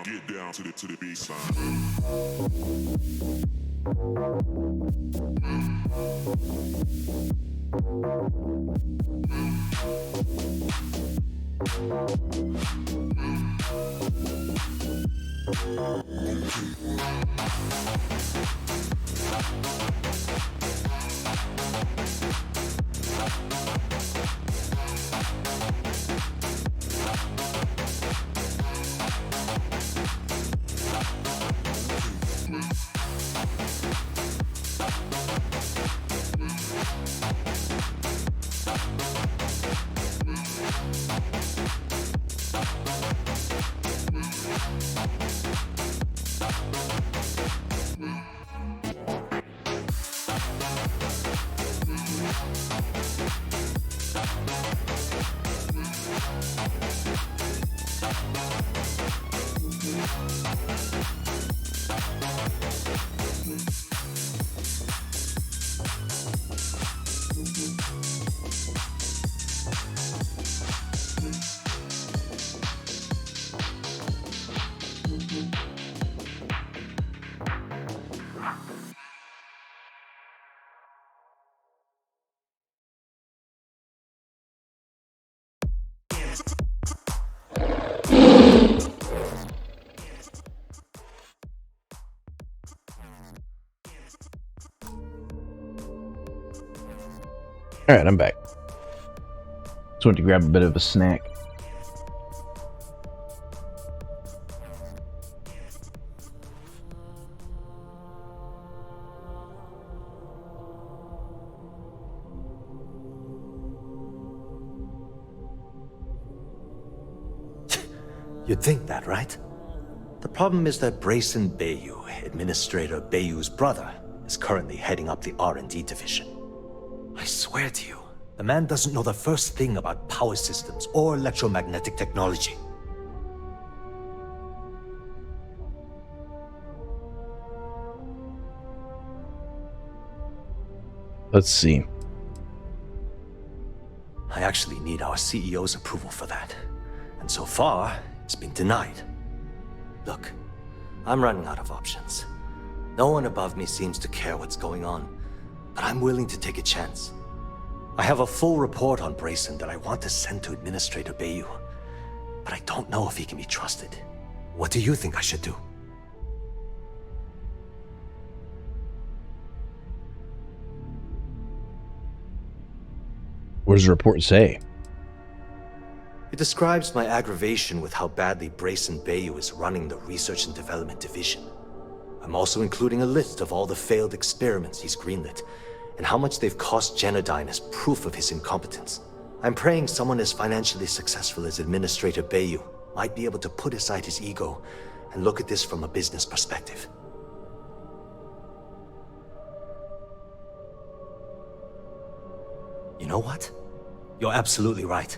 Get down to the baseline. Alright, I'm back. Just went to grab a bit of a snack. You'd think that, right? The problem is that Brayson Bayou, Administrator Bayou's brother, is currently heading up the R&D division. I swear to you, the man doesn't know the first thing about power systems or electromagnetic technology. Let's see. I actually need our CEO's approval for that. And so far, it's been denied. Look, I'm running out of options. No one above me seems to care what's going on, but I'm willing to take a chance. I have a full report on Brayson that I want to send to Administrator Bayou, but I don't know if he can be trusted. What do you think I should do? What does the report say? It describes my aggravation with how badly Brayson Bayou is running the Research and Development Division. I'm also including a list of all the failed experiments he's greenlit, and how much they've cost Genodyne as proof of his incompetence. I'm praying someone as financially successful as Administrator Bayou might be able to put aside his ego and look at this from a business perspective. You know what? You're absolutely right.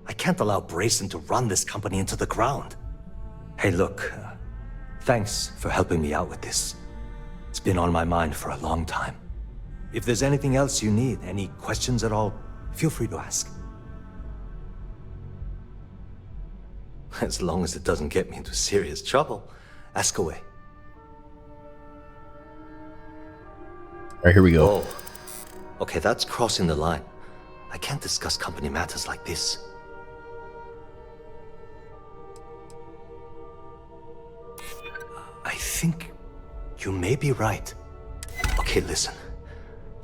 I can't allow Brayson to run this company into the ground. Hey, look, thanks for helping me out with this. It's been on my mind for a long time. If there's anything else you need, any questions at all, feel free to ask. As long as it doesn't get me into serious trouble, ask away. right, here we go. Oh. Okay, that's crossing the line. I can't discuss company matters like this. I think you may be right. Okay, listen.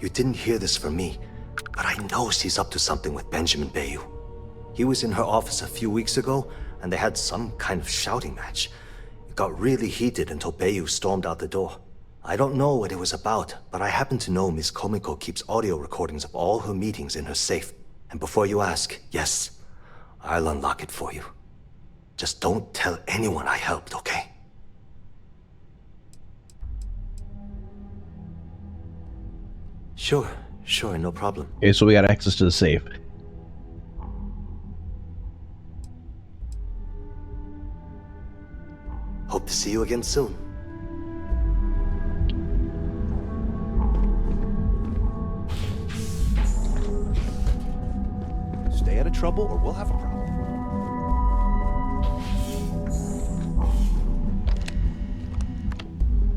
You didn't hear this from me, but I know she's up to something with Benjamin Bayou. He was in her office a few weeks ago, and they had some kind of shouting match. It got really heated until Bayou stormed out the door. I don't know what it was about, but I happen to know Miss Komiko keeps audio recordings of all her meetings in her safe. And before you ask, yes, I'll unlock it for you. Just don't tell anyone I helped, okay? Sure, no problem. Okay, so we got access to the safe. Hope to see you again soon. Stay out of trouble or we'll have a problem.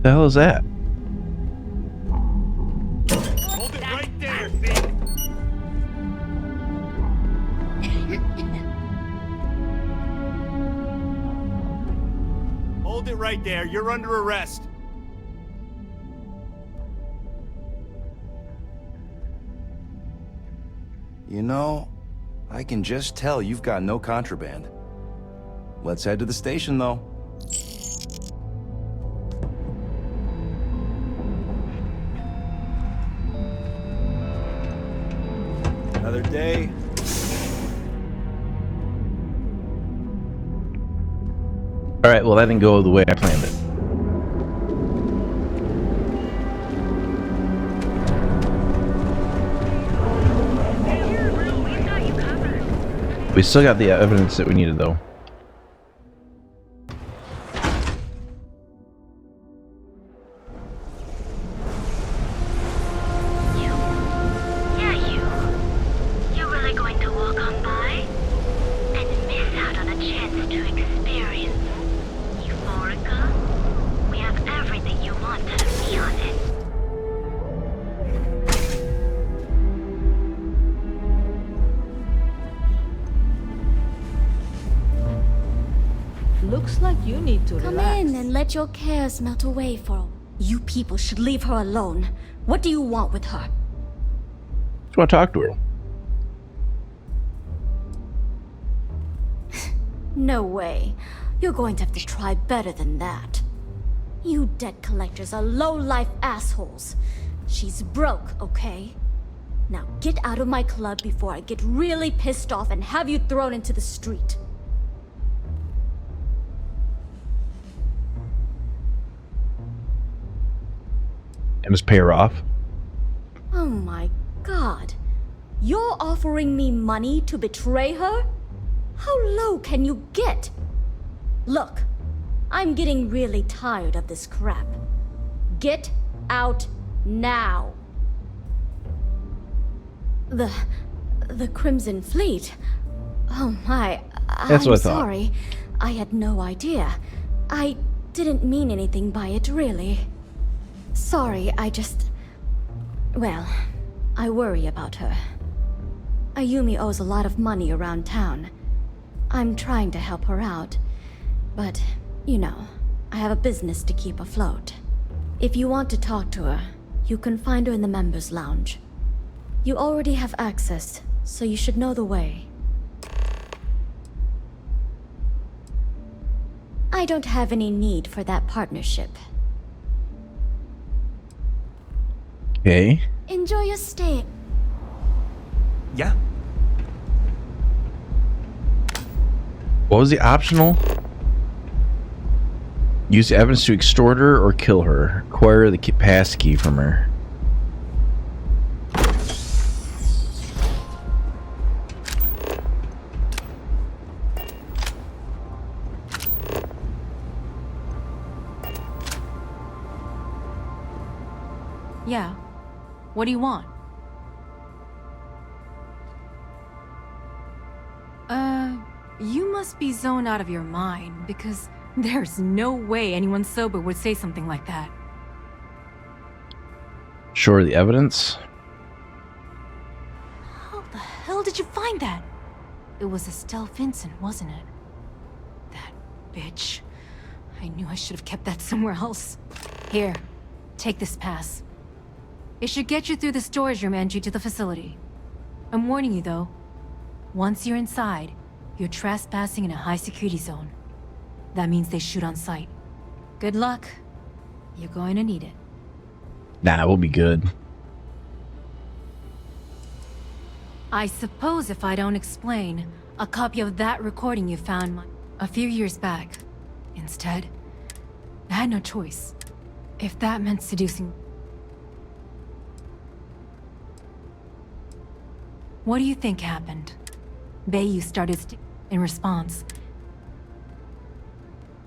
The hell is that? Hold it right there, Vic. Hold it right there. You're under arrest. You know, I can just tell you've got no contraband. Let's head to the station, though. Another day. All right, well, that didn't go the way I planned it. We still got the evidence that we needed, though. You're really going to walk on by and miss out on a chance to experience Euphorica? We have everything you want out of Neon. Looks like you need to Come relax. in and let your cares melt away for... You people should leave her alone. What do you want with her? Just want to talk to her. No way. You're going to have to try better than that. You debt collectors are low-life assholes. She's broke, okay? Now get out of my club before I get really pissed off and have you thrown into the street. And just pay her off. Oh my god. You're offering me money to betray her? How low can you get? Look, I'm getting really tired of this crap. Get out now. The Crimson Fleet? Oh my, That's I'm what I thought. sorry. I had no idea. I didn't mean anything by it, really. Sorry, well, I worry about her. Ayumi owes a lot of money around town. I'm trying to help her out, but, you know, I have a business to keep afloat. If you want to talk to her, you can find her in the members' lounge. You already have access, so you should know the way. I don't have any need for that partnership. Okay. Enjoy your stay. Yeah. What was the optional? Use the evidence to extort her or kill her. Acquire the pass key from her. Yeah. What do you want? You must be zoned out of your mind, because there's no way anyone sober would say something like that. Sure, the evidence. How the hell did you find that? It was Estelle Vincent, wasn't it? That bitch. I knew I should have kept that somewhere else. Here, take this pass. It should get you through the storage room entry to the facility. I'm warning you though. Once you're inside, you're trespassing in a high security zone. That means they shoot on sight. Good luck. You're going to need it. Nah, we'll be good. I suppose if I don't explain, a copy of that recording you found a few years back. Instead, I had no choice. If that meant seducing... What do you think happened? Bayou started in response.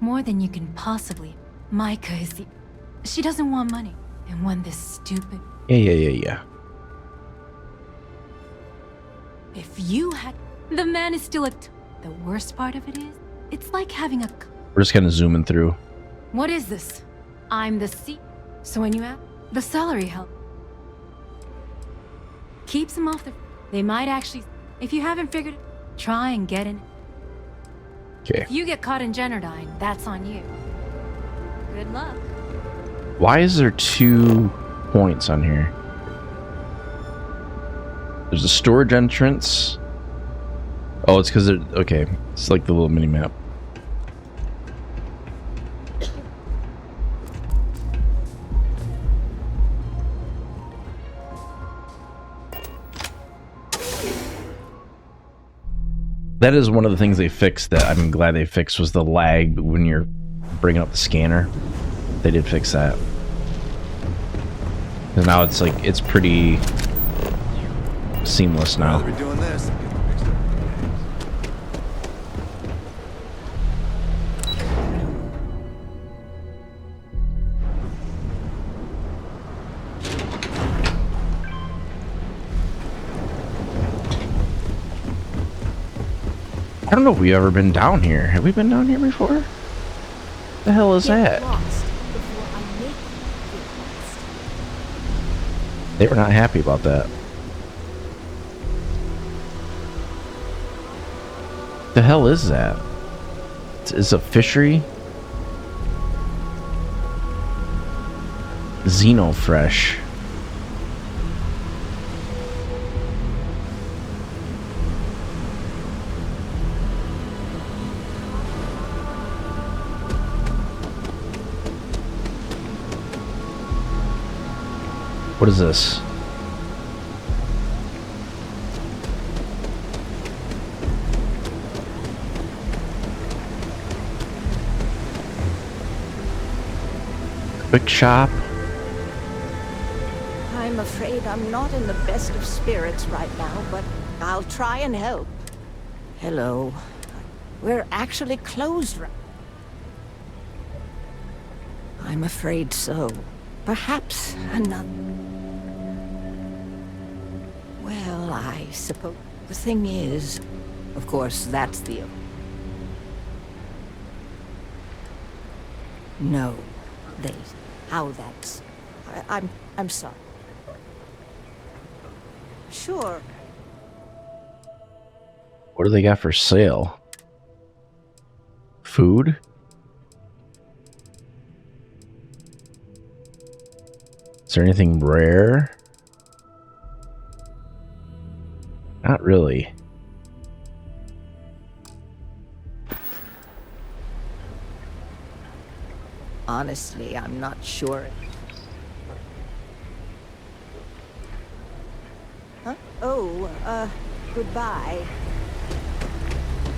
More than you can possibly. Micah is the... She doesn't want money. And when this stupid... Yeah. If you had... The man is still The worst part of it is, it's like having a... We're just kind of zooming through. What is this? I'm the C... So when you have... The salary help... Keeps them off the... They might actually... If you haven't figured it... Try and get in... Okay. If you get caught in Generdyne, that's on you. Good luck. Why is there 2 points on here? There's a storage entrance. Oh, it's because they're... Okay. It's like the little mini-map. That is one of the things they fixed that I'm glad they fixed was the lag when you're bringing up the scanner. They did fix that. And now it's like, it's pretty seamless now. Rather be doing this. I don't know if we've ever been down here. Have we been down here before? The hell is that? They were not happy about that. The hell is that? It's a fishery? Xenofresh. What is this? Quick shop. I'm afraid I'm not in the best of spirits right now, but I'll try and help. Hello. We're actually closed right... I'm afraid so. Perhaps another... Well, I suppose the thing is... Of course, that's the... No. They... How that's... I'm sorry. Sure. What do they got for sale? Food? Is there anything rare? Not really. Honestly, I'm not sure. Huh? Oh, goodbye.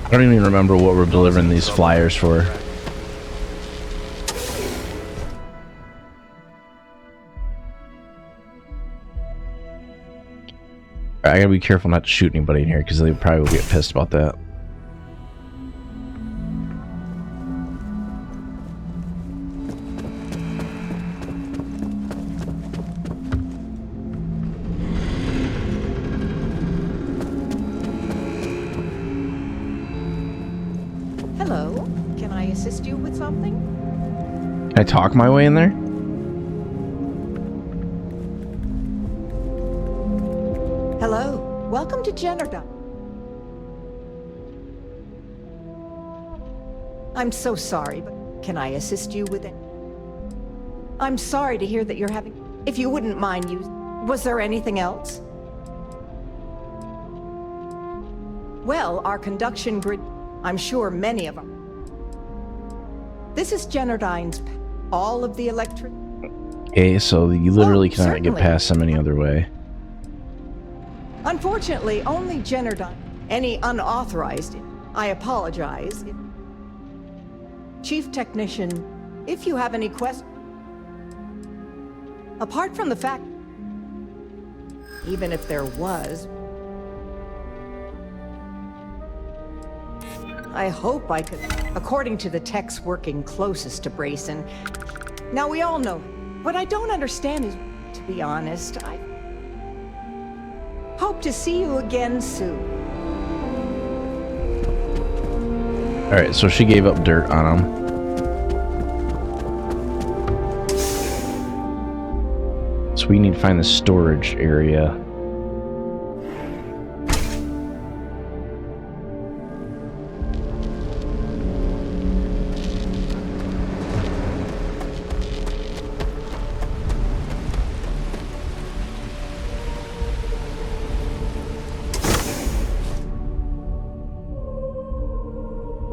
I don't even remember what we're delivering these flyers for. I gotta be careful not to shoot anybody in here because they probably will get pissed about that. Hello. Can I assist you with something? Can I talk my way in there? Hello. Welcome to Generdyne. I'm so sorry, but can I assist you with it? I'm sorry to hear that you're having... If you wouldn't mind using... Was there anything else? Well, our conduction grid... I'm sure many of them. This is Generdyne's... All of the electric... Okay, so you literally cannot certainly. get past them any other way. Unfortunately, only Generdyne. Any unauthorized... I apologize. Chief Technician, if you have any questions... Apart from the fact... Even if there was... I hope I could... According to the techs working closest to Brayson... Now, we all know... What I don't understand is, to be honest, I... Hope to see you again soon. Alright, so she gave up dirt on him. So we need to find the storage area.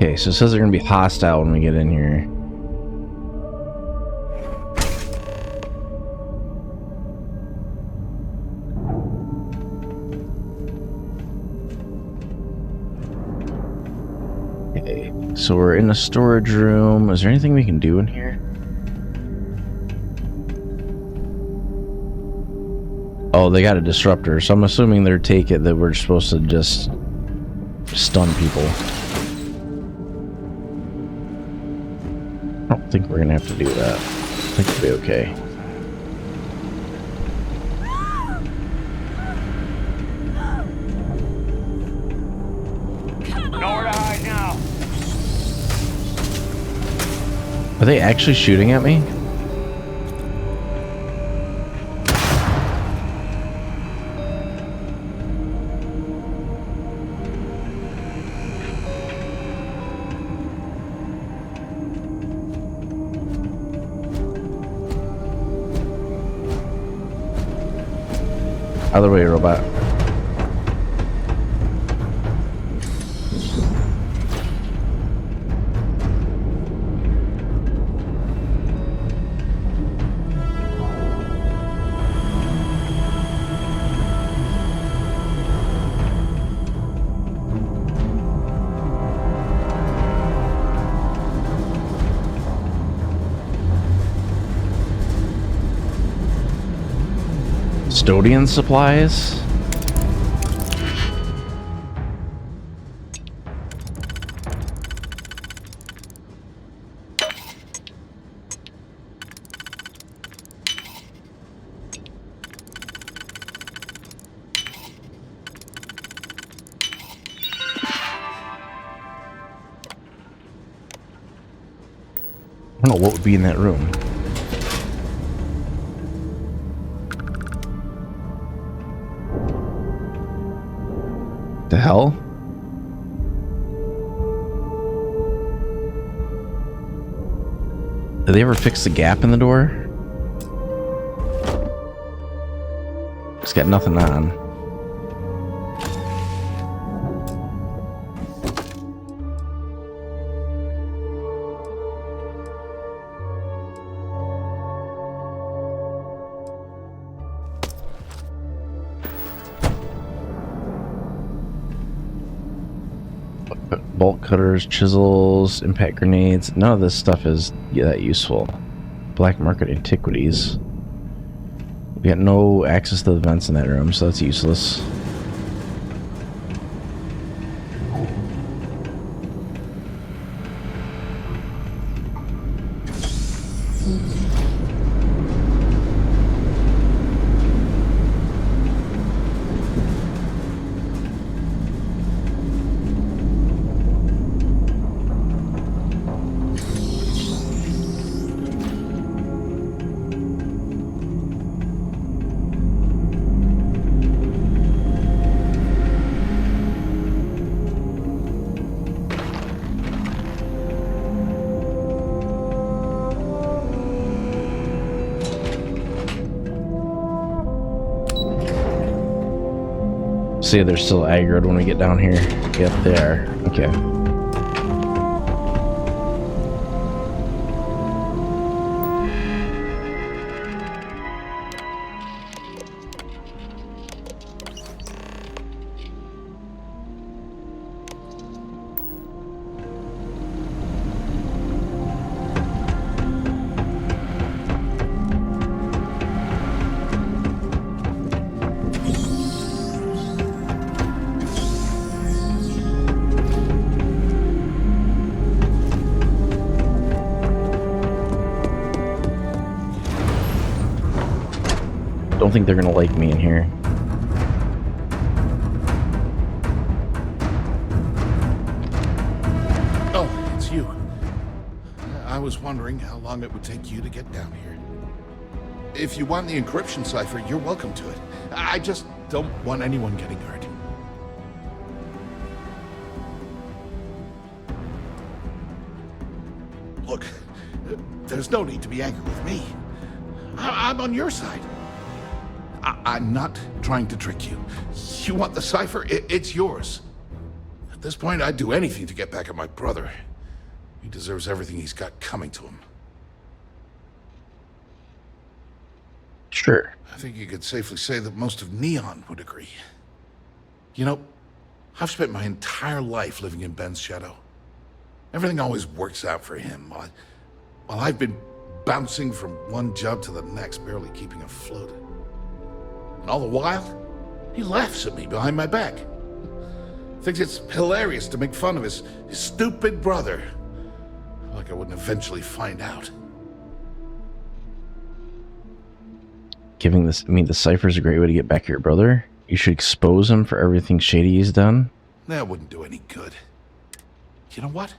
Okay, so it says they're going to be hostile when we get in here. Okay, so we're in a storage room. Is there anything we can do in here? Oh, they got a disruptor, so I'm assuming they're take it that we're supposed to just stun people. I don't think we're gonna have to do that. I think we'll be okay. Nowhere to hide now. Are they actually shooting at me? Other way, robot. Custodian supplies? I don't know what would be in that room. The hell? Did they ever fix the gap in the door? It's got nothing on. Bolt cutters, chisels, impact grenades. None of this stuff is that useful. Black market antiquities. We got no access to the vents in that room, so that's useless. say they're still aggroed when we get down here. Yep, they are. Okay. Don't think they're gonna like me in here. Oh, it's you. I was wondering how long it would take you to get down here. If you want the encryption cipher, you're welcome to it. I just don't want anyone getting hurt. Look, there's no need to be angry with me. I'm on your side. I'm not trying to trick you. You want the cipher? It's yours. At this point, I'd do anything to get back at my brother. He deserves everything he's got coming to him. Sure. I think you could safely say that most of Neon would agree. You know, I've spent my entire life living in Ben's shadow. Everything always works out for him, while I've been bouncing from one job to the next, barely keeping afloat. And all the while, he laughs at me behind my back. Thinks it's hilarious to make fun of his stupid brother. Like I wouldn't eventually find out. Giving this, I mean, the cipher's a great way to get back at your brother. You should expose him for everything shady he's done. That wouldn't do any good. You know what?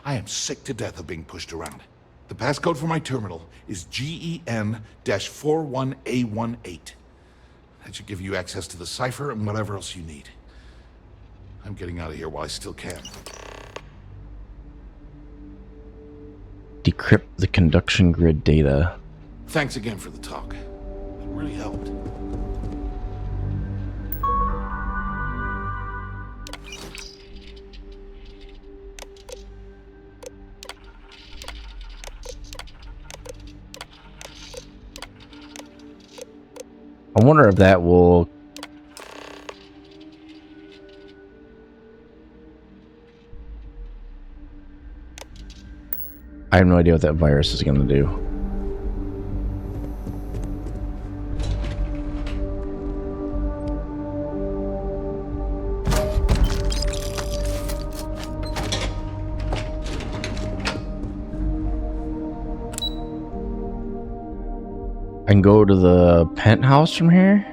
I am sick to death of being pushed around. The passcode for my terminal is GEN-41A18. That should give you access to the cipher and whatever else you need. I'm getting out of here while I still can. Decrypt the conduction grid data. Thanks again for the talk. It really helped. I wonder if that will... I have no idea what that virus is going to do. I can go to the penthouse from here.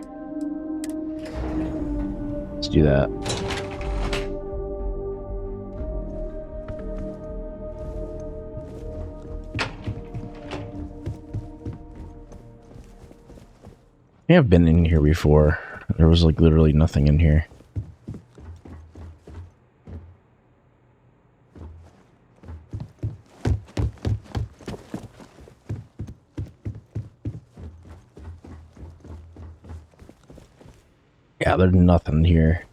Let's do that. I have been in here before. There was like literally nothing in here. Yeah, there's nothing here.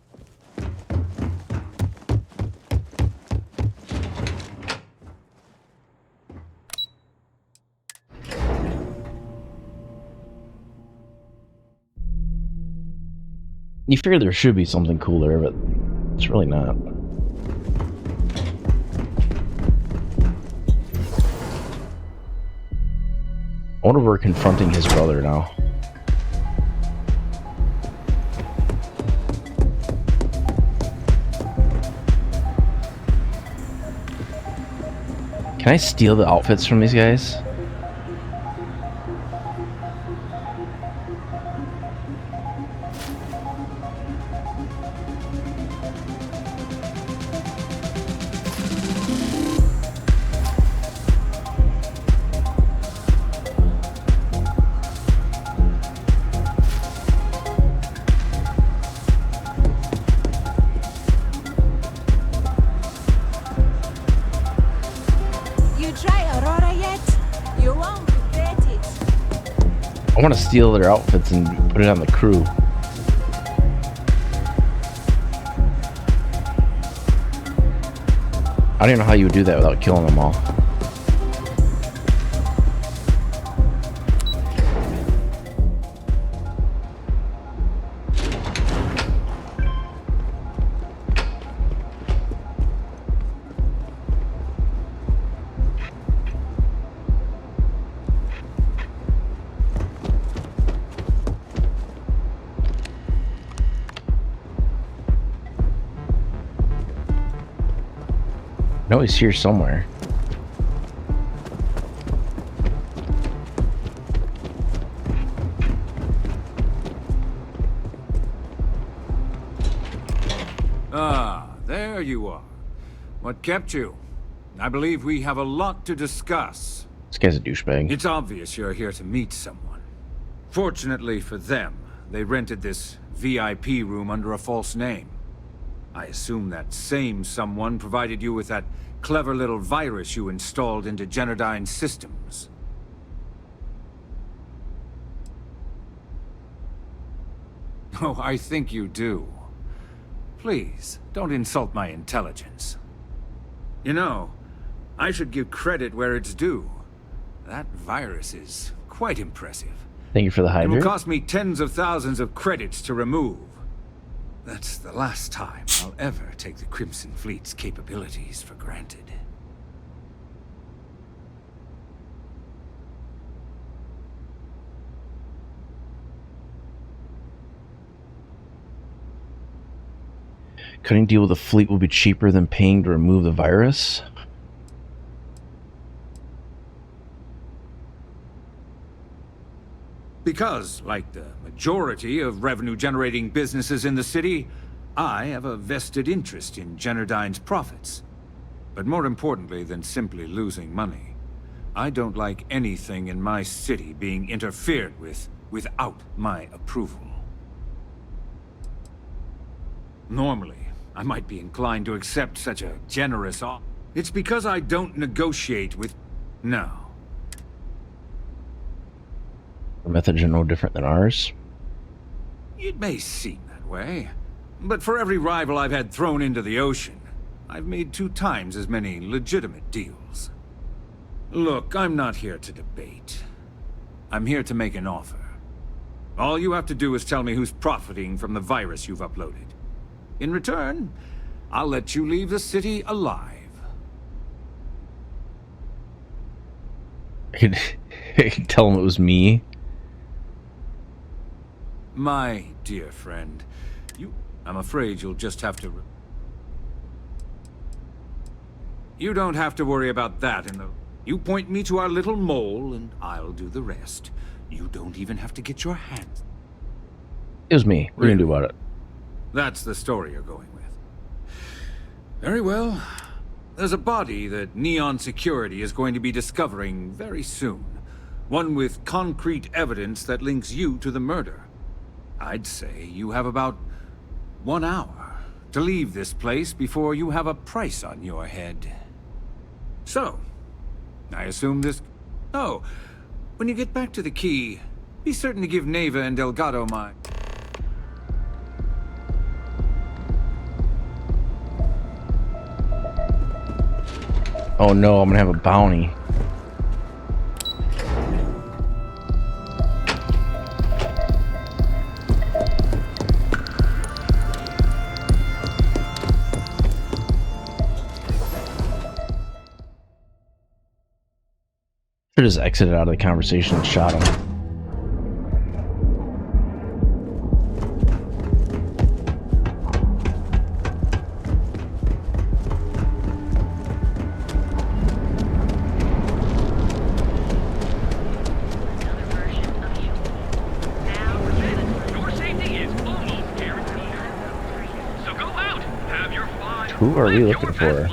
You figure there should be something cooler, but it's really not. I wonder if we're confronting his brother now. Can I steal the outfits from these guys? I want to steal their outfits and put it on the crew. I don't even know how you would do that without killing them all. No, he's here somewhere. Ah, there you are. What kept you? I believe we have a lot to discuss. This guy's a douchebag. It's obvious you're here to meet someone. Fortunately for them, they rented this VIP room under a false name. I assume that same someone provided you with that clever little virus you installed into Genodyne's systems. Oh, I think you do. Please, don't insult my intelligence. You know, I should give credit where it's due. That virus is quite impressive. Thank you for the It hydrate. will cost me tens of thousands of credits to remove. That's the last time I'll ever take the Crimson Fleet's capabilities for granted. Cutting deal with the fleet will be cheaper than paying to remove the virus. Because, like the majority of revenue-generating businesses in the city, I have a vested interest in Genodyne's profits. But more importantly than simply losing money, I don't like anything in my city being interfered with without my approval. Normally, I might be inclined to accept such a generous offer. It's because I don't negotiate with... No. Our methods are no different than ours. It may seem that way, but for every rival I've had thrown into the ocean, I've made 2 times as many legitimate deals. Look, I'm not here to debate. I'm here to make an offer. All you have to do is tell me who's profiting from the virus you've uploaded. In return, I'll let you leave the city alive. I could tell him it was me. My dear friend, I'm afraid you'll just have to... You don't have to worry about that in the... You point me to our little mole, and I'll do the rest. You don't even have to get your hands... It was me. What are you gonna do about it? That's the story you're going with. Very well. There's a body that Neon Security is going to be discovering very soon. One with concrete evidence that links you to the murder. I'd say you have about 1 hour to leave this place before you have a price on your head. So, I assume this... Oh, when you get back to the key, be certain to give Neva and Delgado my... Oh no, I'm gonna have a bounty. Should just exited out of the conversation and shot him. Who are we looking for?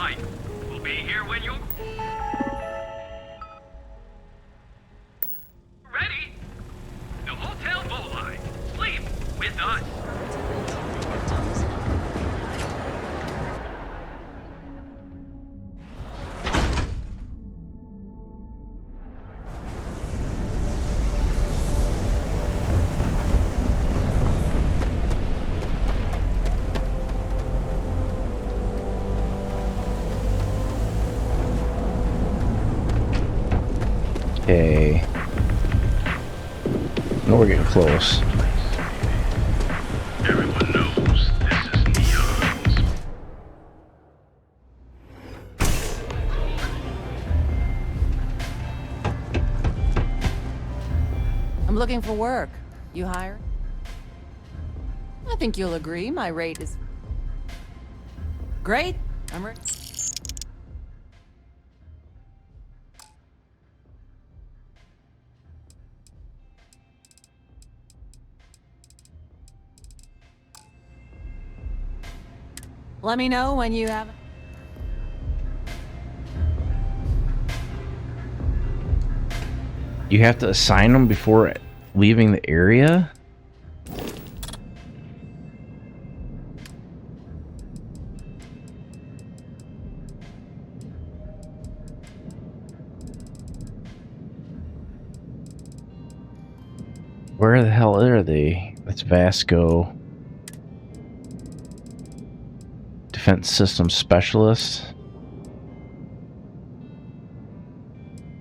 we're getting close. Everyone knows this is Neon's. I'm looking for work. You hire? I think you'll agree my rate is great. I'm ready. Let me know when you have. You have to assign them before leaving the area? Where the hell are they? That's Vasco. Defense Systems Specialist.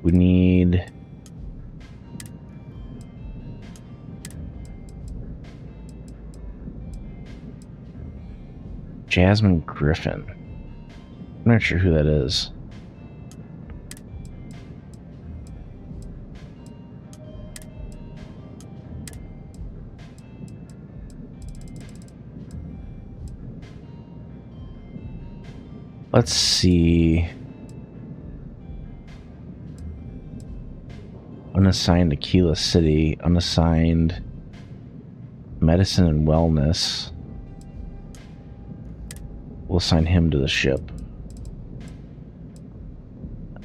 We need... Jasmine Griffin. I'm not sure who that is. Let's see. Unassigned Aquila City. Unassigned Medicine and Wellness. We'll assign him to the ship.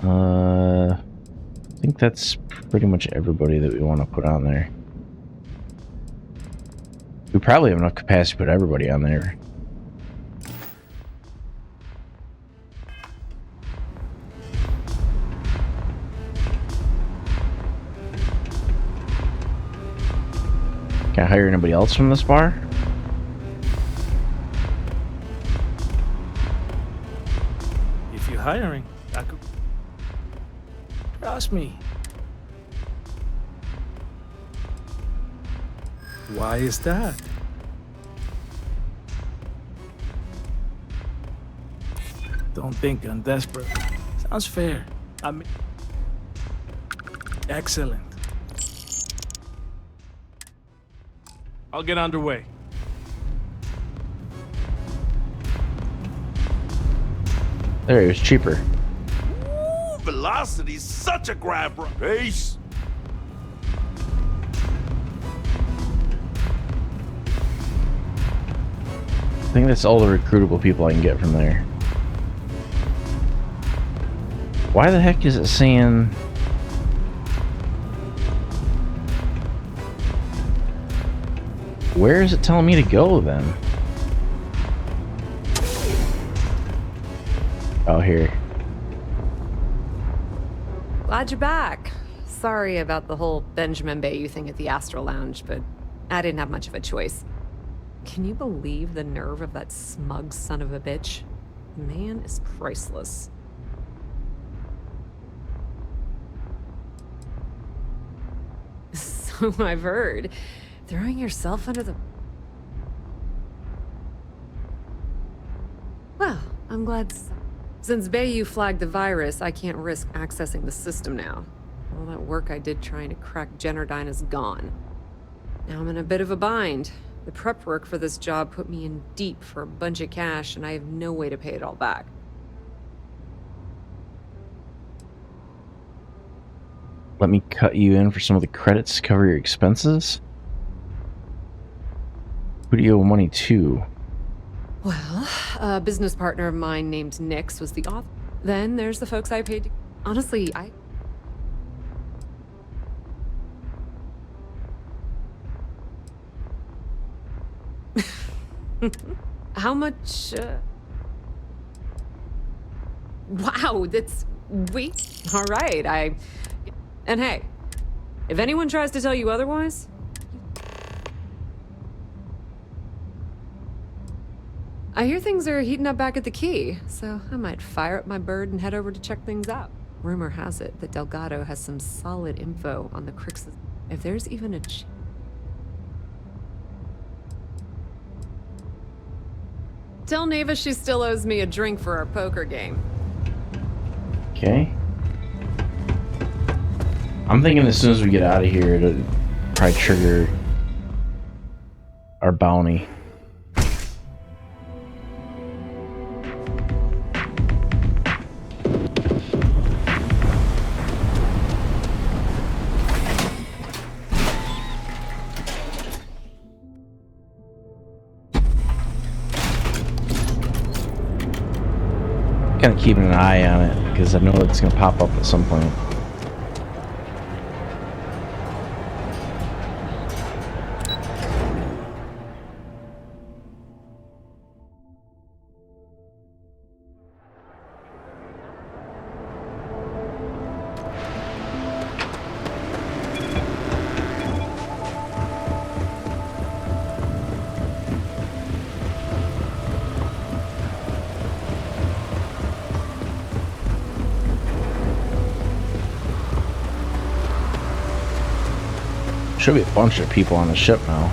I think that's pretty much everybody that we want to put on there. We probably have enough capacity to put everybody on there. Can I hire anybody else from this bar? If you're hiring, I could. Trust me. Why is that? Don't think I'm desperate. Sounds fair. I mean, excellent. I'll get underway. There, it was cheaper. Ooh, velocity's such a grab. Peace. I think that's all the recruitable people I can get from there. Why the heck is it saying... Where is it telling me to go then? Oh, here. Glad you're back. Sorry about the whole Benjamin Bayou thing at the Astral Lounge, but I didn't have much of a choice. Can you believe the nerve of that smug son of a bitch? The man is priceless. So I've heard. Throwing yourself under the... Well, I'm glad... Since Bayou flagged the virus, I can't risk accessing the system now. All that work I did trying to crack Generdyne is gone. Now I'm in a bit of a bind. The prep work for this job put me in deep for a bunch of cash, and I have no way to pay it all back. Let me cut you in for some of the credits to cover your expenses. Who do you owe money to? Well, a business partner of mine named Nix was the author. Then there's the folks I paid to... Honestly, How much, Wow, that's... Wait. All right, And hey, if anyone tries to tell you otherwise... I hear things are heating up back at the Key, so I might fire up my bird and head over to check things out. Rumor has it that Delgado has some solid info on the Crixus. If there's even a Tell Neva she still owes me a drink for our poker game. Okay. I'm thinking as soon as we get out of here, it'll probably trigger our bounty. Kind of keeping an eye on it because I know it's going to pop up at some point. Should be a bunch of people on the ship now.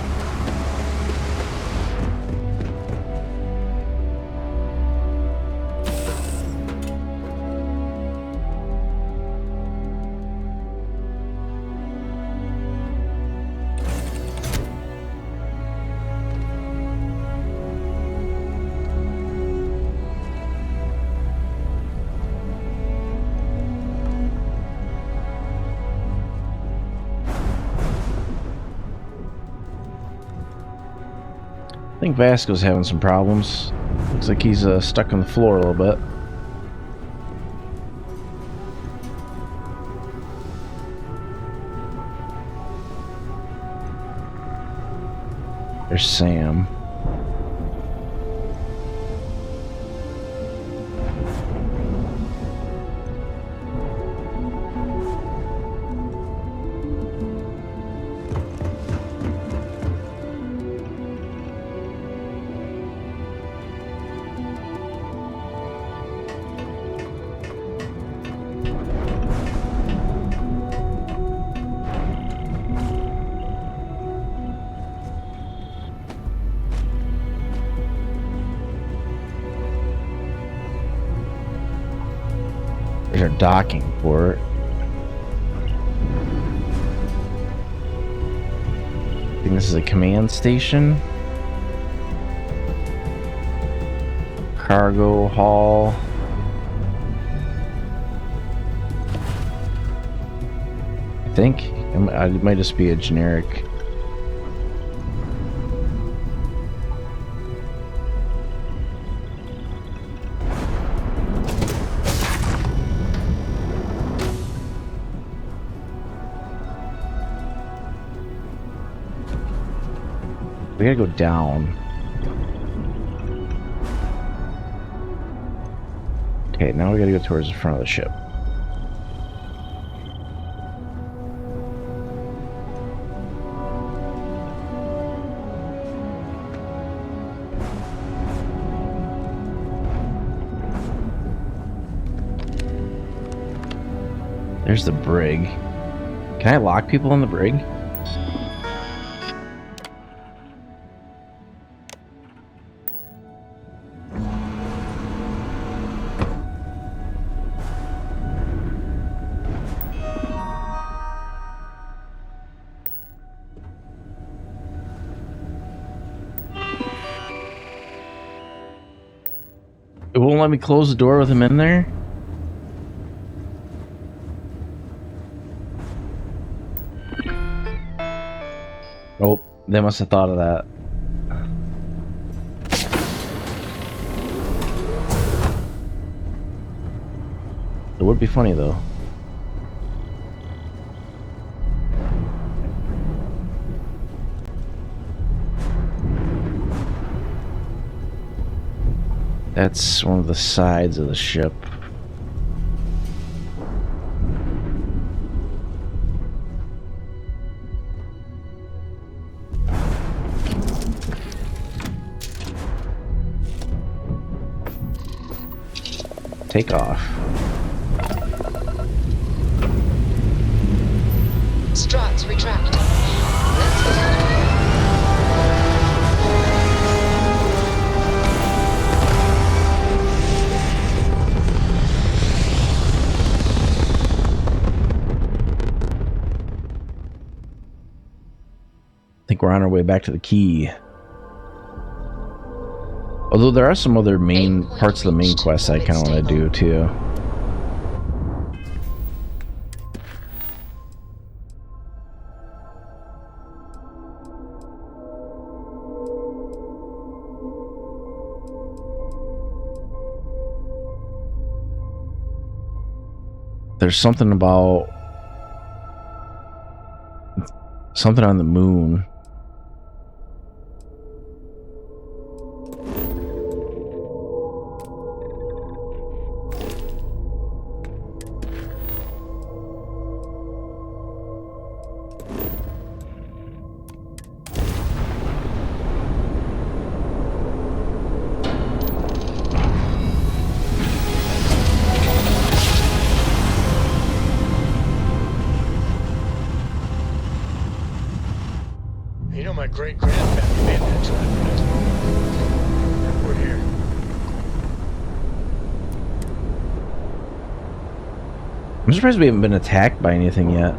I think Vasco's having some problems. Looks like he's stuck on the floor a little bit. There's Sam. There's our docking port. I think this is a command station. Cargo hall. I think it might just be a generic. We gotta go down. Okay, now we gotta go towards the front of the ship. There's the brig. Can I lock people on the brig? It won't let me close the door with him in there? Oh, they must have thought of that. It would be funny though. That's one of the sides of the ship. Take off. Struts retract. Let's we're on our way back to the key. Although there are some other main parts of the main quest I kind of want to do too. There's something about something on the moon. You know, my great-grandfather made that time. We're here. I'm surprised we haven't been attacked by anything yet.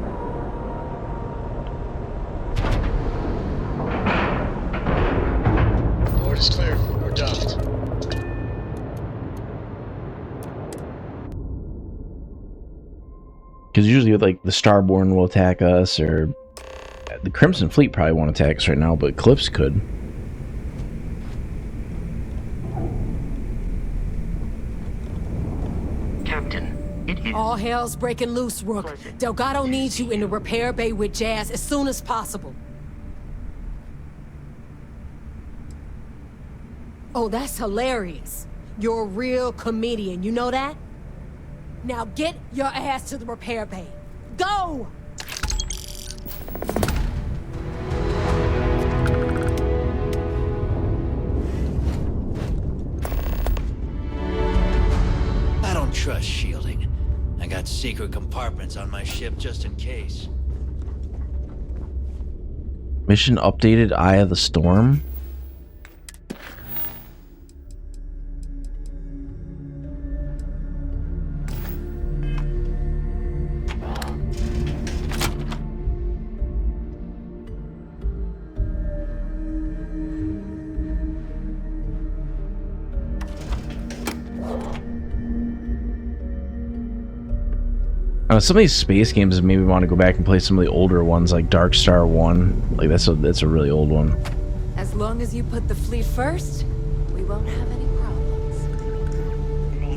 Port is clear. We're docked. Because usually, like, the Starborn will attack us, or the Crimson Fleet probably won't attack us right now, but Eclipse could. Captain, it is... All hell's breaking loose, Rook. Delgado needs you in the repair bay with Jazz as soon as possible. Oh, that's hilarious. You're a real comedian, you know that? Now get your ass to the repair bay. Go! I don't trust shielding. I got secret compartments on my ship just in case. Mission updated, Eye of the Storm. Some of these space games maybe want to go back and play some of the older ones, like Dark Star 1. Like that's a really old one. As long as you put the fleet first, we won't have any problems.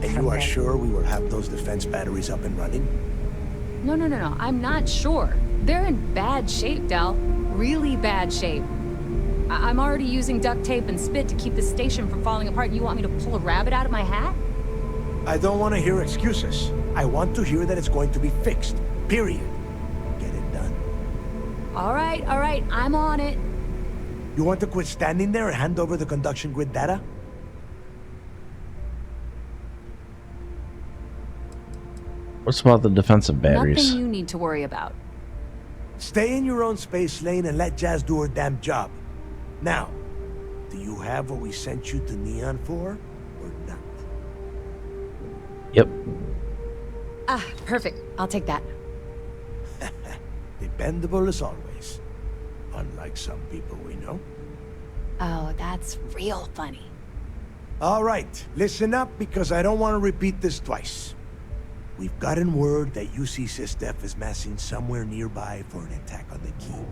And you are sure we will have those defense batteries up and running? No. I'm not sure. They're in bad shape, Del. Really bad shape. I'm already using duct tape and spit to keep the station from falling apart, and you want me to pull a rabbit out of my hat? I don't want to hear excuses. I want to hear that it's going to be fixed. Period. Get it done. All right. I'm on it. You want to quit standing there and hand over the conduction grid data? What's about the defensive batteries? Nothing you need to worry about. Stay in your own space lane and let Jazz do her damn job. Now, do you have what we sent you to Neon for, or not? Yep. Ah, perfect. I'll take that. Dependable as always. Unlike some people we know. Oh, that's real funny. All right, listen up because I don't want to repeat this twice. We've gotten word that UC SysDef is massing somewhere nearby for an attack on the key.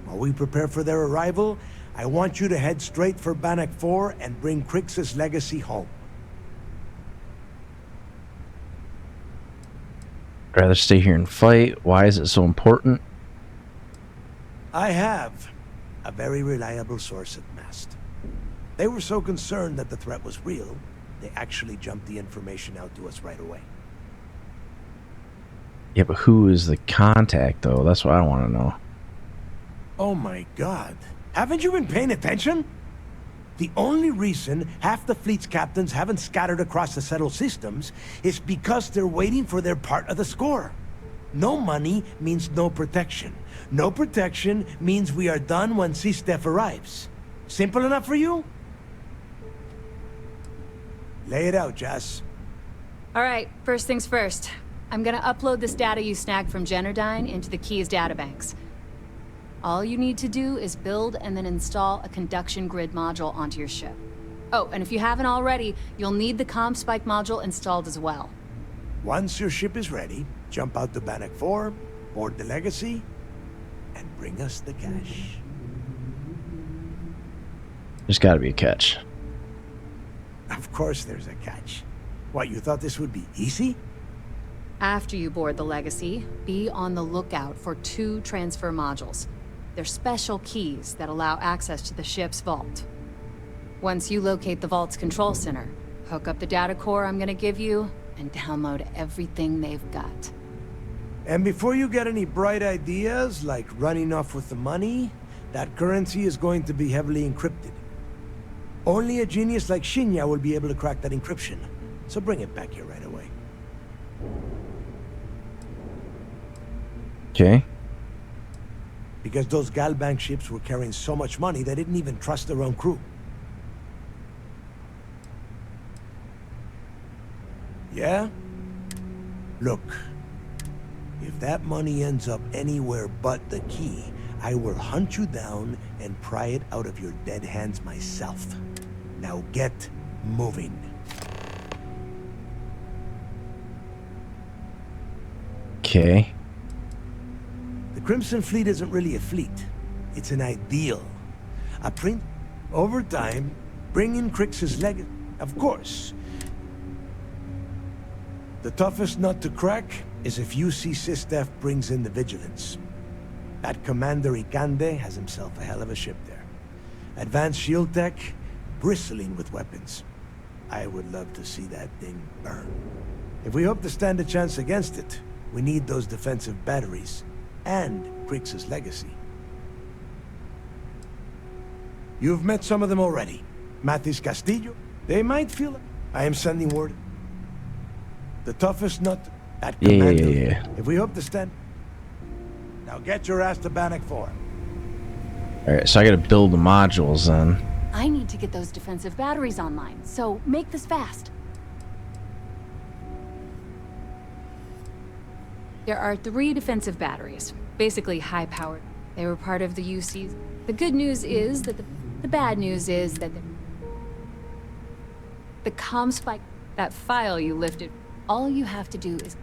While we prepare for their arrival, I want you to head straight for Bannock 4 and bring Crix's legacy home. I'd rather stay here and fight. Why is it so important? I have a very reliable source at Mast. They were so concerned that the threat was real, they actually jumped the information out to us right away. Yeah, but who is the contact, though? That's what I want to know. Oh my god. Haven't you been paying attention? The only reason half the fleet's captains haven't scattered across the settled systems is because they're waiting for their part of the score. No money means no protection. No protection means we are done when SysDef arrives. Simple enough for you? Lay it out, Jess. All right, first things first. I'm gonna upload this data you snagged from Generdyne into the Key's databanks. All you need to do is build and then install a conduction grid module onto your ship. Oh, and if you haven't already, you'll need the comm spike module installed as well. Once your ship is ready, jump out to Bannock 4, board the Legacy, and bring us the cash. There's got to be a catch. Of course there's a catch. What, you thought this would be easy? After you board the Legacy, be on the lookout for 2 transfer modules. They're special keys that allow access to the ship's vault. Once you locate the vault's control center, hook up the data core I'm gonna give you, and download everything they've got. And before you get any bright ideas, like running off with the money, that currency is going to be heavily encrypted. Only a genius like Shinya will be able to crack that encryption, so bring it back here right away. Okay. Because those Galbank ships were carrying so much money, they didn't even trust their own crew. Yeah? Look, if that money ends up anywhere but the key, I will hunt you down and pry it out of your dead hands myself. Now get moving. Okay. The Crimson Fleet isn't really a fleet. It's an ideal. A print. Over time, bring in Crix's legacy. Of course. The toughest nut to crack is if UC Sistef brings in the Vigilance. That Commander Ikande has himself a hell of a ship there. Advanced shield tech, bristling with weapons. I would love to see that thing burn. If we hope to stand a chance against it, we need those defensive batteries and Crix's legacy. You've met some of them already. Mathis Castillo. They might feel like I am sending word. The toughest nut at Commander. Yeah. If we hope to stand... Now get your ass to Bannock 4. Alright, so I gotta build the modules then. I need to get those defensive batteries online, so make this fast. There are 3 defensive batteries, basically high-powered. They were part of the UC's. The good news is that the bad news is that the comm spike, that file you lifted, all you have to do is...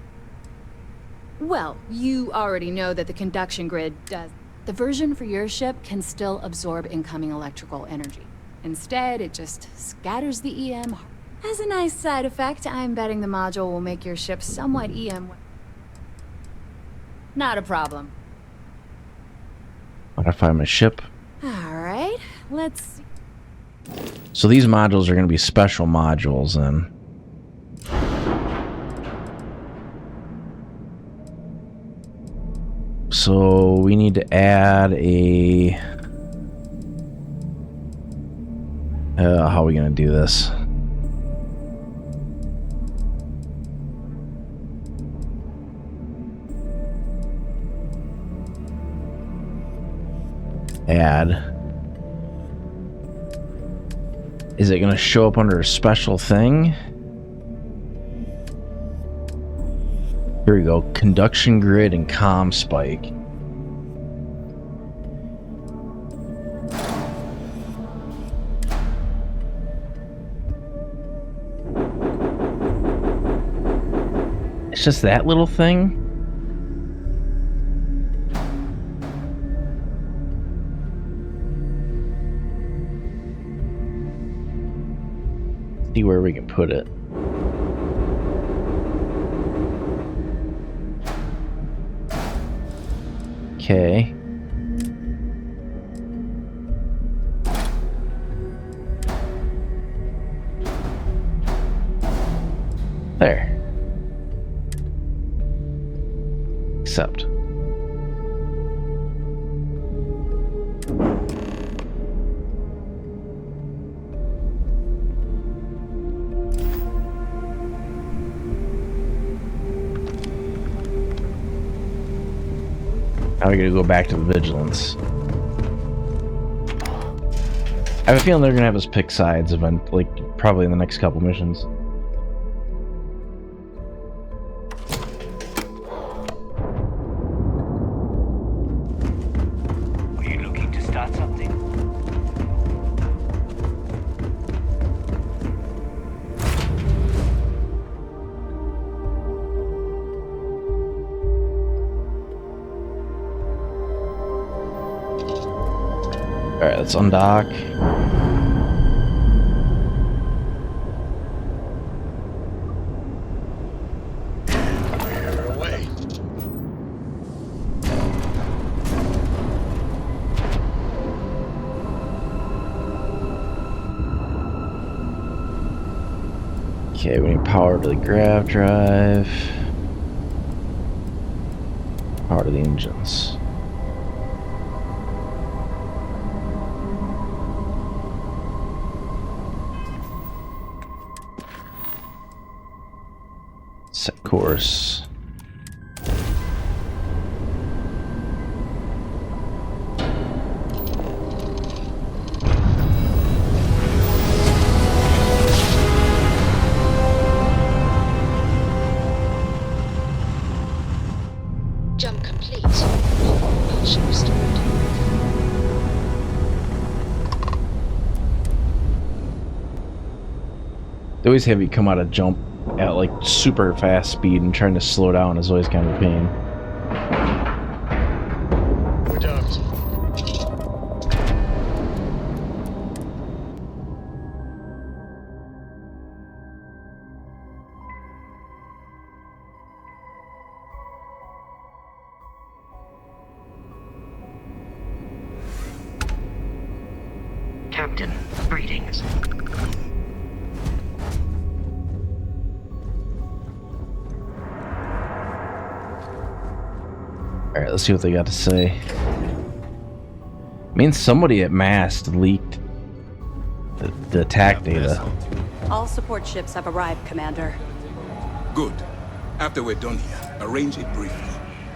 Well, you already know that the conduction grid does. The version for your ship can still absorb incoming electrical energy. Instead, it just scatters the EM. As a nice side effect, I'm betting the module will make your ship somewhat EM... Not a problem. Modify my ship. Alright, let's see. So these modules are gonna be special modules then. So we need to add a... how are we gonna do this? Add. Is it gonna show up under a special thing? Here we go. Conduction grid and comm spike. It's just that little thing? See where we can put it. Okay. There. Accept. Now we gotta go back to the Vigilance. I have a feeling they're gonna have us pick sides event, like probably in the next couple missions. Alright, let's undock. Okay, we need power to the grav drive. Power to the engines. Set course. Jump complete. Propulsion restored. They always have you come out of jump at like super fast speed, and trying to slow down is always kind of a pain. We're docked. Captain, greetings. Alright, let's see what they got to say. I mean, somebody at Mast leaked the attack data. All support ships have arrived, Commander. Good. After we're done here, arrange it briefly.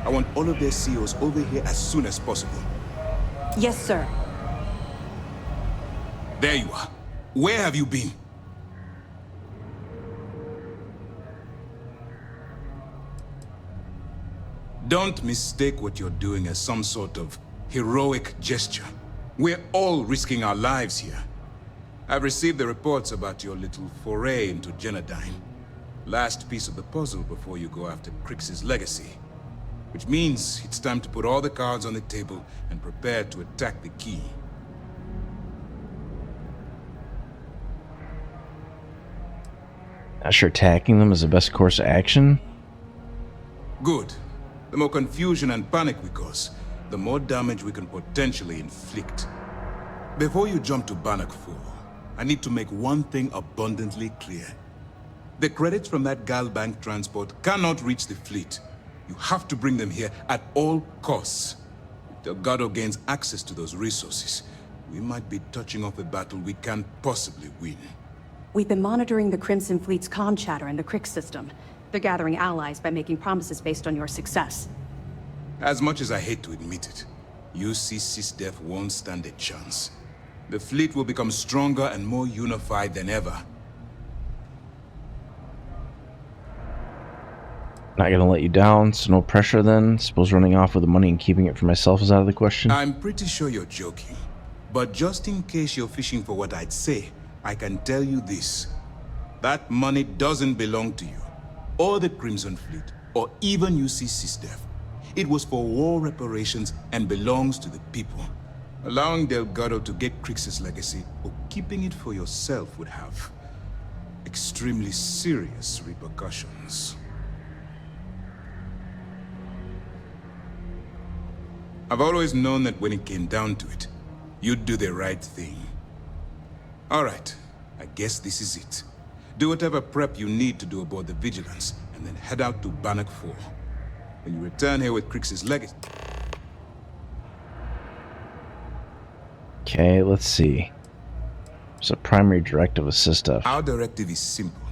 I want all of their CEOs over here as soon as possible. Yes, sir. There you are. Where have you been? Don't mistake what you're doing as some sort of heroic gesture. We're all risking our lives here. I've received the reports about your little foray into Genodyne. Last piece of the puzzle before you go after Crix's legacy. Which means it's time to put all the cards on the table and prepare to attack the key. Not sure attacking them is the best course of action. Good. The more confusion and panic we cause, the more damage we can potentially inflict. Before you jump to Bannock 4, I need to make one thing abundantly clear. The credits from that Galbank transport cannot reach the fleet. You have to bring them here at all costs. If Delgado gains access to those resources, we might be touching off a battle we can't possibly win. We've been monitoring the Crimson Fleet's comm chatter in the Crix system. They're gathering allies by making promises based on your success. As much as I hate to admit it, UC SysDef won't stand a chance. The fleet will become stronger and more unified than ever. Not gonna let you down, so no pressure then. Suppose running off with the money and keeping it for myself is out of the question. I'm pretty sure you're joking. But just in case you're fishing for what I'd say, I can tell you this. That money doesn't belong to you, or the Crimson Fleet, or even UC SysDef. It was for war reparations and belongs to the people. Allowing Delgado to get Crix's legacy, or keeping it for yourself would have extremely serious repercussions. I've always known that when it came down to it, you'd do the right thing. All right, I guess this is it. Do whatever prep you need to do aboard the Vigilance, and then head out to Bannock 4. When you return here with Crix's legacy... Okay, let's see. There's a primary directive of SysDef. Our directive is simple.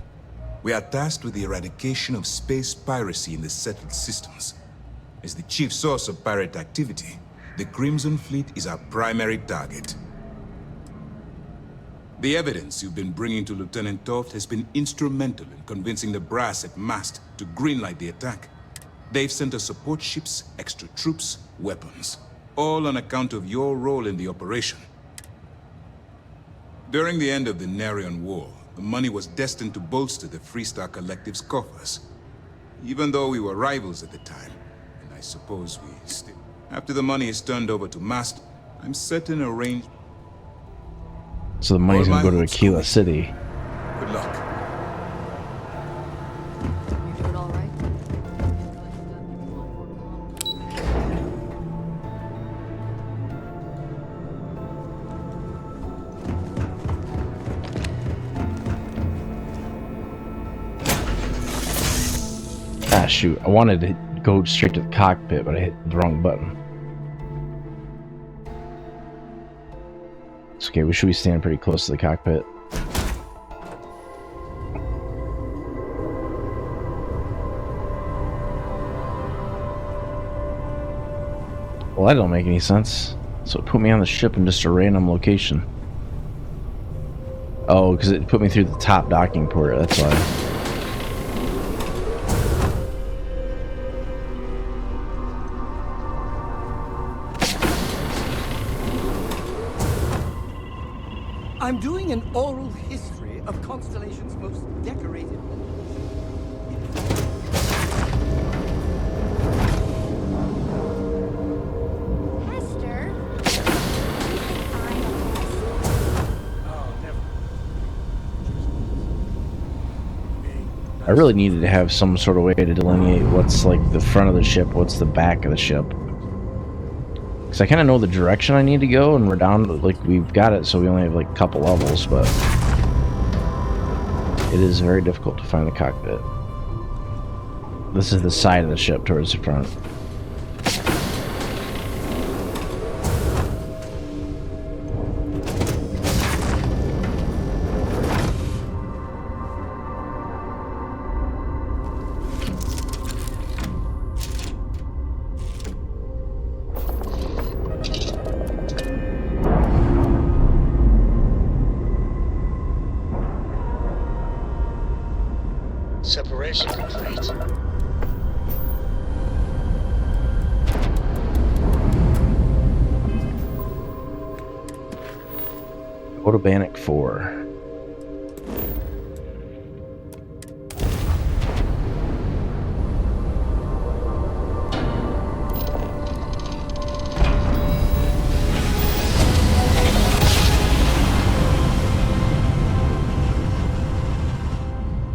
We are tasked with the eradication of space piracy in the settled systems. As the chief source of pirate activity, the Crimson Fleet is our primary target. The evidence you've been bringing to Lieutenant Toft has been instrumental in convincing the brass at Mast to greenlight the attack. They've sent us support ships, extra troops, weapons, all on account of your role in the operation. During the end of the Narion War, the money was destined to bolster the Freestar Collective's coffers. Even though we were rivals at the time, and I suppose we still... After the money is turned over to Mast, I'm certain So the money's All gonna go my to hopes Aquila going. City. Good luck. You doing all right? Ah, shoot. I wanted to go straight to the cockpit, but I hit the wrong button. It's okay, we should be standing pretty close to the cockpit. Well, that don't make any sense. So it put me on the ship in just a random location. Oh, because it put me through the top docking port, that's why. I'm doing an oral history of Constellation's most decorated. Hester? I really needed to have some sort of way to delineate what's like the front of the ship, what's the back of the ship. Because I kind of know the direction I need to go, and we're down, like, we've got it, so we only have like a couple levels, but it is very difficult to find the cockpit. This is the side of the ship towards the front. Separation complete. Autobanic 4.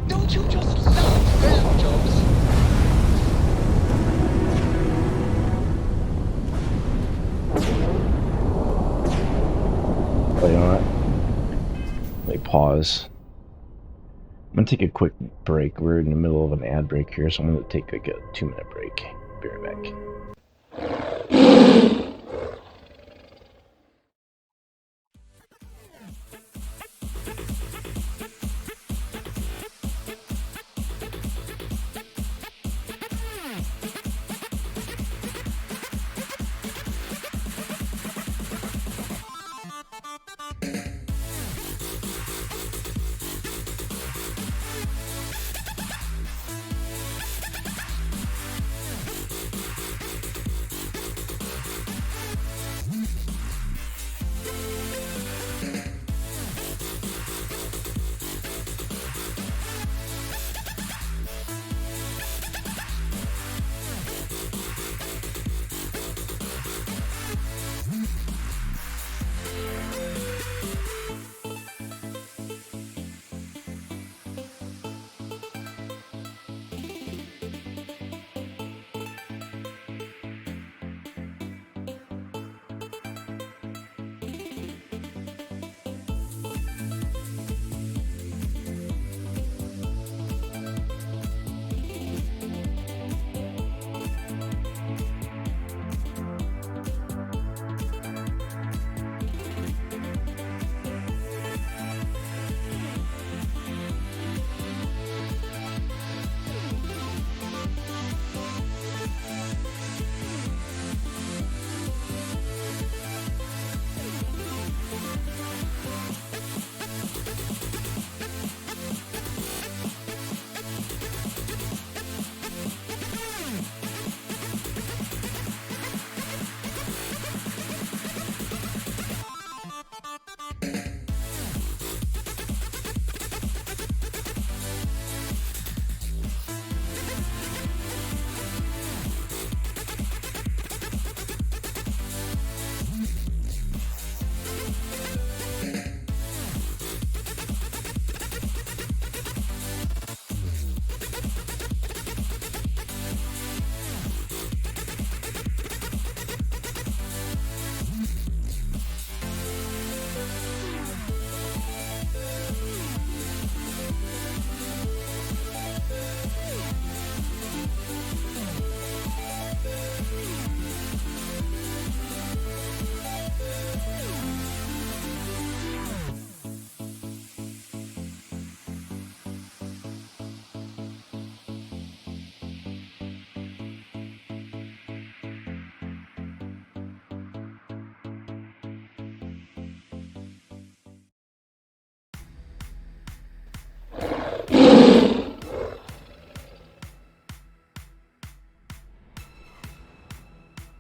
Don't you just love grand jobs? Oh, you know what? Let me pause. I'm gonna take a quick break. We're in the middle of an ad break here, so I'm gonna take like a 2-minute break. Be right back.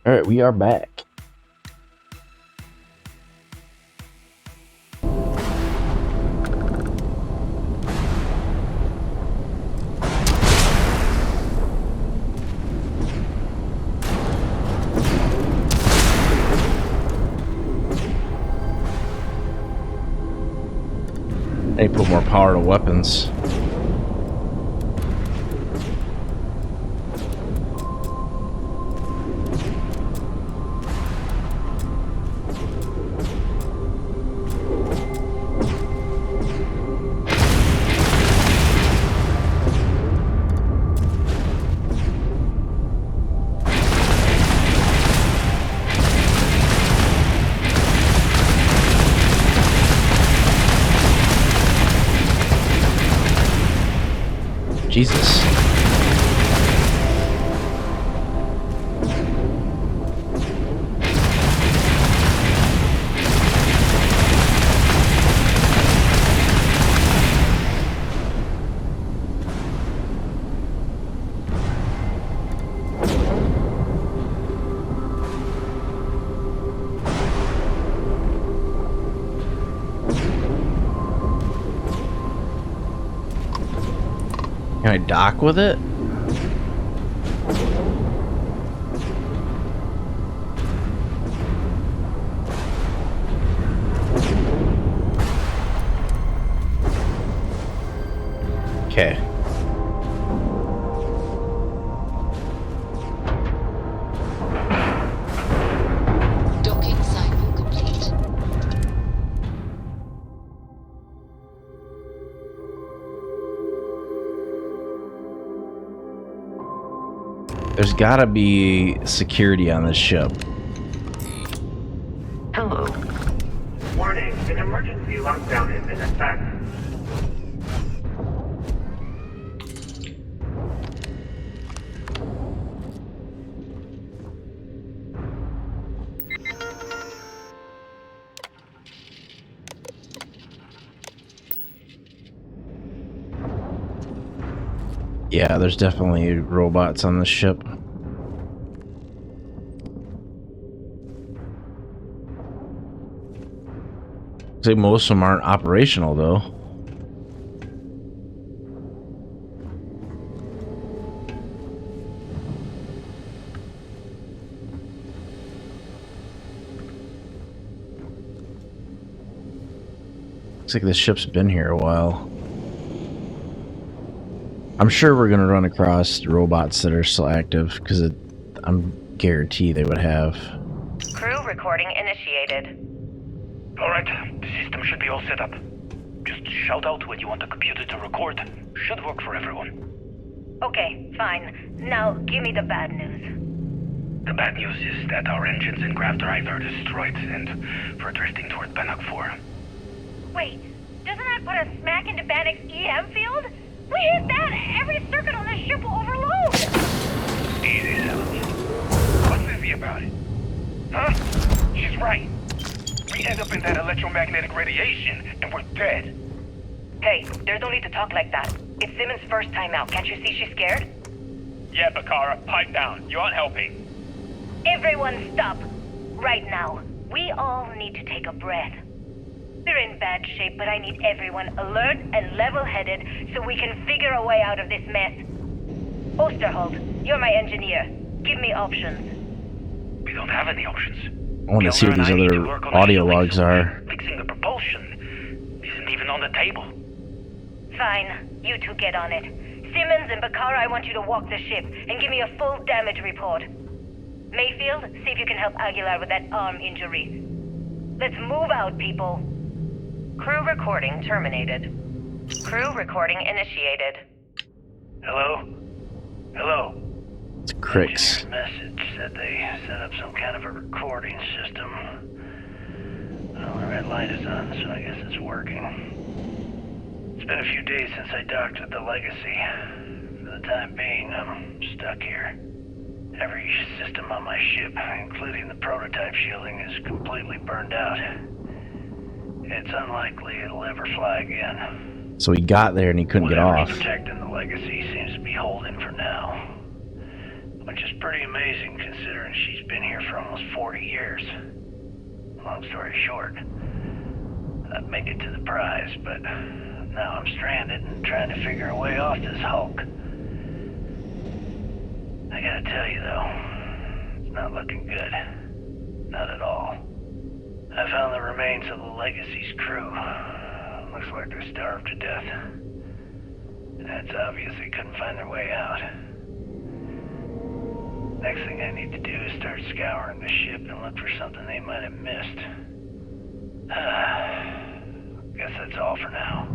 All right, we are back. They put more power to weapons. Jesus. Can I dock with it? Okay. Docking cycle complete. There's gotta be security on this ship. Hello. Warning, an emergency lockdown has been attacked. Yeah, there's definitely robots on this ship. Looks like most of them aren't operational, though. Looks like this ship's been here a while. I'm sure we're going to run across robots that are still active, because I'm guaranteed they would have. Crew recording initiated. Alright, the system should be all set up. Just shout out when you want the computer to record. Should work for everyone. Okay, fine. Now, give me the bad news. The bad news is that our engines and grav drive are destroyed, and we're drifting toward Bannock 4. Wait, doesn't that put us smack into Bannock's EM field? We hit that, every circuit on this ship will overload! Easy, Silence. What's Vivi about it? Huh? She's right. We end up in that electromagnetic radiation, and we're dead. Hey, there's no need to talk like that. It's Simmons' first time out. Can't you see she's scared? Yeah, Bakara, pipe down. You aren't helping. Everyone stop. Right now. We all need to take a breath. We're in bad shape, but I need everyone alert and level-headed so we can figure a way out of this mess. Osterholt, you're my engineer. Give me options. We don't have any options. I want to see what these other audio logs are. Fixing the propulsion isn't even on the table. Fine. You two get on it. Simmons and Bakara, I want you to walk the ship and give me a full damage report. Mayfield, see if you can help Aguilar with that arm injury. Let's move out, people. Crew recording terminated. Crew recording initiated. Hello? Hello? It's Crix. Message said they set up some kind of a recording system. Well, the red light is on, so I guess it's working. It's been a few days since I docked with the Legacy. For the time being, I'm stuck here. Every system on my ship, including the prototype shielding, is completely burned out. It's unlikely it'll ever fly again. So he got there and he couldn't get off. Whatever's protecting the Legacy seems to be holding for now. Which is pretty amazing considering she's been here for almost 40 years. Long story short, I'd make it to the prize, but now I'm stranded and trying to figure a way off this hulk. I gotta tell you though, it's not looking good. Not at all. I found the remains of the Legacy's crew. Looks like they're starved to death. It's obvious they couldn't find their way out. Next thing I need to do is start scouring the ship and look for something they might have missed. Guess that's all for now.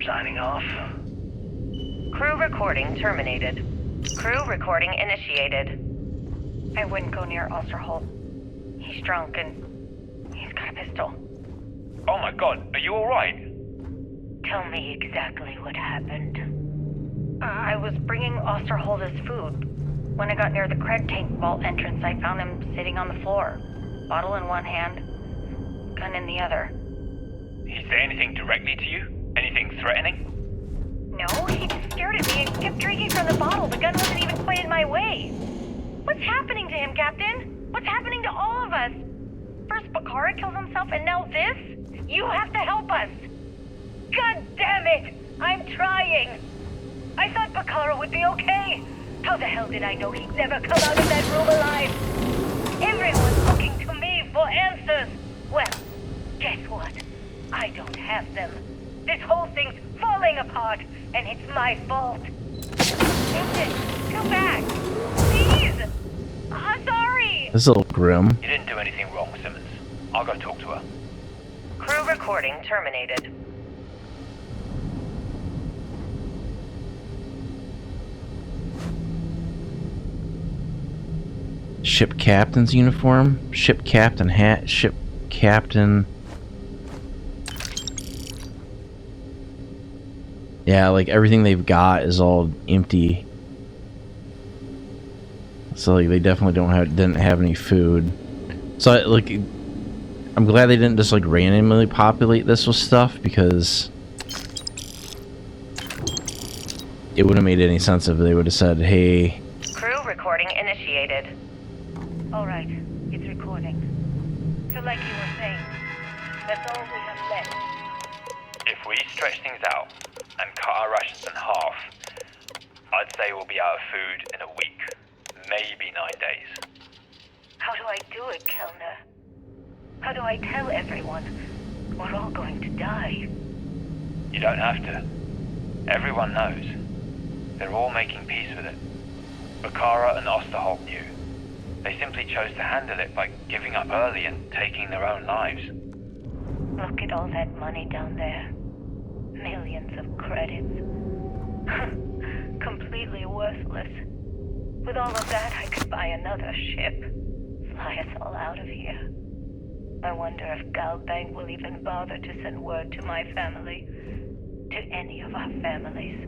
Signing off. Crew recording terminated. Crew recording initiated. I wouldn't go near Osterholt. He's drunk and he's got a pistol. Oh my god, are you alright? Tell me exactly what happened. I was bringing Osterholt his food. When I got near the cred tank vault entrance, I found him sitting on the floor. Bottle in one hand, gun in the other. He say anything directly to you? Anything threatening? No, he just stared at me and kept drinking from the bottle. The gun wasn't even quite in my way. What's happening to him, Captain? What's happening to all of us? First Bakara kills himself and now this? You have to help us. God damn it! I'm trying. I thought Bakara would be okay. How the hell did I know he'd never come out of that room alive? Everyone's looking to me for answers. Well, guess what? I don't have them. This whole thing's falling apart, and it's my fault. Captain, come back. Please. I'm sorry. This is a little grim. You didn't do anything wrong, Simmons. I'll go talk to her. Crew recording terminated. Ship captain's uniform, ship captain hat, ship captain. Yeah, like everything they've got is all empty. So like they definitely didn't have any food. So like I'm glad they didn't just like randomly populate this with stuff, because it wouldn't have made any sense if they would have said, "Hey." Crew recording initiated. All right, it's recording. So like you were saying, that's all we have left. If we stretch things out and cut our rations in half, I'd say we'll be out of food in a week, maybe 9 days. How do I do it, Kellner? How do I tell everyone we're all going to die? You don't have to. Everyone knows. They're all making peace with it. Bakara and Osterholt knew. They simply chose to handle it by giving up early and taking their own lives. Look at all that money down there. Millions of credits. Completely worthless. With all of that, I could buy another ship. Fly us all out of here. I wonder if Galbank will even bother to send word to my family. To any of our families.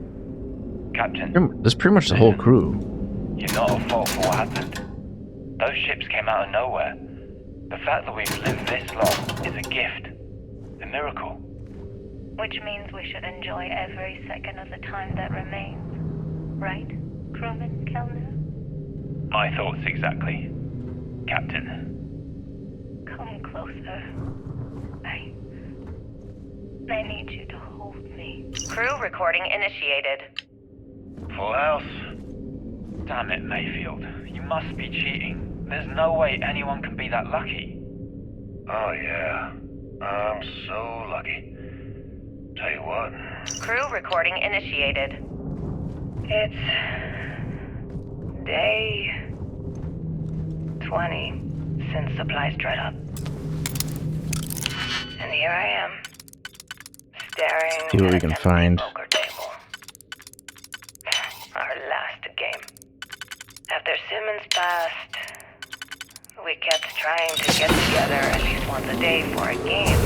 Captain. That's pretty much the whole crew. You're not at fault for what happened. Those ships came out of nowhere. The fact that we've lived this long is a gift. A miracle. Which means we should enjoy every second of the time that remains. Right, crewman Kellner? My thoughts exactly, Captain. Come closer. I need you to hold me. Crew recording initiated. Full house. Damn it, Mayfield. You must be cheating. There's no way anyone can be that lucky. Oh yeah, I'm so lucky. Tell you what. Crew recording initiated. It's day 20 since supplies dried up. And here I am, staring See what we at can an find. empty poker table. Our last game. After Simmons passed, we kept trying to get together at least once a day for a game.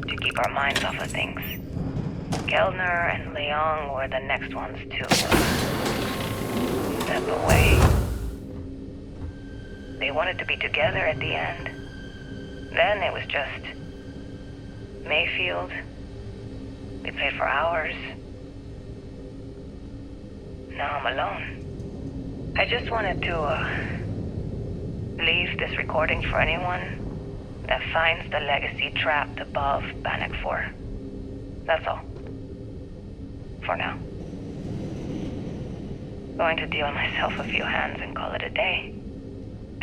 To keep our minds off of things. Kellner and Leong were the next ones to step away. They wanted to be together at the end. Then it was just Mayfield. We played for hours, now I'm alone. I just wanted to, leave this recording for anyone that finds the legacy trapped above Bannock 4. That's all. For now. Going to deal myself a few hands and call it a day.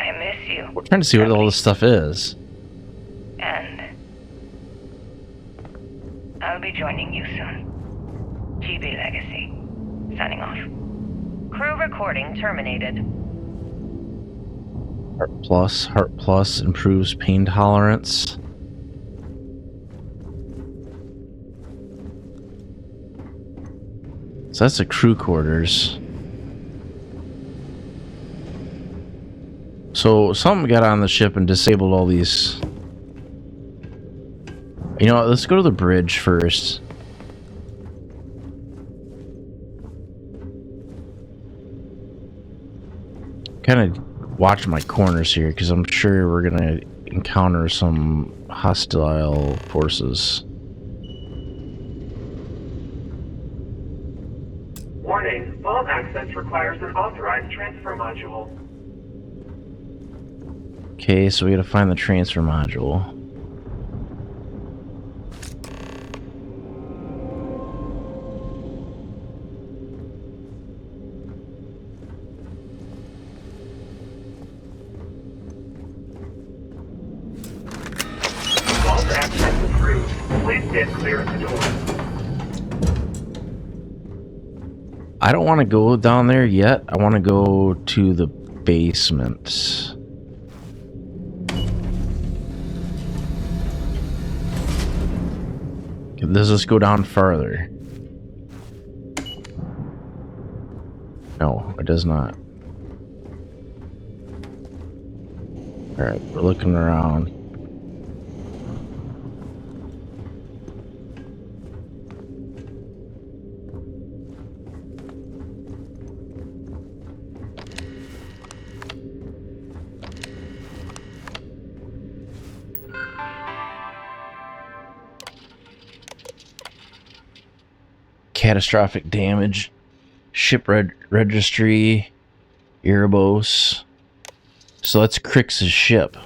I miss you. We're trying to see what all this stuff is. And I'll be joining you soon. GB Legacy. Signing off. Crew recording terminated. Heart Plus improves pain tolerance. So that's the crew quarters. So something got on the ship and disabled all these. You know what, let's go to the bridge first. Kind of watch my corners here because I'm sure we're gonna encounter some hostile forces. Warning, vault access requires an authorized transfer module. Okay, so we gotta find the transfer module. Vault access approved. Please stand clear at the door. I don't want to go down there yet. I want to go to the basement. Does this go down further? No, it does not. Alright, we're looking around. Catastrophic damage, ship registry, Erebos. So that's Crix's ship.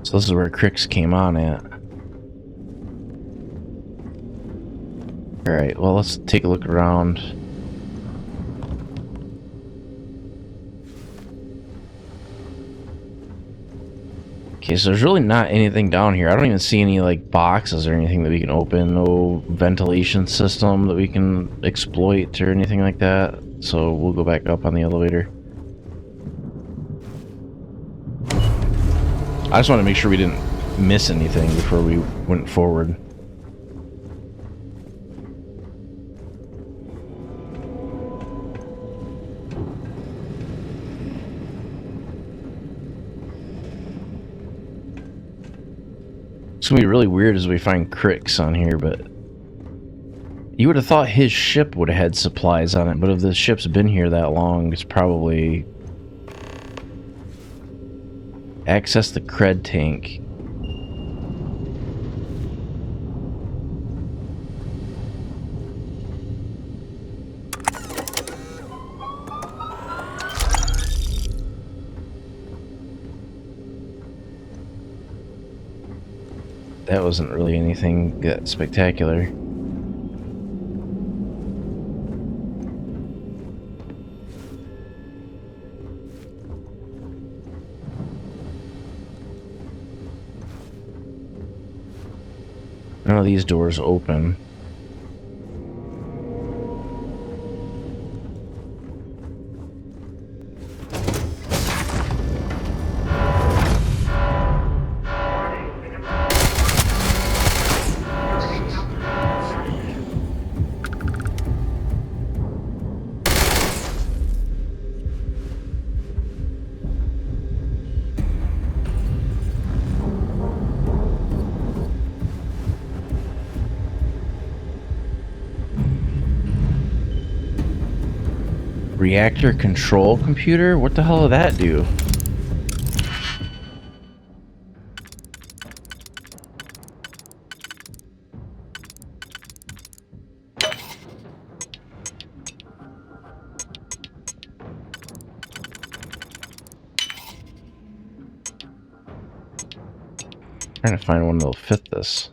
So this is where Crix came on at. Alright, well, let's take a look around. Okay, so there's really not anything down here. I don't even see any, like, boxes or anything that we can open. No ventilation system that we can exploit or anything like that. So we'll go back up on the elevator. I just want to make sure we didn't miss anything before we went forward. It's gonna be really weird as we find Crix on here, but you would have thought his ship would have had supplies on it, but if the ship's been here that long, it's probably access the cred tank. That wasn't really anything that spectacular. None of these doors open. Reactor control computer? What the hell did that do? Trying to find one that'll fit this.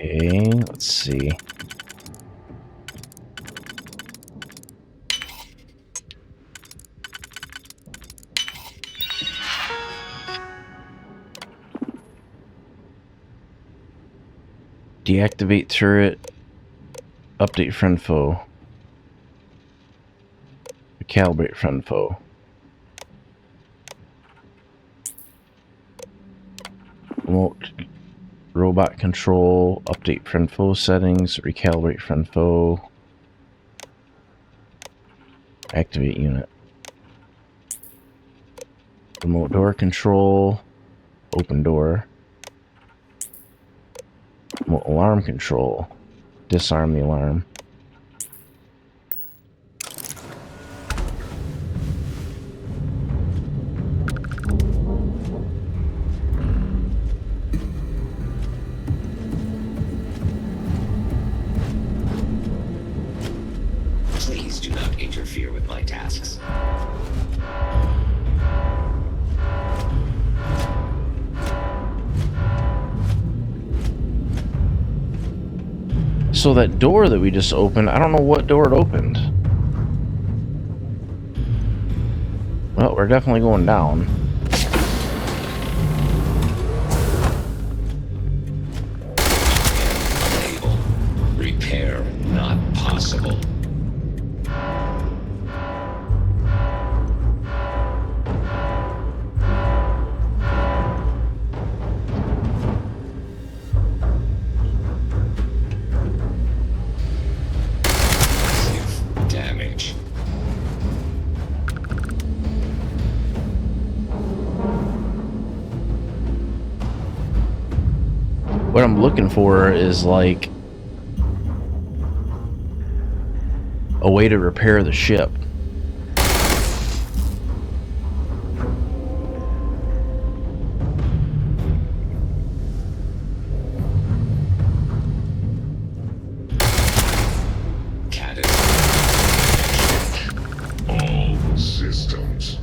Okay, let's see. Deactivate turret. Update friend foe. Recalibrate friend foe. Remote robot control. Update friend foe settings. Recalibrate friend foe. Activate unit. Remote door control. Open door. Remote alarm control. Disarm the alarm. Please do not interfere with my tasks. So that door that we just opened, I don't know what door it opened. Well, we're definitely going down. Repair not possible. Damage. What I'm looking for is like a way to repair the ship. All systems.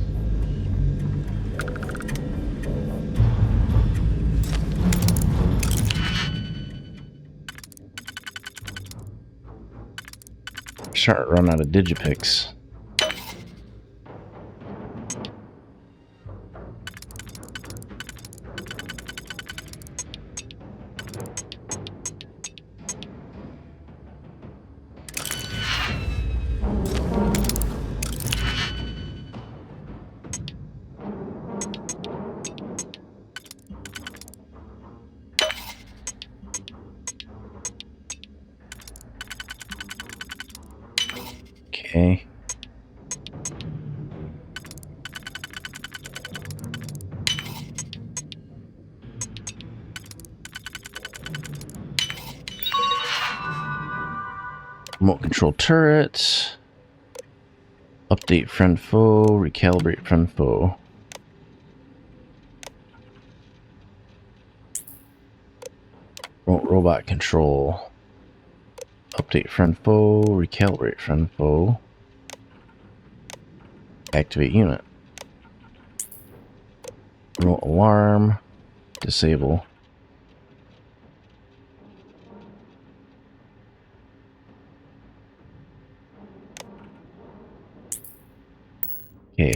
Starting to run out of digipix. Okay. Remote control turret. Update friend foe. Recalibrate friend foe. Remote robot control. Update friend foe. Recalibrate friend foe. Activate unit. Remote alarm. Disable. Okay.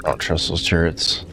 I don't trust those turrets.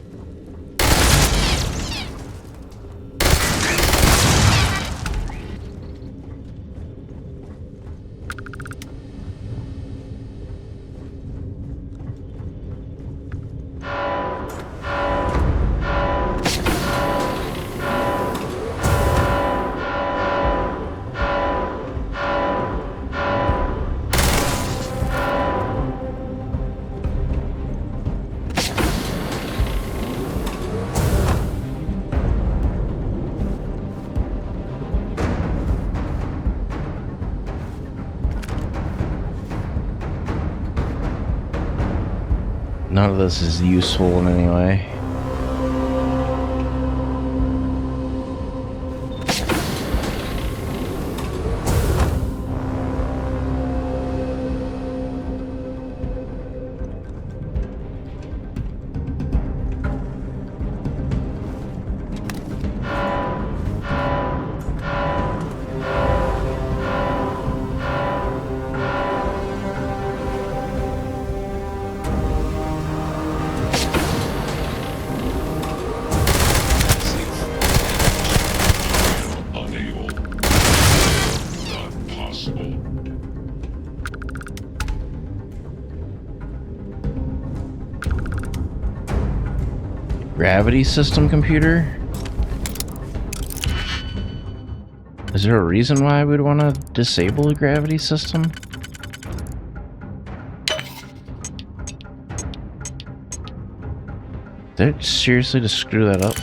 None of this is useful in any way. Gravity system computer? Is there a reason why I would want to disable a gravity system? Did I seriously just screw that up?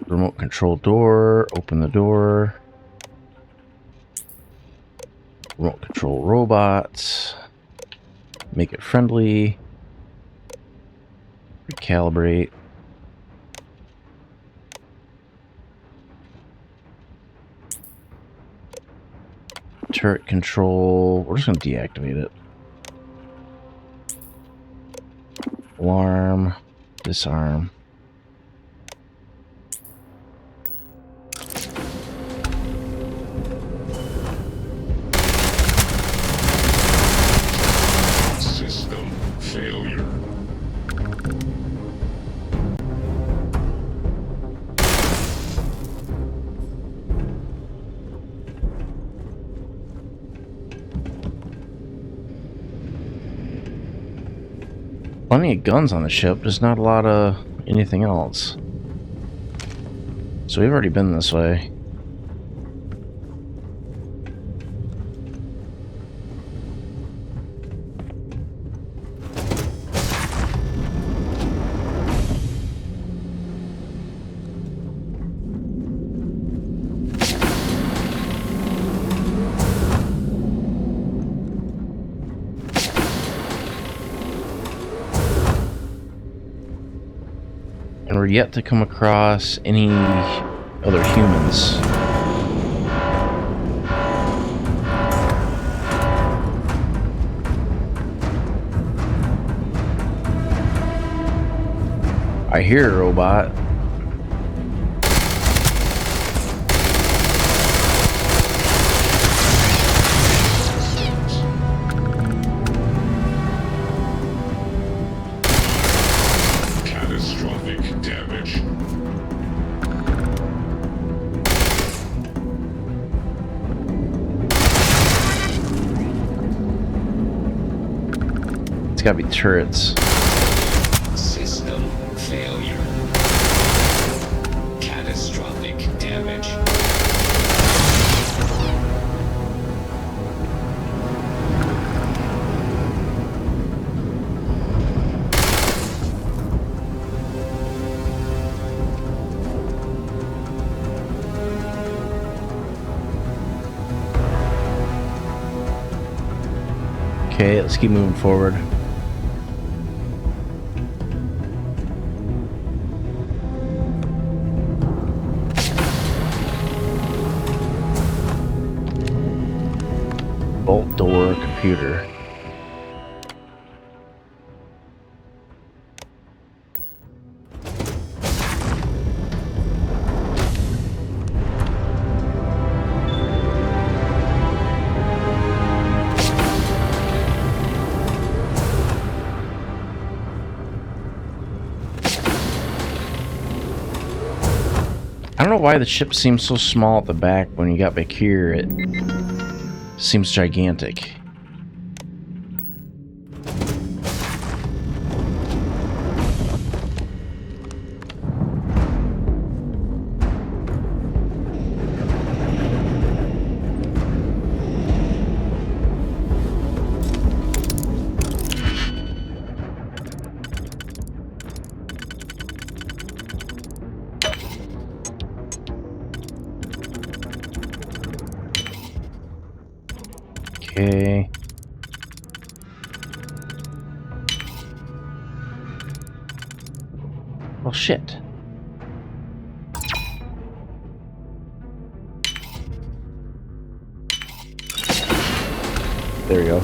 Remote control door, open the door. Remote control robots. Make it friendly. Recalibrate. Turret control. We're just going to deactivate it. Alarm. Disarm. System failure. Plenty of guns on the ship, just not a lot of anything else. So we've already been this way. And we're yet to come across any other humans. I hear a robot. Catastrophic damage. It's gotta be turrets. System failure. Catastrophic damage. Okay, let's keep moving forward. Bolt door computer. I don't know why the ship seems so small at the back. When you got back here, it seems gigantic. Okay. Well, shit. There we go.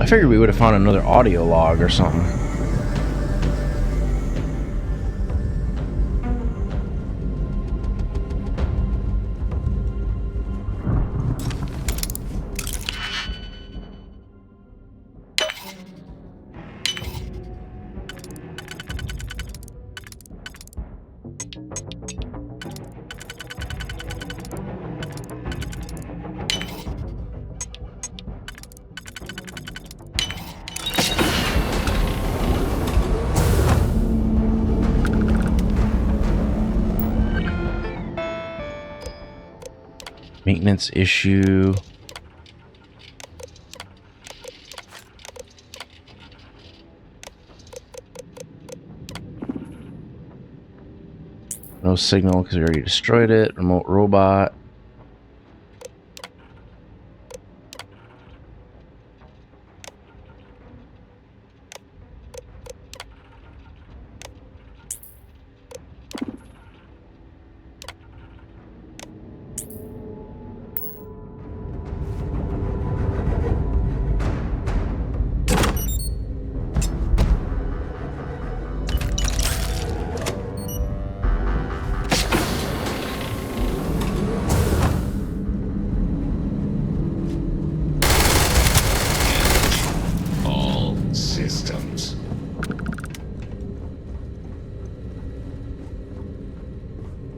I figured we would have found another audio log or something. Maintenance issue. No signal because we already destroyed it. Remote robot.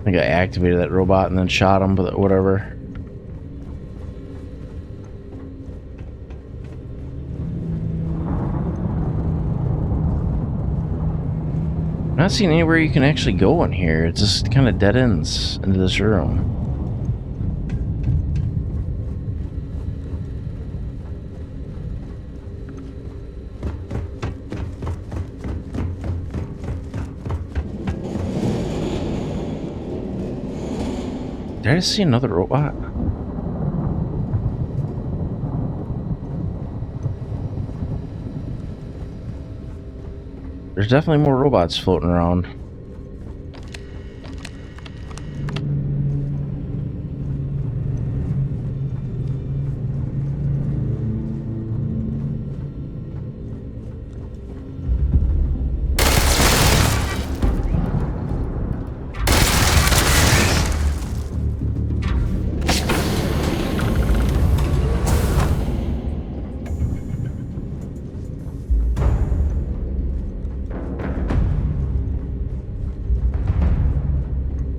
I think I activated that robot and then shot him, but whatever. I'm not seeing anywhere you can actually go in here. It just kind of dead ends into this room. Did I see another robot? There's definitely more robots floating around.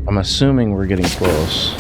I'm assuming we're getting close.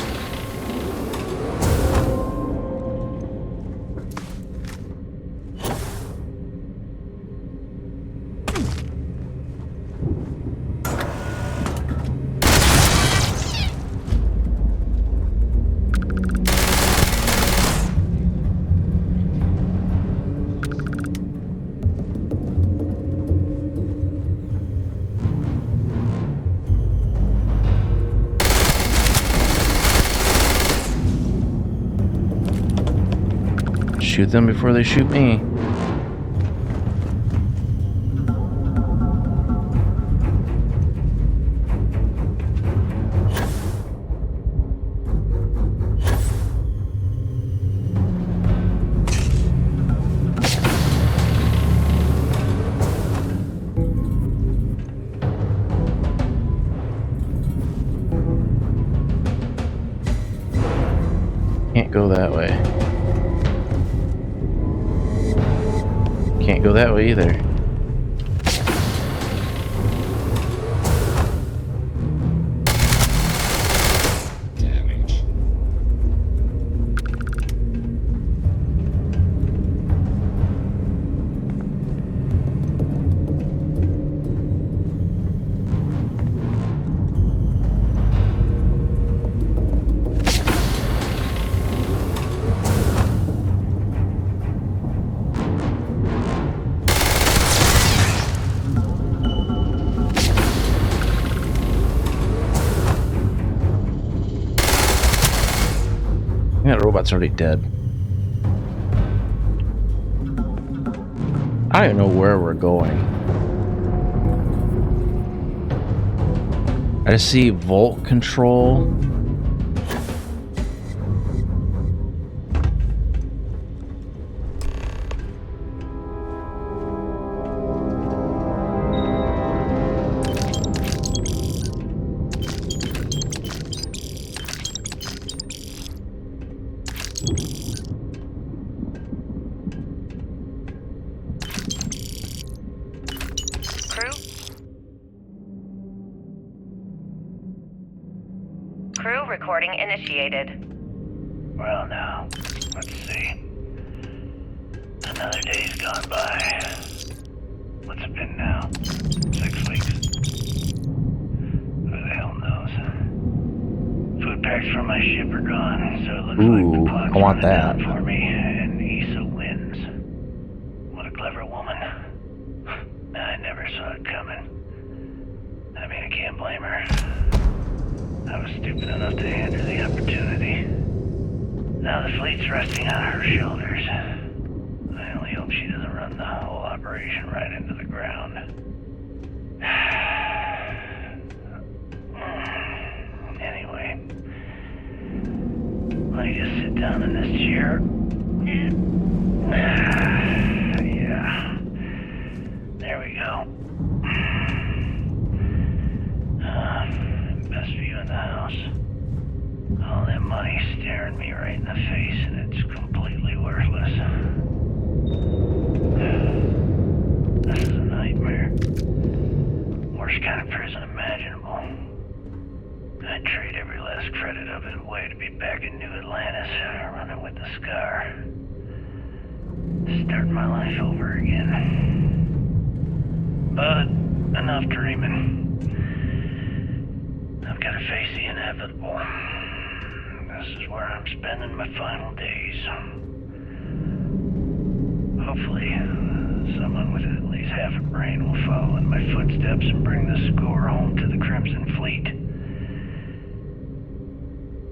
Shoot them before they shoot me. Can't go that way either. Damage. That robot's already dead. I don't know where we're going. I just see Volt Control. Crew recording initiated. Well, now, let's see. Another day's gone by. What's it been now? 6 weeks? Who the hell knows? Food packs from my ship are gone, so it looks like the clock's I want running that. down for me, and Issa wins. What a clever woman. I never saw it coming. I mean, I can't blame her. I was stupid enough to hand her the opportunity. Now the fleet's resting on her shoulders. I only hope she doesn't run the whole operation right into the ground. Anyway, let me just sit down in this chair. Yeah. There we go. Best view in the house. All that money staring me right in the face, and it's completely worthless. This is a nightmare. Worst kind of prison imaginable. I'd trade every last credit of it away to be back in New Atlantis, running with the Scar. Starting my life over again. But enough dreaming. I've got to face the inevitable. This is where I'm spending my final days. Hopefully, someone with at least half a brain will follow in my footsteps and bring the score home to the Crimson Fleet.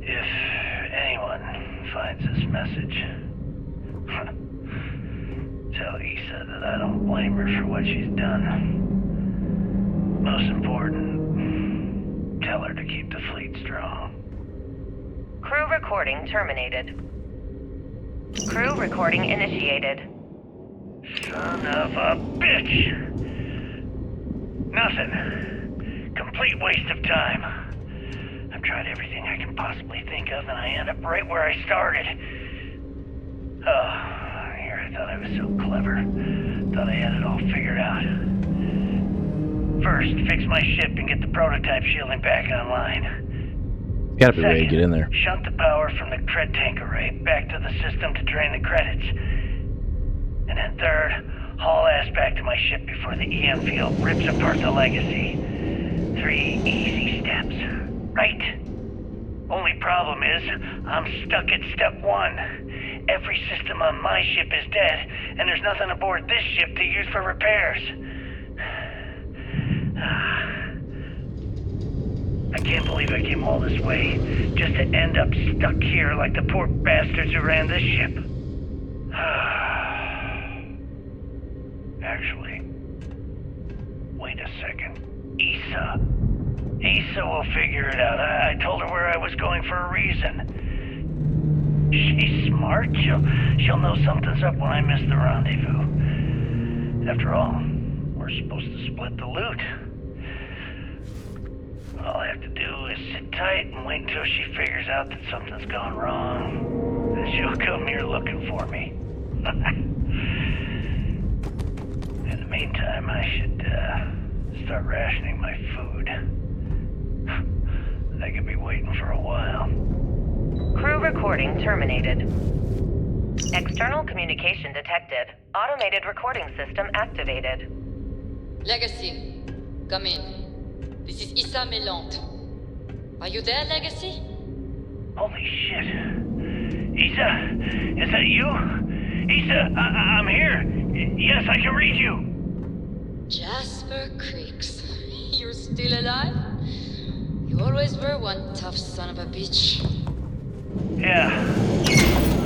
If anyone finds this message, tell Issa that I don't blame her for what she's done. Most important, tell her to keep the fleet strong. Crew recording terminated. Crew recording initiated. Son of a bitch! Nothing. Complete waste of time. I've tried everything I can possibly think of, and I end up right where I started. Oh, here I thought I was so clever. Thought I had it all figured out. First, fix my ship and get the prototype shielding back online. Gotta be ready to get in there. Shunt the power from the cred tank array back to the system to drain the credits. And then third, haul ass back to my ship before the EM field rips apart the legacy. 3 easy steps, right? Only problem is, I'm stuck at step 1. Every system on my ship is dead, and there's nothing aboard this ship to use for repairs. I can't believe I came all this way, just to end up stuck here like the poor bastards who ran this ship. Actually, wait a second. Issa will figure it out. I told her where I was going for a reason. She's smart. She'll know something's up when I miss the rendezvous. After all, we're supposed to split the loot. All I have to do is sit tight and wait until she figures out that something's gone wrong. Then she'll come here looking for me. start rationing my food. I could be waiting for a while. Crew recording terminated. External communication detected. Automated recording system activated. Legacy, come in. This is Issa Melant. Are you there, Legacy? Holy shit. Issa, is that you? Issa, I'm here. Yes, I can read you. Jasper Creeks. You're still alive? You always were one tough son of a bitch. Yeah,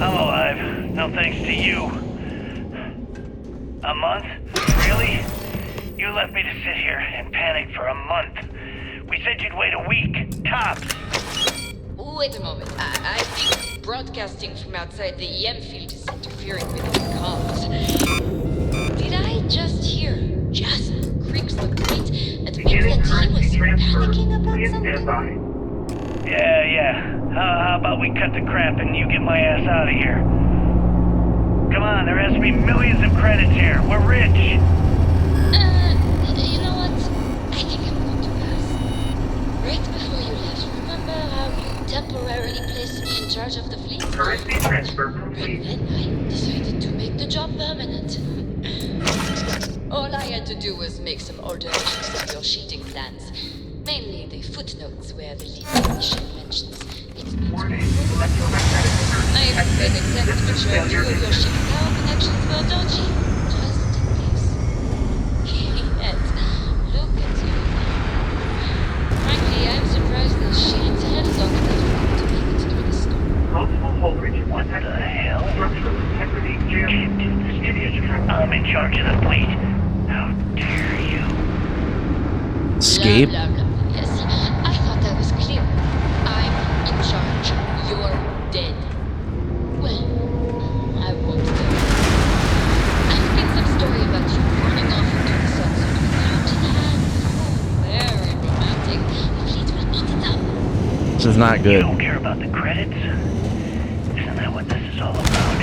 I'm alive. No thanks to you. A month? Really? You left me to sit here and panic for a month. We said you'd wait a week, tops. Wait a moment. I think broadcasting from outside the EM field is interfering with the comms. Did I just hear Jasper Creeks the Great admit that he was panicking about something? Yeah. How about we cut the crap and you get my ass out of here? Come on, there has to be millions of credits here. We're rich. You know what? I think I'm going to pass. Right before you left, remember how you temporarily placed me in charge of the fleet? Currency transfer complete. Then I decided to make the job permanent. All I had to do was make some alterations to your sheeting plans. Mainly the footnotes where the lead technician mentions it needs more. I've been exactly to show you of your ship power connections for Doji. Just in case. Yet, look at you now. Frankly, I'm surprised the shield's held long enough to make it through the storm. Multiple hull bridges. What the hell? Structural integrity. You can't do this to me. I'm in charge of the fleet. How dare you? Escape? Blah, blah, blah. Yes, I thought that was clear. I'm in charge. You're dead. Well, I won't go. I've seen some story about you running off into the sunset without an hand. Oh, very romantic. The fleet will eat it up. This is not You good. don't care about the credits? Isn't that what this is all about?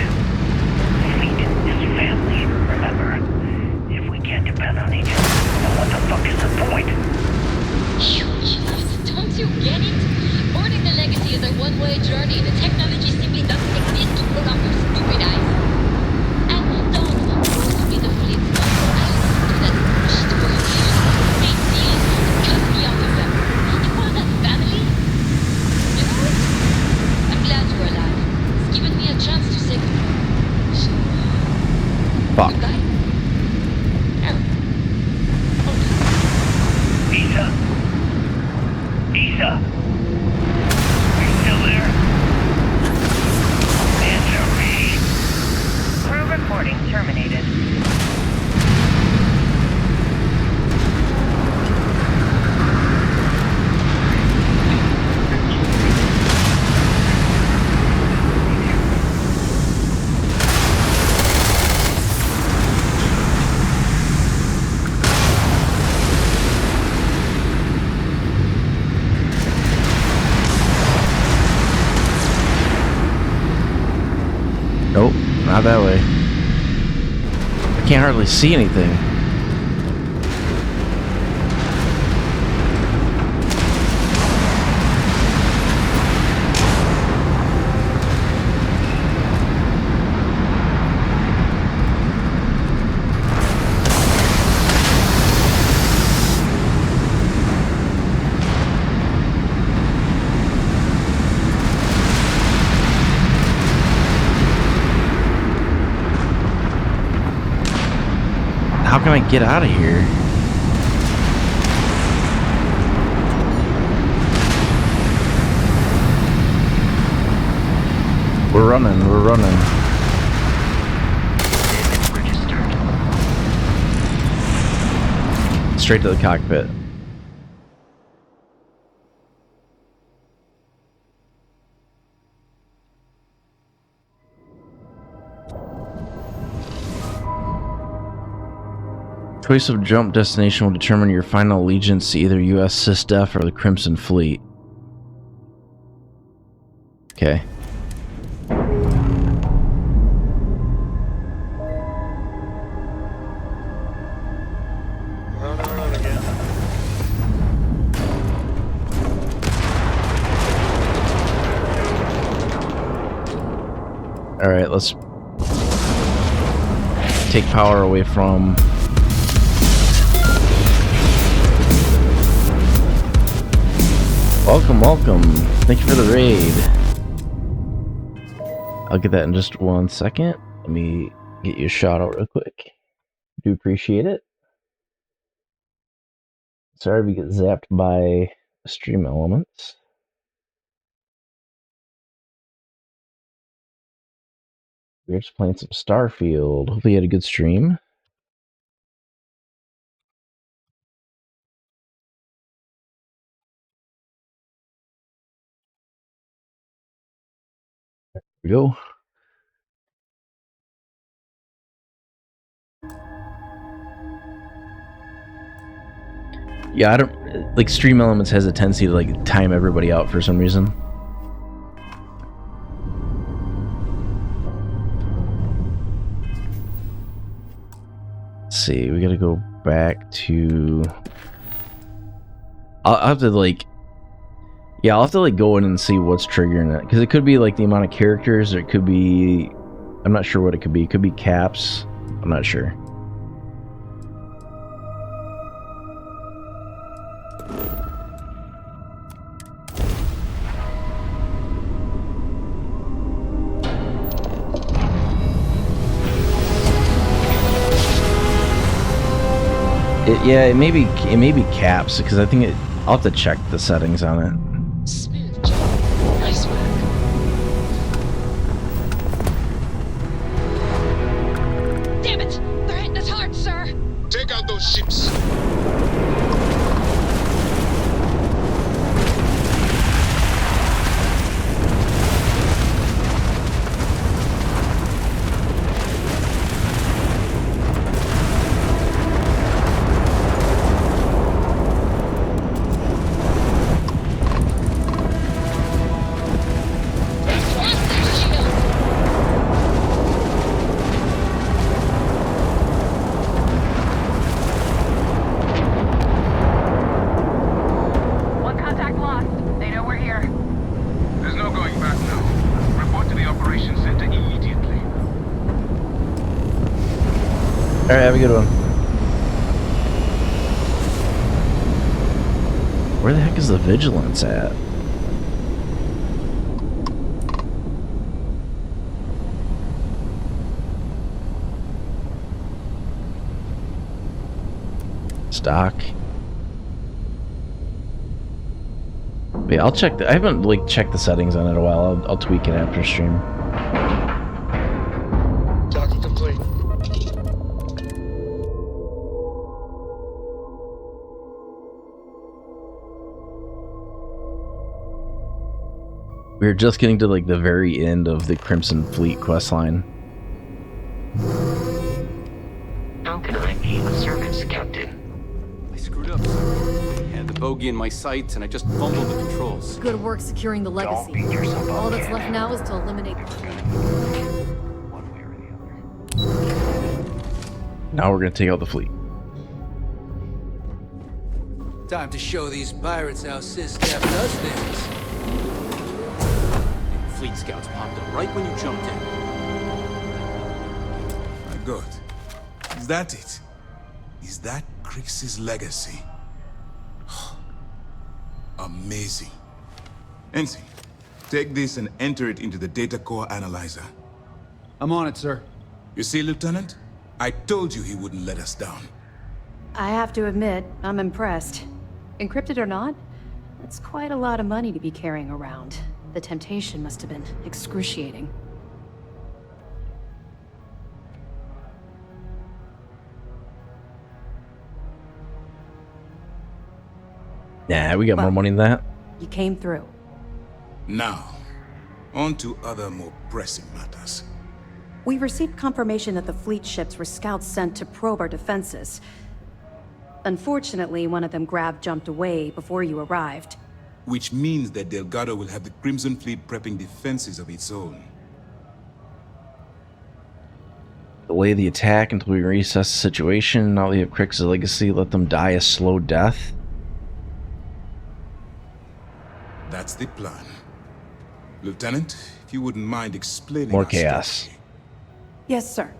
Fleet is family, remember? If we can't depend on each other, then what the fuck is the point? You idiot. Don't you get it? Boarding the Legacy is a one-way journey. The technology simply doesn't exist to put on your stupid eyes. And don't go to be the fleet. Do that shit for you. Make deals. Cut me out of them. You call that family? You know what? I'm glad you're alive. It's given me a chance to say goodbye. So, Fuck. goodbye. Issa? Issa? Are you still there? Answer me. Crew recording terminated. Nope, not that way. I can't hardly see anything. How can I get out of here? We're running. Straight to the cockpit. Choice of jump destination will determine your final allegiance to either U.S. SysDef or the Crimson Fleet. Okay. Run again. Alright, let's take power away from... Welcome, welcome. Thank you for the raid. I'll get that in just 1 second. Let me get you a shout out real quick. Do appreciate it. Sorry we get zapped by stream elements. We're just playing some Starfield. Hopefully you had a good stream. Here we go. Yeah, I don't like Stream Elements has a tendency to like time everybody out for some reason. Let's see, we gotta go back to... I'll have to like... Yeah, I'll have to like go in and see what's triggering it. Because it could be like the amount of characters, or it could be... I'm not sure what it could be. It could be caps. I'm not sure. Yeah, it may be caps, because I think I'll have to check the settings on it. Smooth job. Nice work. Damn it! They're hitting us hard, sir! Take out those ships! Alright, have a good one. Where the heck is the vigilance at? Stock. Yeah, I'll check I haven't like checked the settings on it in a while. I'll tweak it after stream. Docking complete. We're just getting to like the very end of the Crimson Fleet Questline. How can I be of service, Captain? I screwed up, sir. I had the bogey in my sights and I just fumbled the controls. Good work securing the legacy. Don't beat yourself up, All that's kid. left now is to eliminate the... Now we're gonna take out the fleet. Time to show these pirates how SysDef does things. Fleet scouts popped up right when you jumped in. My God. Is that it? Is that Crix's legacy? Amazing. Ensign, take this and enter it into the data core analyzer. I'm on it, sir. You see, Lieutenant? I told you he wouldn't let us down. I have to admit, I'm impressed. Encrypted or not, that's quite a lot of money to be carrying around. The temptation must have been excruciating. Nah, we got more money than that. You came through. Now, on to other more pressing matters. We received confirmation that the fleet ships were scouts sent to probe our defenses. Unfortunately, one of them jumped away before you arrived. Which means that Delgado will have the Crimson Fleet prepping defenses of its own. Delay the attack until we reassess the situation. Now we have Crix's legacy. Let them die a slow death. That's the plan. Lieutenant, If you wouldn't mind explaining More our chaos. strategy. Yes, sir.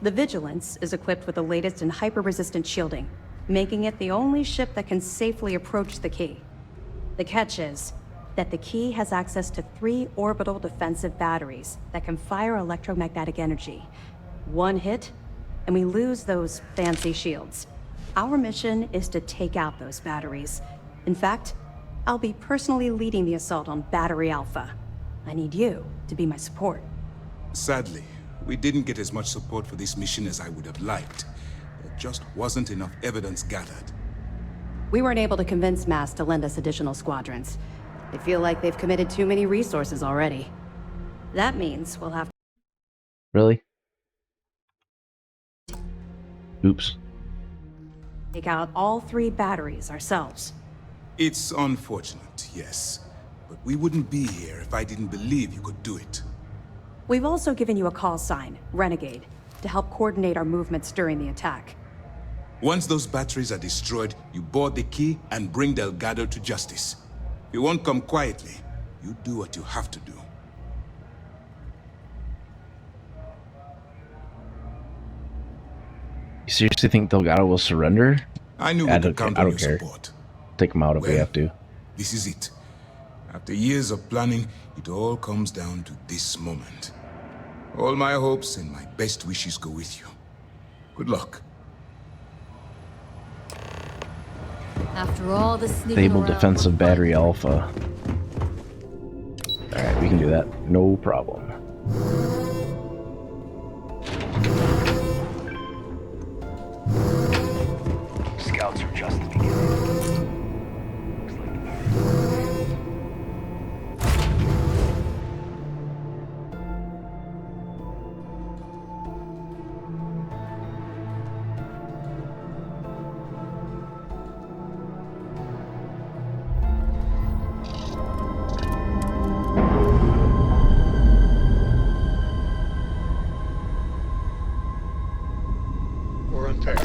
The Vigilance is equipped with the latest in hyper-resistant shielding, making it the only ship that can safely approach the key. The catch is that the key has access to 3 orbital defensive batteries that can fire electromagnetic energy. One hit, and we lose those fancy shields. Our mission is to take out those batteries. In fact, I'll be personally leading the assault on Battery Alpha. I need you to be my support. Sadly, we didn't get as much support for this mission as I would have liked. There just wasn't enough evidence gathered. We weren't able to convince MAS to lend us additional squadrons. They feel like they've committed too many resources already. That means we'll have Really? Oops. to take out all 3 batteries ourselves. It's unfortunate, yes. But we wouldn't be here if I didn't believe you could do it. We've also given you a call sign, Renegade, to help coordinate our movements during the attack. Once those batteries are destroyed, you board the key and bring Delgado to justice. You won't come quietly. You do what you have to do. You seriously think Delgado will surrender? I knew we could count on your support. Take him out if we have to. This is it. After years of planning, it all comes down to this moment. All my hopes and my best wishes go with you. Good luck. After all the sneaking Stable around, defensive battery alpha. Alright, we can do that. No problem. Scouts are just the beginning. We're unpaired.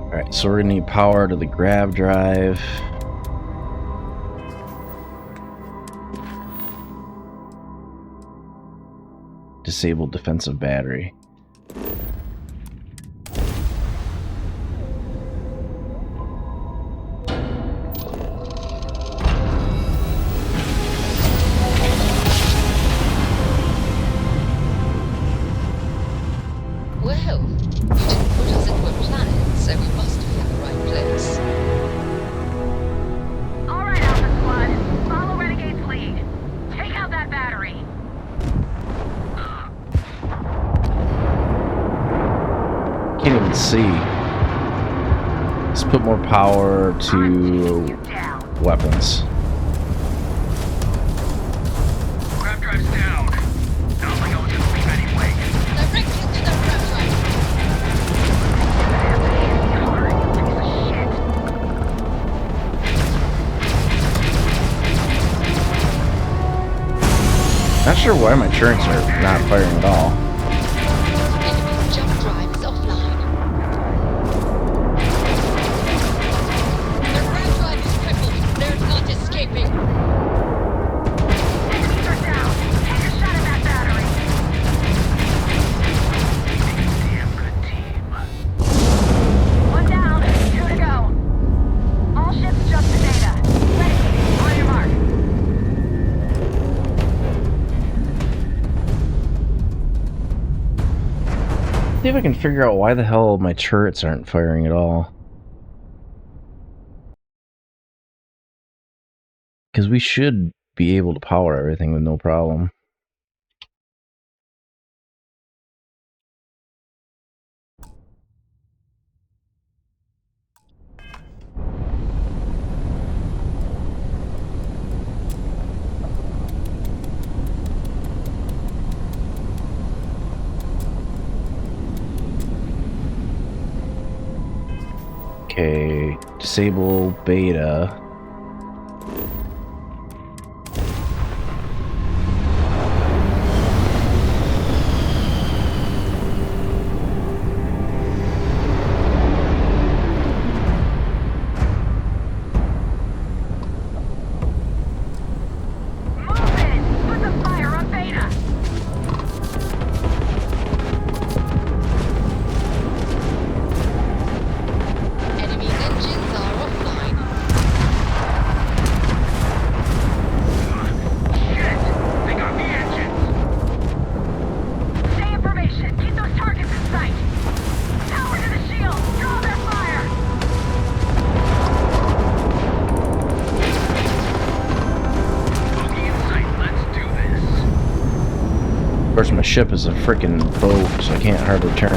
Alright, so we're gonna need power to the grav drive. Disabled defensive battery. Well, you didn't put us into a planet, so we must be in the right place. All right, Alpha Squad. Follow Renegade's lead. Take out that battery. Can't even see. Let's put more power to weapons. Grab drive's down. Not like I was gonna leave anyway. Directly to the grab drive. Not sure why my turrets are not firing at all. Enemy's jump drive is offline. The grab drive is crippled. There's not escaping. Enemies are down. Take a shot at that battery. Damn good team. One down. 2 to go. All ships jump to data. Renegade, on your mark. See if I can figure out why the hell my turrets aren't firing at all. Because we should be able to power everything with no problem. Okay, disable beta. ship is a freaking boat, so I can't hardly turn.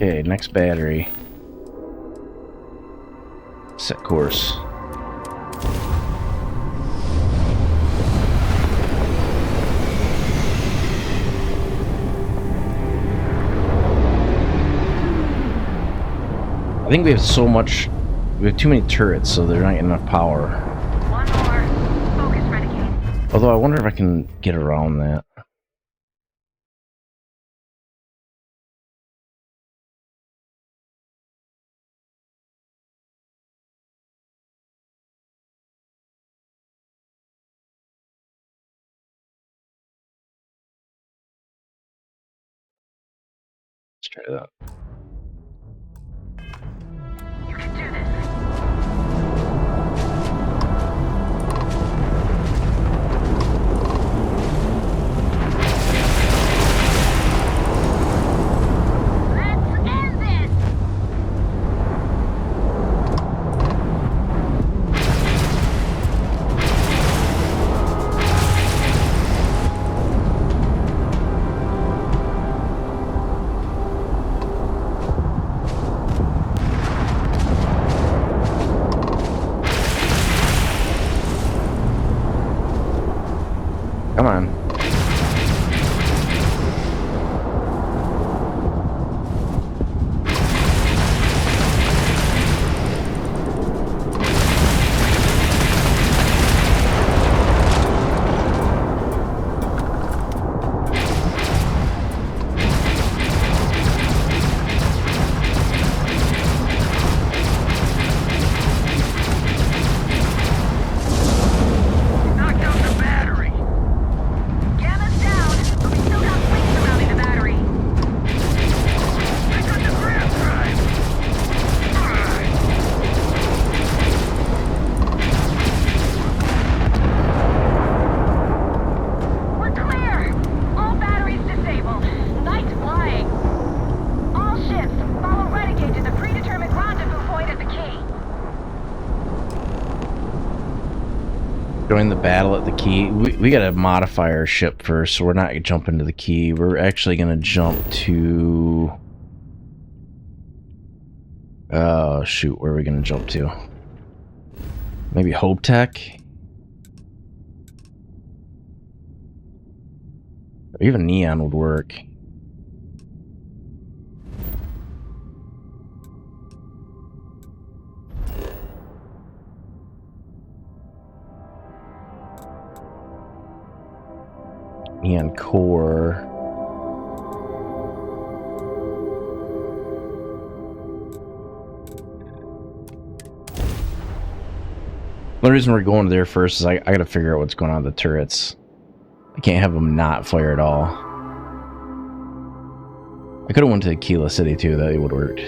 Okay, next battery. Set course. I think we have so much. We have too many turrets, so they're not enough power. One more. Focus, Renegade. Although I wonder if I can get around that. Let's try that. You can do this. Let's end this. Come on. Knocked out the battery. Gamma's down, but we still got fleets surrounding the battery. I got the grab drive. We're clear. All batteries disabled. Night flying. All ships, follow Renegade to the predetermined rendezvous point at the key. Join the battle at the key. We gotta modify our ship first, so we're not gonna jump into the key. We're actually gonna jump to... Oh, shoot. Where are we gonna jump to? Maybe Hope Tech? Or even Neon would work. Neon Core. The reason we're going there first is I gotta figure out what's going on with the turrets. I can't have them not fire at all. I could have went to Aquila City too, that would have worked.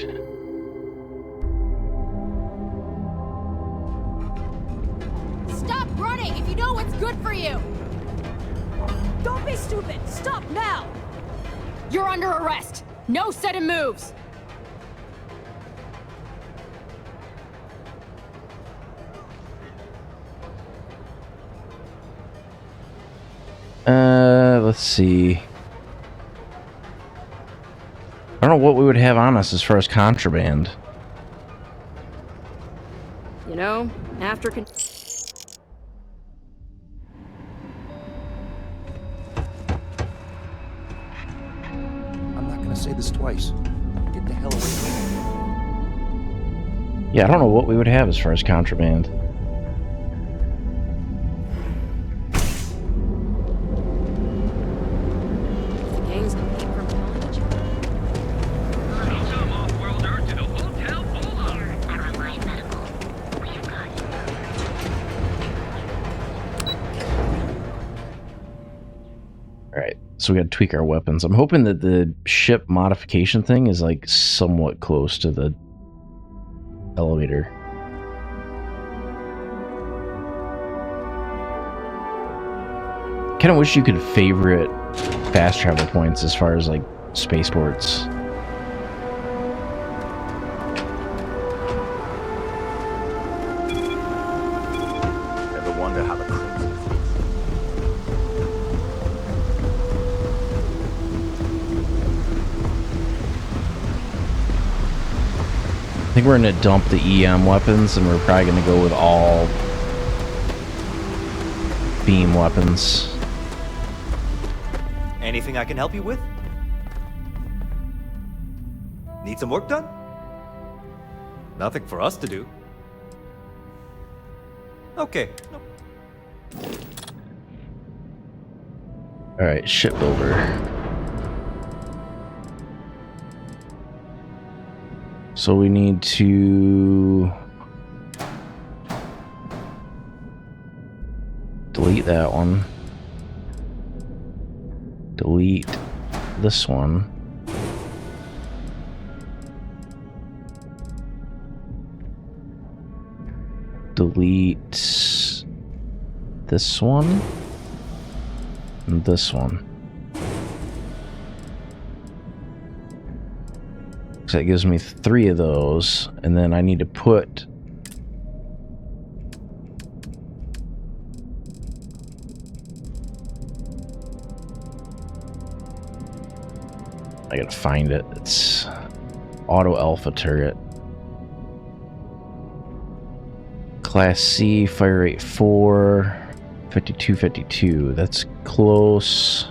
Stop running if you know what's good for you! Don't be stupid! Stop now! You're under arrest! No sudden moves! let's see. I don't know what we would have on us as far as contraband. You know, after I'm not gonna say this twice. Get the hell away from me. Yeah, I don't know what we would have as far as contraband. the gangs can keep from killing each other. Alright, so we gotta tweak our weapons. I'm hoping that the ship modification thing is like somewhat close to the elevator. Kinda wish you could favorite fast travel points as far as like spaceports. Ever wonder how the Crimson Fleet... I think we're gonna dump the EM weapons and we're probably gonna go with all beam weapons. Anything I can help you with? Need some work done? Nothing for us to do. Okay. Alright, shipbuilder. So we need to delete that one. Delete this one. Delete this one. And this one. So that gives me 3 of those, and then I need to put I gotta find it. It's auto alpha turret. Class C, fire rate 4, 52. That's close.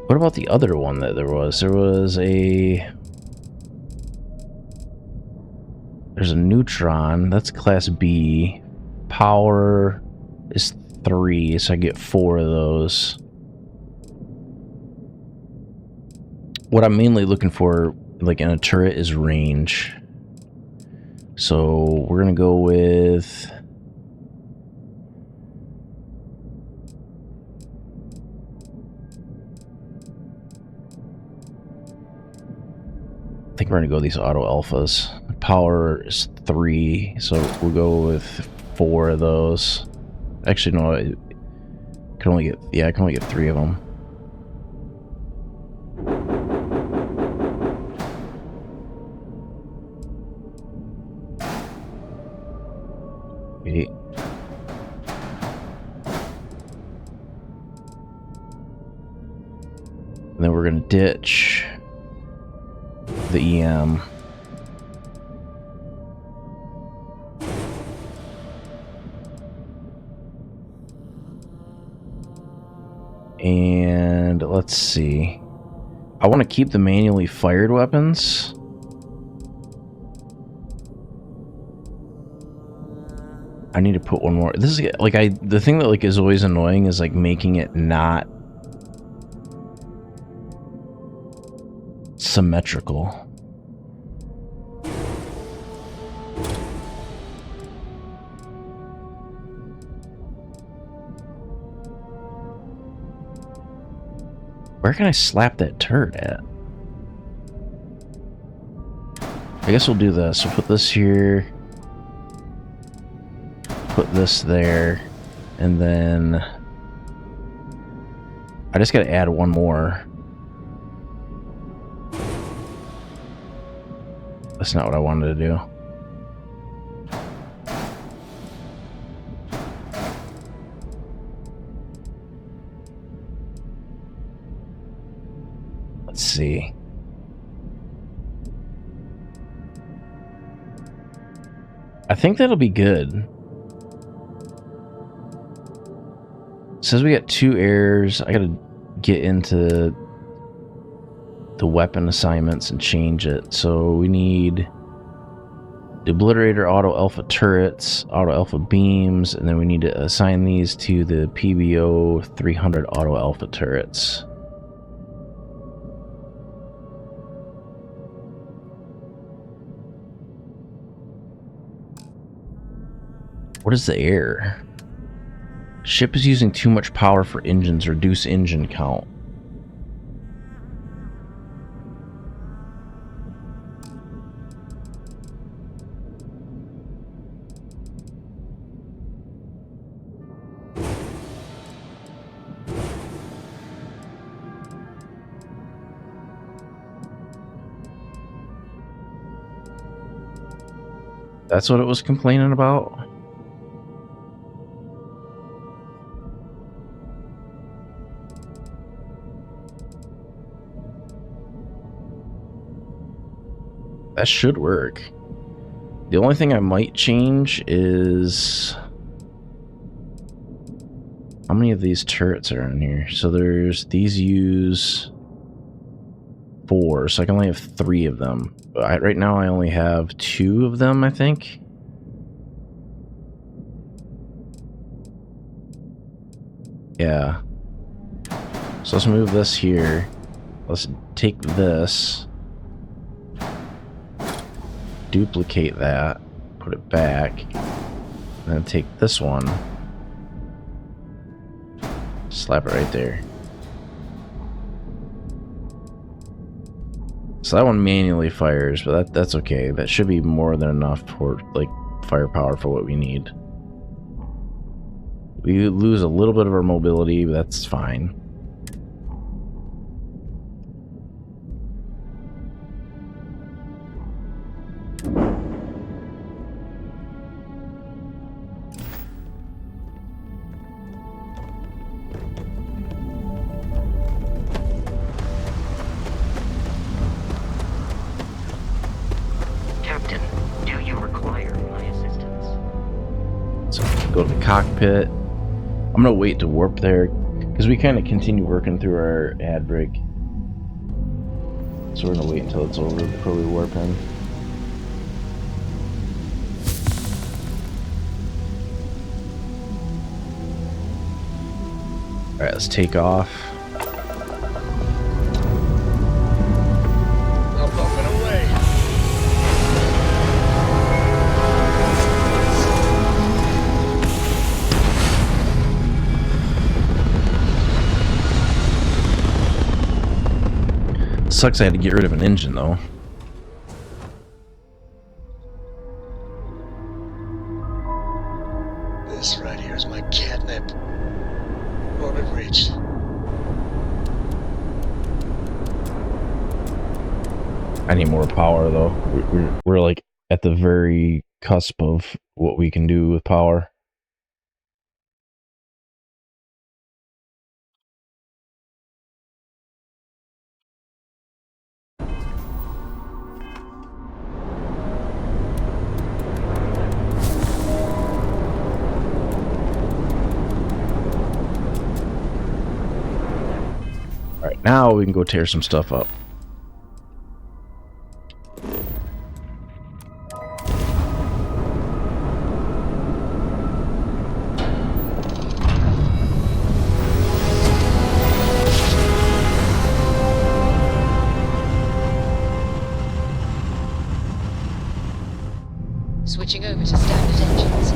What about the other one that there was? There's a neutron. That's class B. Power is 3, so I get 4 of those. What I'm mainly looking for, like in a turret, is range. So we're gonna go with I think we're gonna go these auto alphas. Power is 3, so we'll go with 4 of those. Actually, no, I can only get 3 of them. Wait. And then we're gonna ditch the EM. And let's see. I want to keep the manually fired weapons. I need to put one more. This is like the thing that like is always annoying is like making it not symmetrical. Where can I slap that turret at? I guess we'll do this. We'll put this here. Put this there. And then I just gotta add one more. That's not what I wanted to do. Let's see. I think that'll be good. It says we got 2 errors. I gotta get into the weapon assignments and change it. So we need the obliterator auto alpha turrets, auto alpha beams, and then we need to assign these to the PBO 300 auto alpha turrets. What is the error? Ship is using too much power for engines. Reduce engine count. That's what it was complaining about? That should work. The only thing I might change is how many of these turrets are in here. So these use 4, so I can only have 3 of them. Right now I only have 2 of them, I think. Yeah. So let's move this here. Let's take this. Duplicate that. Put it back. And then take this one. Slap it right there. So that one manually fires, but that's okay. That should be more than enough for, like, firepower for what we need. We lose a little bit of our mobility, but that's fine. Go to the cockpit. I'm gonna wait to warp there because we kind of continue working through our ad break, so we're gonna wait until it's over before we warp in. All right, let's take off. Sucks I had to get rid of an engine though. This right here is my catnip. Orbit reached. I need more power though. We're like at the very cusp of what we can do with power. Alright, now we can go tear some stuff up. Switching over to standard engines.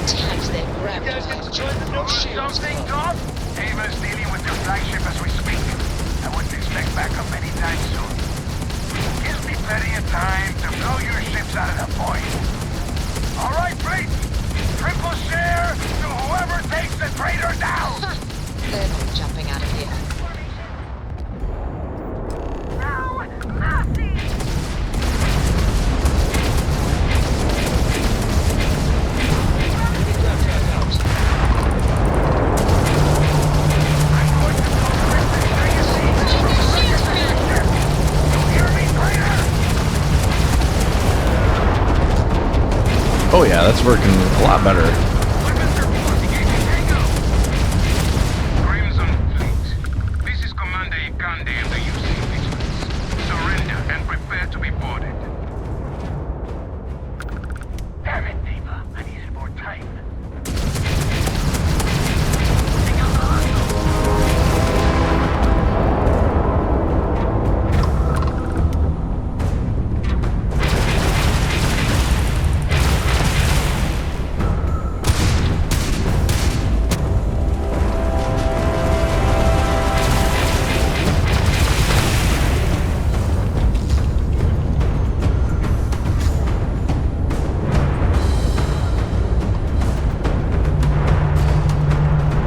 Tags their ground. You guys get to join the no shields. Something, Doc? Ava's dealing with their flagship as we speak. I wouldn't expect backup anytime soon. Gives me plenty of time to blow your ships out of the void. All right, Fleet. Triple share to whoever takes the traitor down. They're not jumping out of here. Oh yeah, that's working a lot better. Crimson Fleet. This is Commander Ikande of the UC Vigilance. Surrender and prepare to be boarded. Damn it, Neighbor. I needed more time.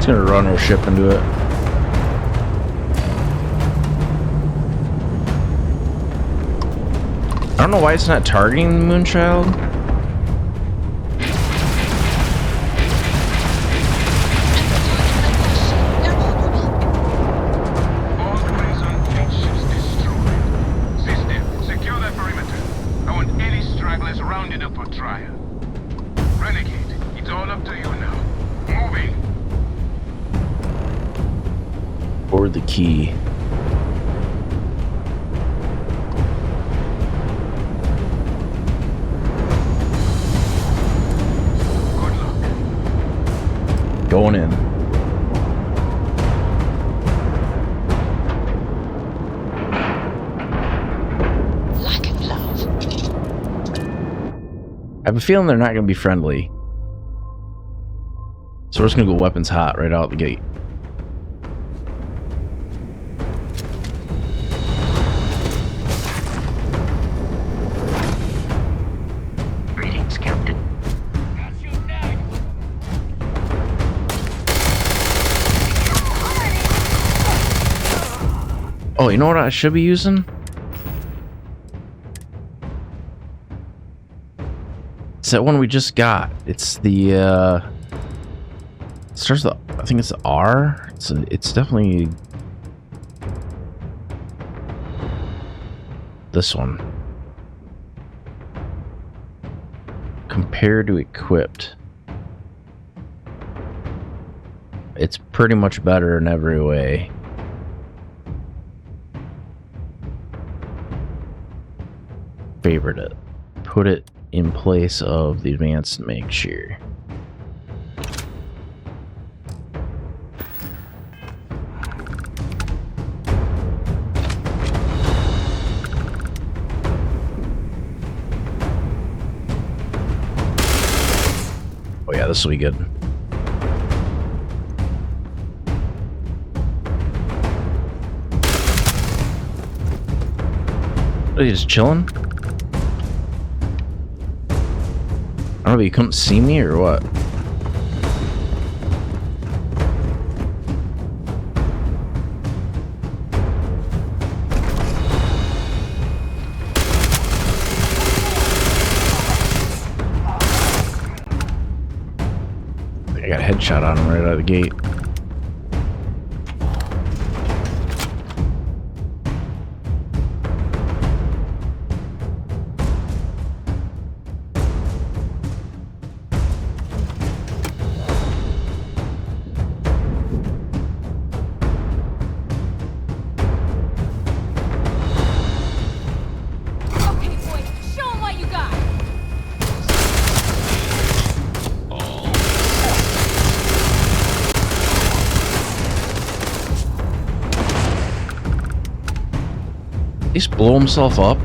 Gonna run our ship into it. I don't know why it's not targeting the Moonchild. All Crimson Fleet ships destroyed. System, secure that perimeter. I want any stragglers rounded up for trial. Renegade, it's all up to you now. Moving. Or the key. Good luck. Going in. Lack of love. I have a feeling they're not going to be friendly. So we're just going to go weapons hot right out the gate. Greetings, Captain. Oh, you know what I should be using? It's that one we just got. It's the starts with, I think it's R. It's definitely this one. Compared to equipped, it's pretty much better in every way. Favorite it. Put it in place of the advanced make sure. Oh yeah, this will be good. Are you just chilling? I don't know if you couldn't see me or what. I got a headshot on him right out of the gate. Okay, boy, show 'em what you got. Did he just blow himself up?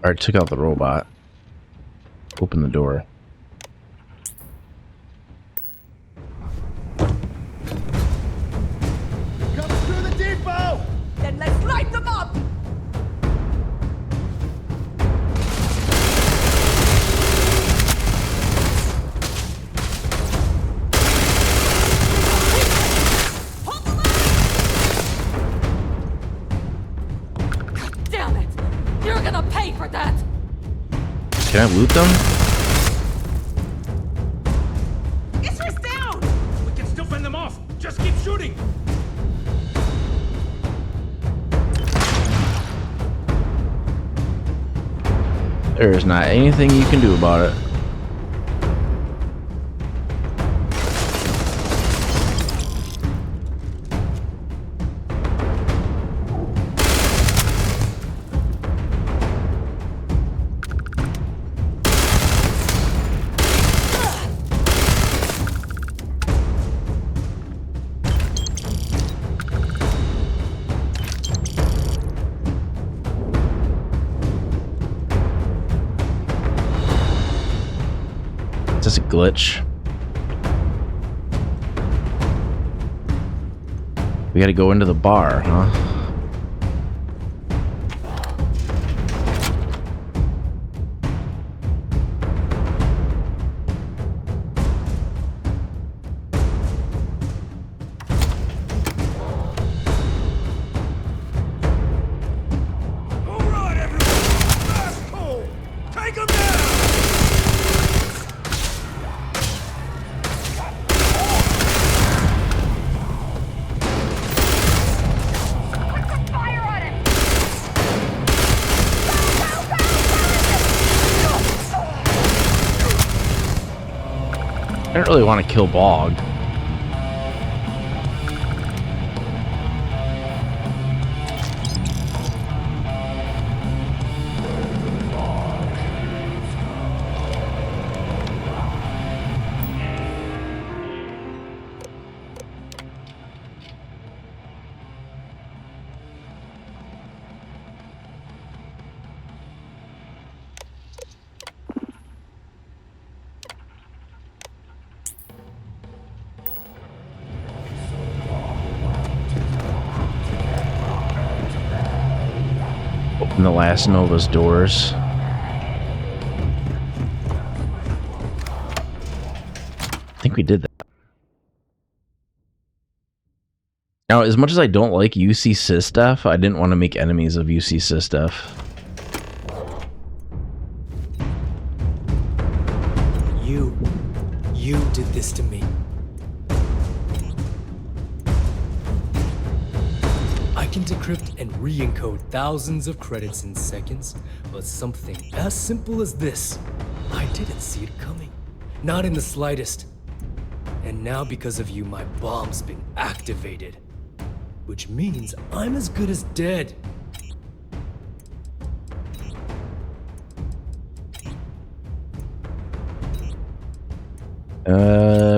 Alright, took out the robot. Open the door. Coming through the depot! Then let's light them up! Can I loot them? Isra's down! We can still fend them off. Just keep shooting. There is not anything you can do about it. Is this a glitch? We gotta go into the bar, huh? I don't really want to kill Bog. Open the last Nova's doors. I think we did that. Now, as much as I don't like UC Sysdef, I didn't want to make enemies of UC Sysdef. You did this to me. I can decrypt and re-encode thousands of credits in seconds, but something as simple as this, I didn't see it coming. Not in the slightest. And now because of you, my bomb's been activated. Which means I'm as good as dead.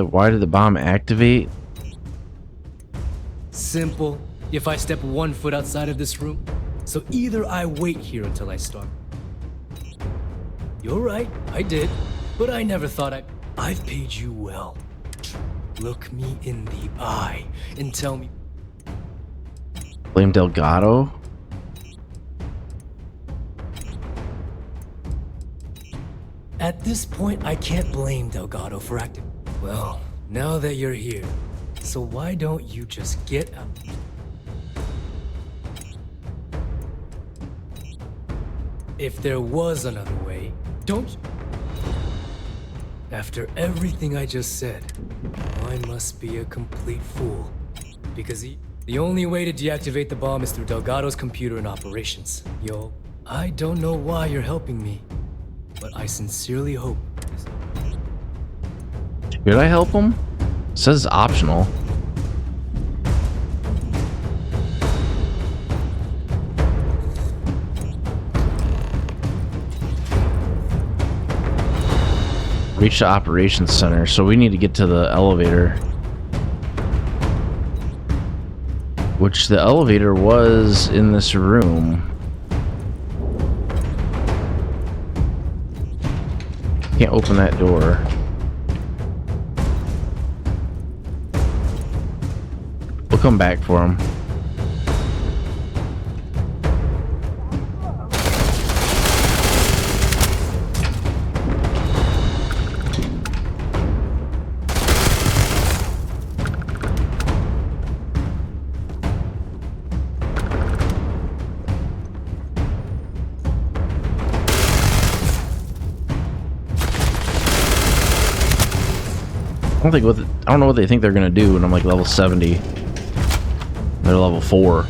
Why did the bomb activate? Simple. If I step 1 foot outside of this room, so either I wait here until I start. You're right, I did, but I never thought I've paid you well. Look me in the eye and tell me. Blame Delgado? At this point, I can't blame Delgado for acting. Well, now that you're here, so why don't you just get out? If there was another way, don't... After everything I just said, I must be a complete fool. Because the only way to deactivate the bomb is through Delgado's computer and operations. Yo, I don't know why you're helping me, but I sincerely hope... Should I help him? It says optional. Reach the operations center, so we need to get to the elevator. Which the elevator was in this room. Can't open that door. We'll come back for him. don't know what they think they're gonna do, and I'm like level 70. They're level 4.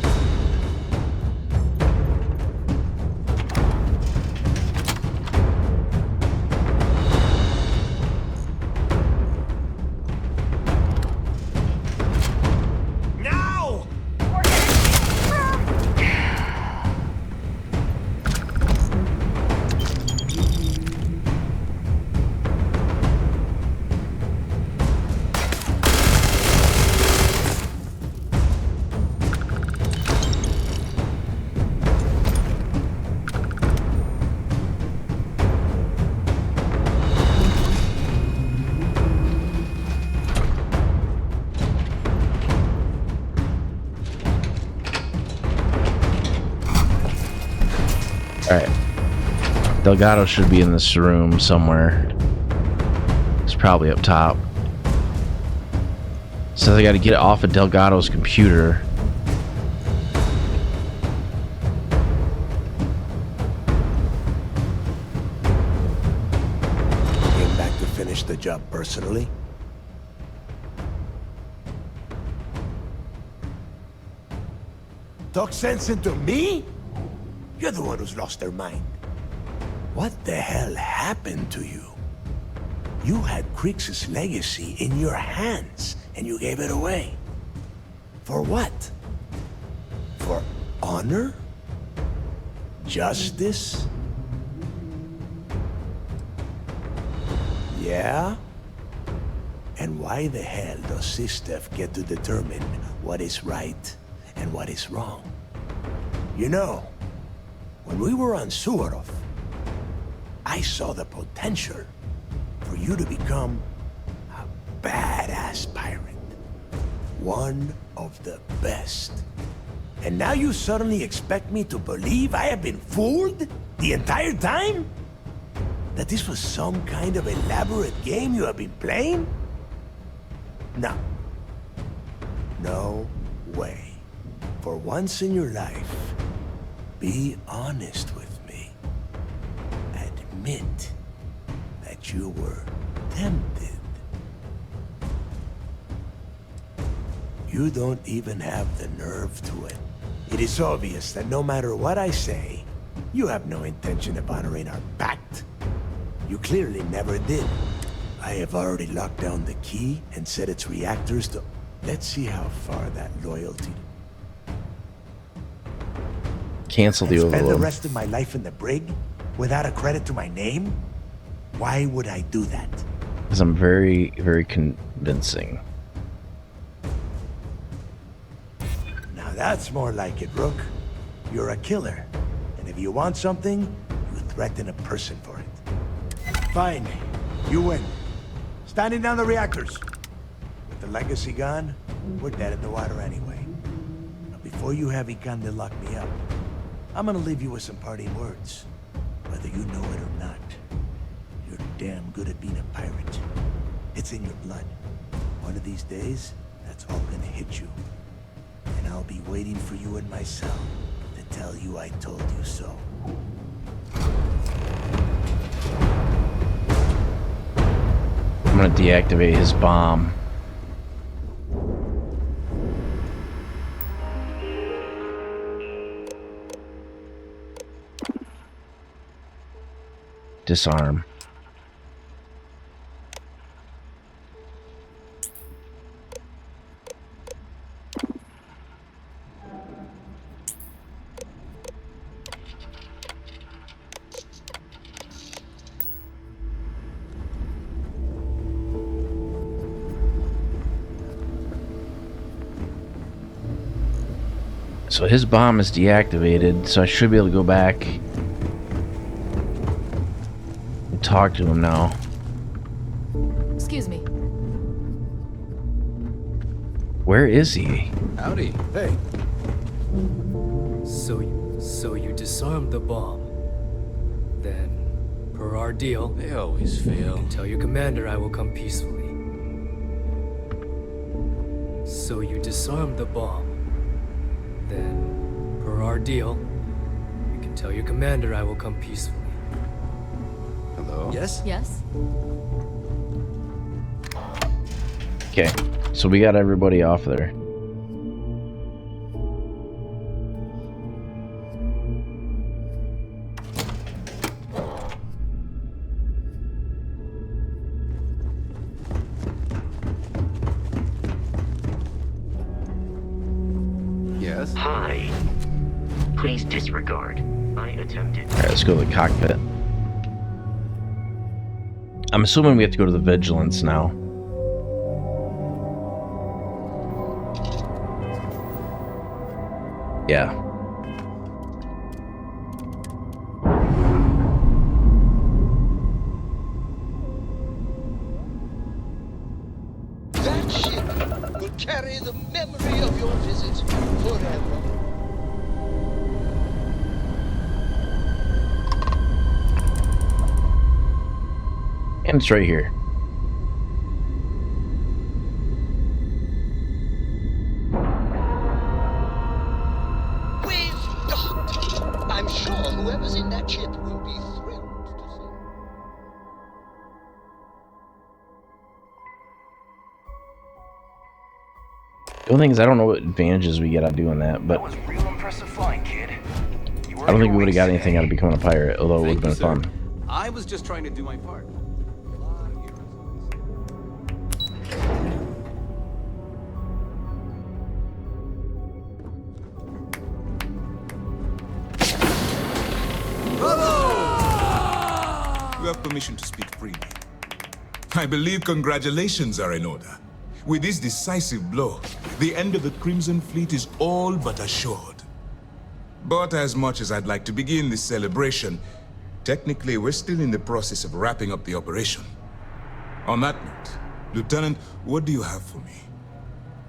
Alright. Delgado should be in this room somewhere. It's probably up top. Says I gotta get it off of Delgado's computer. Came back to finish the job personally? Talk sense into me? You're the one who's lost their mind. What the hell happened to you? You had Crix's legacy in your hands, and you gave it away. For what? For honor? Justice? Yeah? And why the hell does Sistef get to determine what is right and what is wrong? You know, when we were on Suarov, I saw the potential for you to become a badass pirate. One of the best. And now you suddenly expect me to believe I have been fooled the entire time? That this was some kind of elaborate game you have been playing? No. No way. For once in your life, be honest with me. Admit that you were tempted. You don't even have the nerve to it. It is obvious that no matter what I say, you have no intention of honoring our pact. You clearly never did. I have already locked down the key and set its reactors to... Let's see how far that loyalty... Cancel the Spend the overload. rest of my life in the brig without a credit to my name? Why would I do that? Because I'm very, very convincing. Now that's more like it, Rook. You're a killer. And if you want something, you threaten a person for it. Fine. You win. Standing down the reactors. With the legacy gone, we're dead in the water anyway. Now before you have Ikande lock me up, I'm gonna leave you with some parting words. Whether you know it or not, you're damn good at being a pirate. It's in your blood. One of these days, that's all gonna hit you. And I'll be waiting for you in my cell to tell you I told you so. I'm gonna deactivate his bomb. Disarm. So his bomb is deactivated, so I should be able to go back and talk to him now. Excuse me. Where is he? Howdy. Hey. So you disarmed the bomb. Then, per our deal, They always fail. tell your commander I will come peacefully. So you disarmed the bomb. Then, per our deal, you can tell your commander I will come peacefully. Hello? Yes? Yes? Okay, so we got everybody off there. Yes? Hi. Please disregard. I attempted. Alright, let's go to the cockpit. I'm assuming we have to go to the Vigilance now. Yeah. That ship will carry the memory of your visit forever. And it's right here. We've docked. I'm sure whoever's in that ship will be thrilled to see. The only thing is, I don't know what advantages we get out of doing that, but That was real impressive flying, kid. I don't think we would have got anything out of becoming a pirate, although it would have been fun. I was just trying to do my part. You have permission to speak freely. I believe congratulations are in order. With this decisive blow, the end of the Crimson Fleet is all but assured. But as much as I'd like to begin this celebration, technically we're still in the process of wrapping up the operation. On that note, Lieutenant, what do you have for me?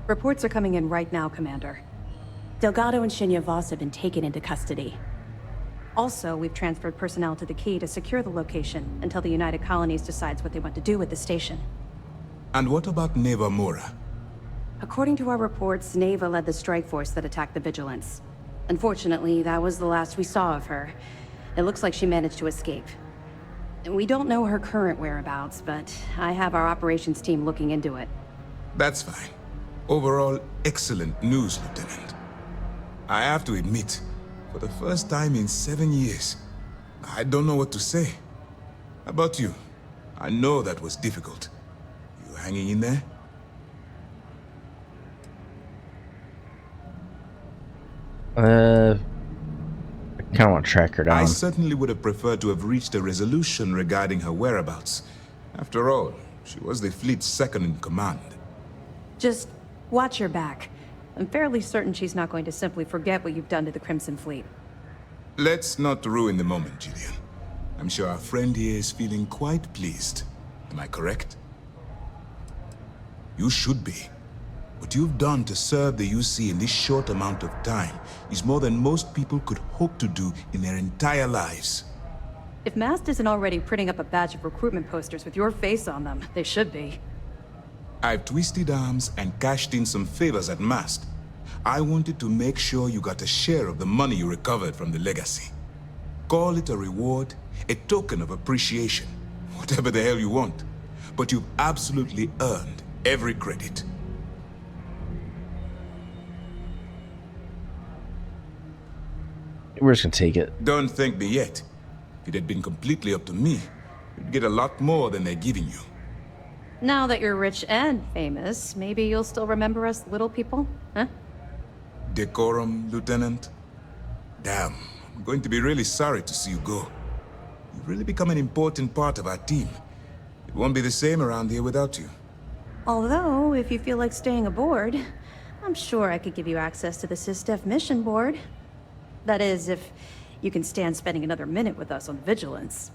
Reports are coming in right now, Commander. Delgado and Shinya Voss have been taken into custody. Also, we've transferred personnel to the Key to secure the location until the United Colonies decides what they want to do with the station. And what about Neva Mora? According to our reports, Neva led the strike force that attacked the Vigilance. Unfortunately, that was the last we saw of her. It looks like she managed to escape. We don't know her current whereabouts, but I have our operations team looking into it. That's fine. Overall, excellent news, Lieutenant. I have to admit, for the first time in 7 years, I don't know what to say. How about you? I know that was difficult. You hanging in there? I kind of want to track her down. I certainly would have preferred to have reached a resolution regarding her whereabouts. After all, she was the fleet's second in command. Just watch your back. I'm fairly certain she's not going to simply forget what you've done to the Crimson Fleet. Let's not ruin the moment, Gillian. I'm sure our friend here is feeling quite pleased. Am I correct? You should be. What you've done to serve the UC in this short amount of time is more than most people could hope to do in their entire lives. If Mast isn't already printing up a batch of recruitment posters with your face on them, they should be. I've twisted arms and cashed in some favors at Mast. I wanted to make sure you got a share of the money you recovered from the legacy. Call it a reward, a token of appreciation, whatever the hell you want. But you've absolutely earned every credit. We're just gonna take it. Don't thank me yet. If it had been completely up to me, you'd get a lot more than they're giving you. Now that you're rich and famous, maybe you'll still remember us little people, huh? Decorum, Lieutenant? Damn, I'm going to be really sorry to see you go. You've really become an important part of our team. It won't be the same around here without you. Although, if you feel like staying aboard, I'm sure I could give you access to the SysDef mission board. That is, if you can stand spending another minute with us on Vigilance.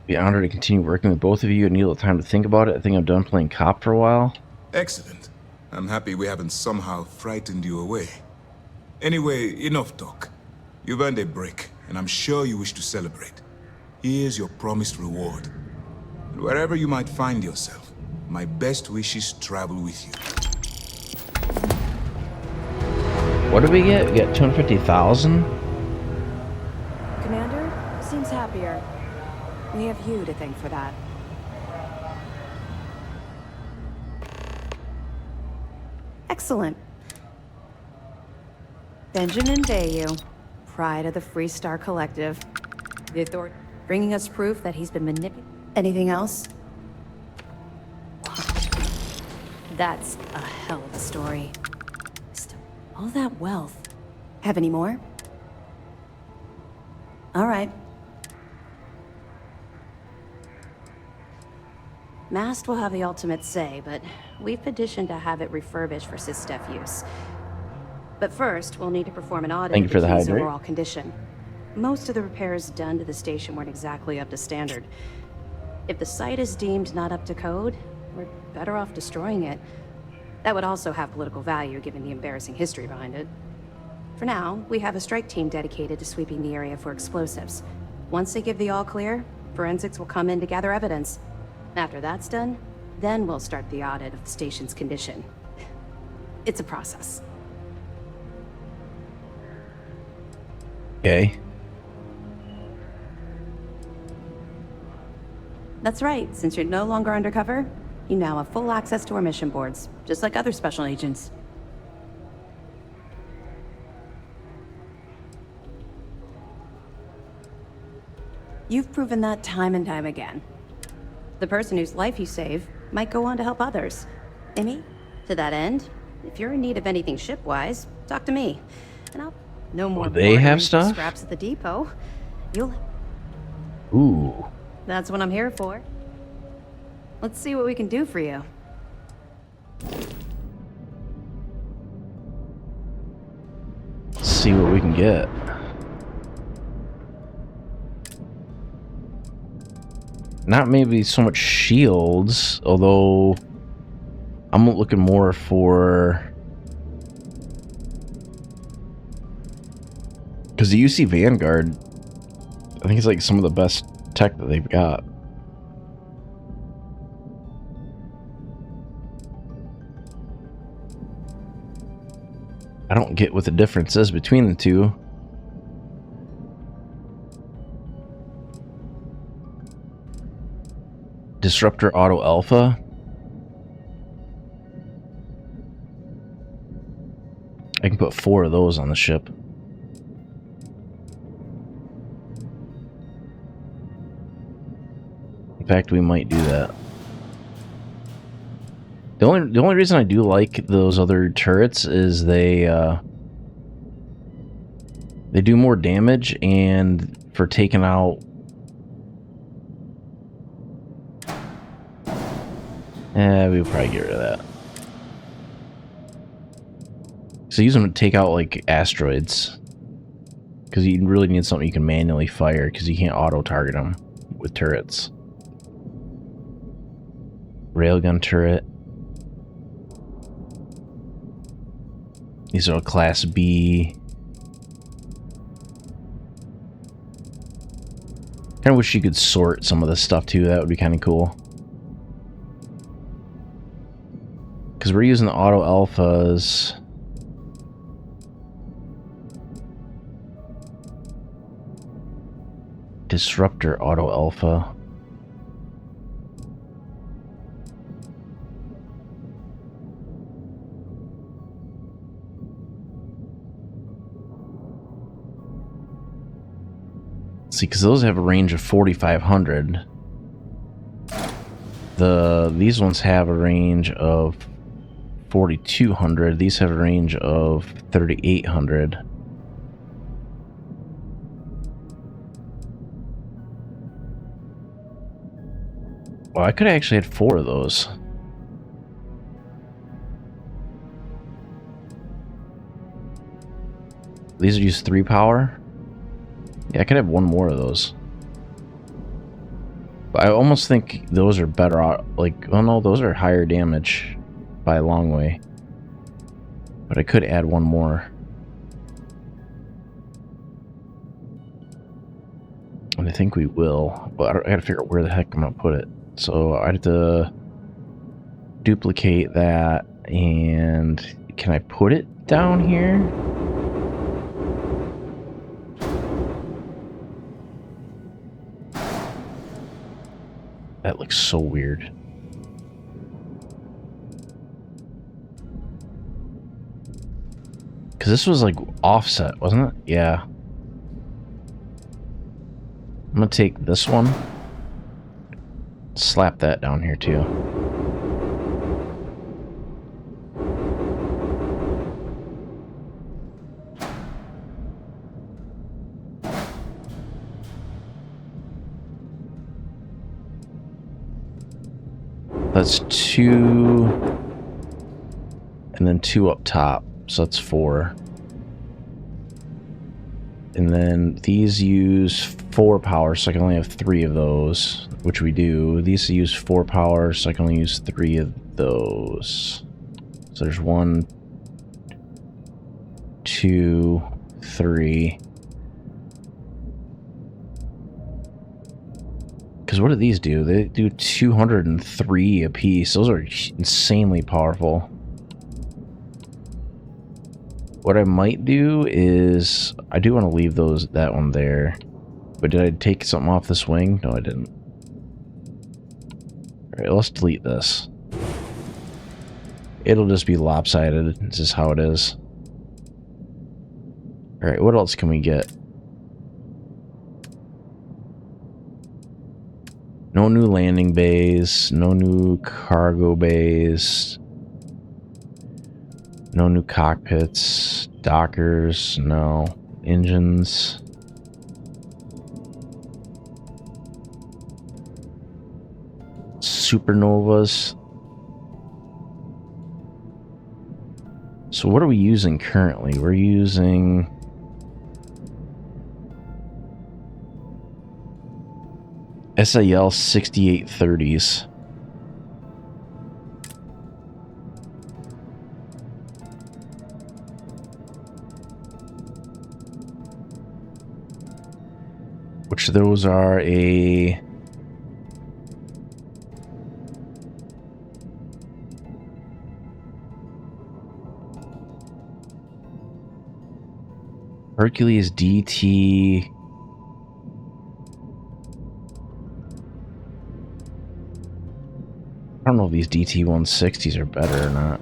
Be honored to continue working with both of you and need a little time to think about it. I think I'm done playing cop for a while. Excellent. I'm happy we haven't somehow frightened you away. Anyway, enough talk. You've earned a break, and I'm sure you wish to celebrate. Here's your promised reward. And wherever you might find yourself, my best wishes travel with you. What did we get? We got 250,000? Commander, seems happy. happier. We have you to thank for that. Excellent. Benjamin Bayou, pride of the Freestar Collective. The authority bringing us proof that he's been manipulated. Anything else? That's a hell of a story. All that wealth. Have any more? All right. Mast will have the ultimate say, but we've petitioned to have it refurbished for SysDef use. But first, we'll need to perform an audit Thank you of for the the key's hydrate. overall condition. Most of the repairs done to the station weren't exactly up to standard. If the site is deemed not up to code, we're better off destroying it. That would also have political value given the embarrassing history behind it. For now, we have a strike team dedicated to sweeping the area for explosives. Once they give the all clear, forensics will come in to gather evidence. After that's done, then we'll start the audit of the station's condition. It's a process. Okay. That's right. Since you're no longer undercover, you now have full access to our mission boards, just like other special agents. You've proven that time and time again. The person whose life you save might go on to help others. Amy, to that end, if you're in need of anything ship-wise, talk to me. And I'll... No more they have bartering for stuff? scraps at the depot. You'll... Ooh. That's what I'm here for. Let's see what we can do for you. Let's see what we can get. Not maybe so much shields, although I'm looking more for... Because the UC Vanguard, I think it's like some of the best tech that they've got. I don't get what the difference is between the two. Disruptor Auto Alpha. I can put 4 of those on the ship. In fact, we might do that. The only reason I do like those other turrets is they do more damage, and for taking out we'll probably get rid of that. So use them to take out like asteroids, because you really need something you can manually fire, because you can't auto target them with turrets. Railgun turret. These are Class B. Kind of wish you could sort some of this stuff too. That would be kind of cool. Because we're using the auto alphas. Disruptor auto alpha. See, because those have a range of 4,500. These ones have a range of 4,200. These have a range of 3,800. Well, I could have actually had 4 of those. These are just 3 power. Yeah, I could have 1 more of those. But I almost think those are better out. Like, oh no, those are higher damage by a long way. But I could add 1 more. And I think we will. But I gotta figure out where the heck I'm gonna put it. So I have to duplicate that. And can I put it down here? That looks so weird. Because this was like offset, wasn't it? Yeah. I'm gonna take this one. Slap that down here too. That's 2, and then 2 up top, so that's 4. And then these use 4 power, so I can only have 3 of those, which we do. These use 4 power, so I can only use 3 of those. So there's 1, 2, 3. Because what do these do? They do 203 apiece. Those are insanely powerful. What I might do is, I do want to leave that one there. But did I take something off this wing? No, I didn't. Alright, let's delete this. It'll just be lopsided. This is how it is. Alright, what else can we get? No new landing bays, no new cargo bays, no new cockpits, dockers, no engines. Supernovas. So what are we using currently? We're using SAL 6830s. Which those are a... Hercules DT... I don't know if these DT-160s are better or not.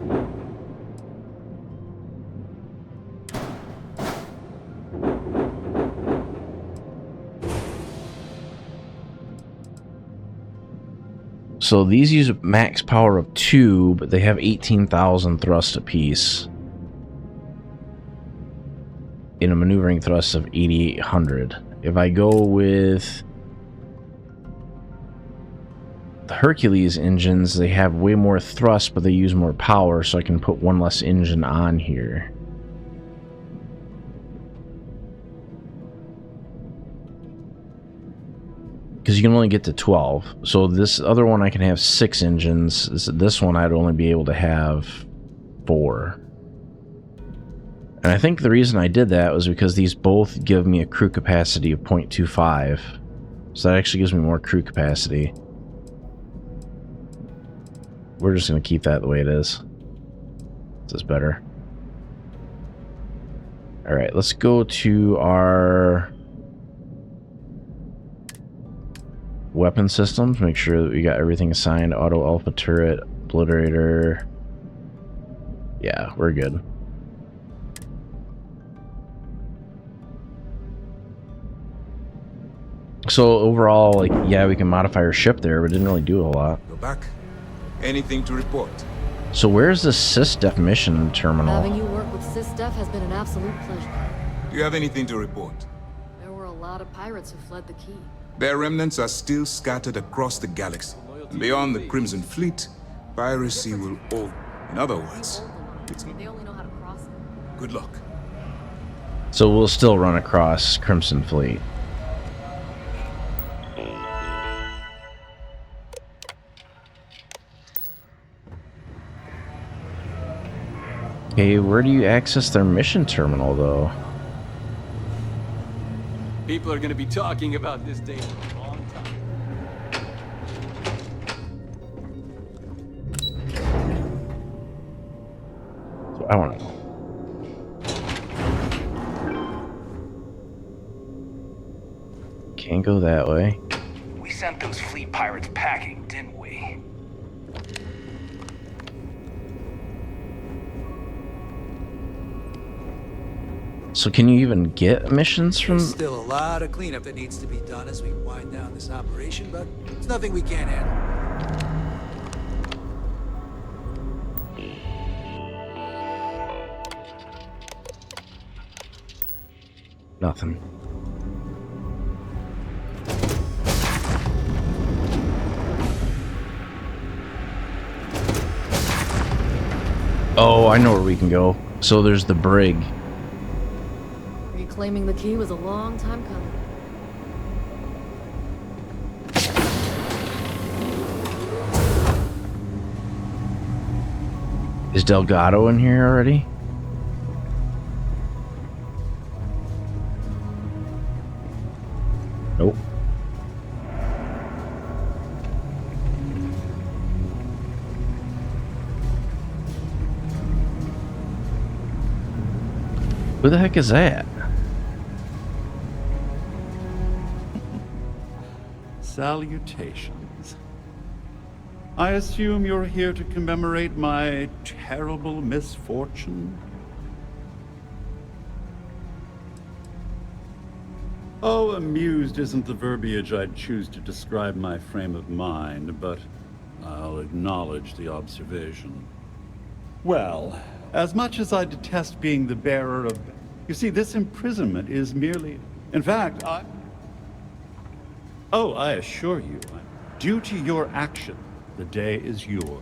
So these use a max power of 2, but they have 18,000 thrust apiece. In a maneuvering thrust of 8,800. If I go with the Hercules engines, they have way more thrust, but they use more power, so I can put one less engine on here. Because you can only get to 12. So this other one I can have 6 engines. This one I'd only be able to have 4. And I think the reason I did that was because these both give me a crew capacity of 0.25. So that actually gives me more crew capacity. We're just going to keep that the way it is. This is better. Alright, let's go to our weapon systems. Make sure that we got everything assigned. Auto alpha turret, obliterator. Yeah, we're good. So overall, like, yeah, we can modify our ship there, but didn't really do a whole lot. Go back. Anything to report? So where's the sys-def mission terminal? Having you work with sys-def has been an absolute pleasure. Do you have anything to report? There were a lot of pirates who fled the key. Their remnants are still scattered across the galaxy. Beyond the Crimson Fleet, piracy will all... In other words, it's... They only know how to cross it. Good luck. So we'll still run across Crimson Fleet. Okay, where do you access their mission terminal, though? People are going to be talking about this day for a long time. So I want to know. Can't go that way. We sent those fleet pirates packing, didn't we? So can you even get missions from... There's still a lot of cleanup that needs to be done as we wind down this operation, but it's nothing we can't handle. Nothing. Oh, I know where we can go. So there's the brig. Reclaiming the key was a long time coming. Is Delgado in here already? Nope. Who the heck is that? Salutations. I assume you're here to commemorate my terrible misfortune? Oh, amused isn't the verbiage I'd choose to describe my frame of mind, but I'll acknowledge the observation. Well, as much as I detest being the bearer of... You see, this imprisonment is merely... In fact, Oh, I assure you, due to your action, the day is yours.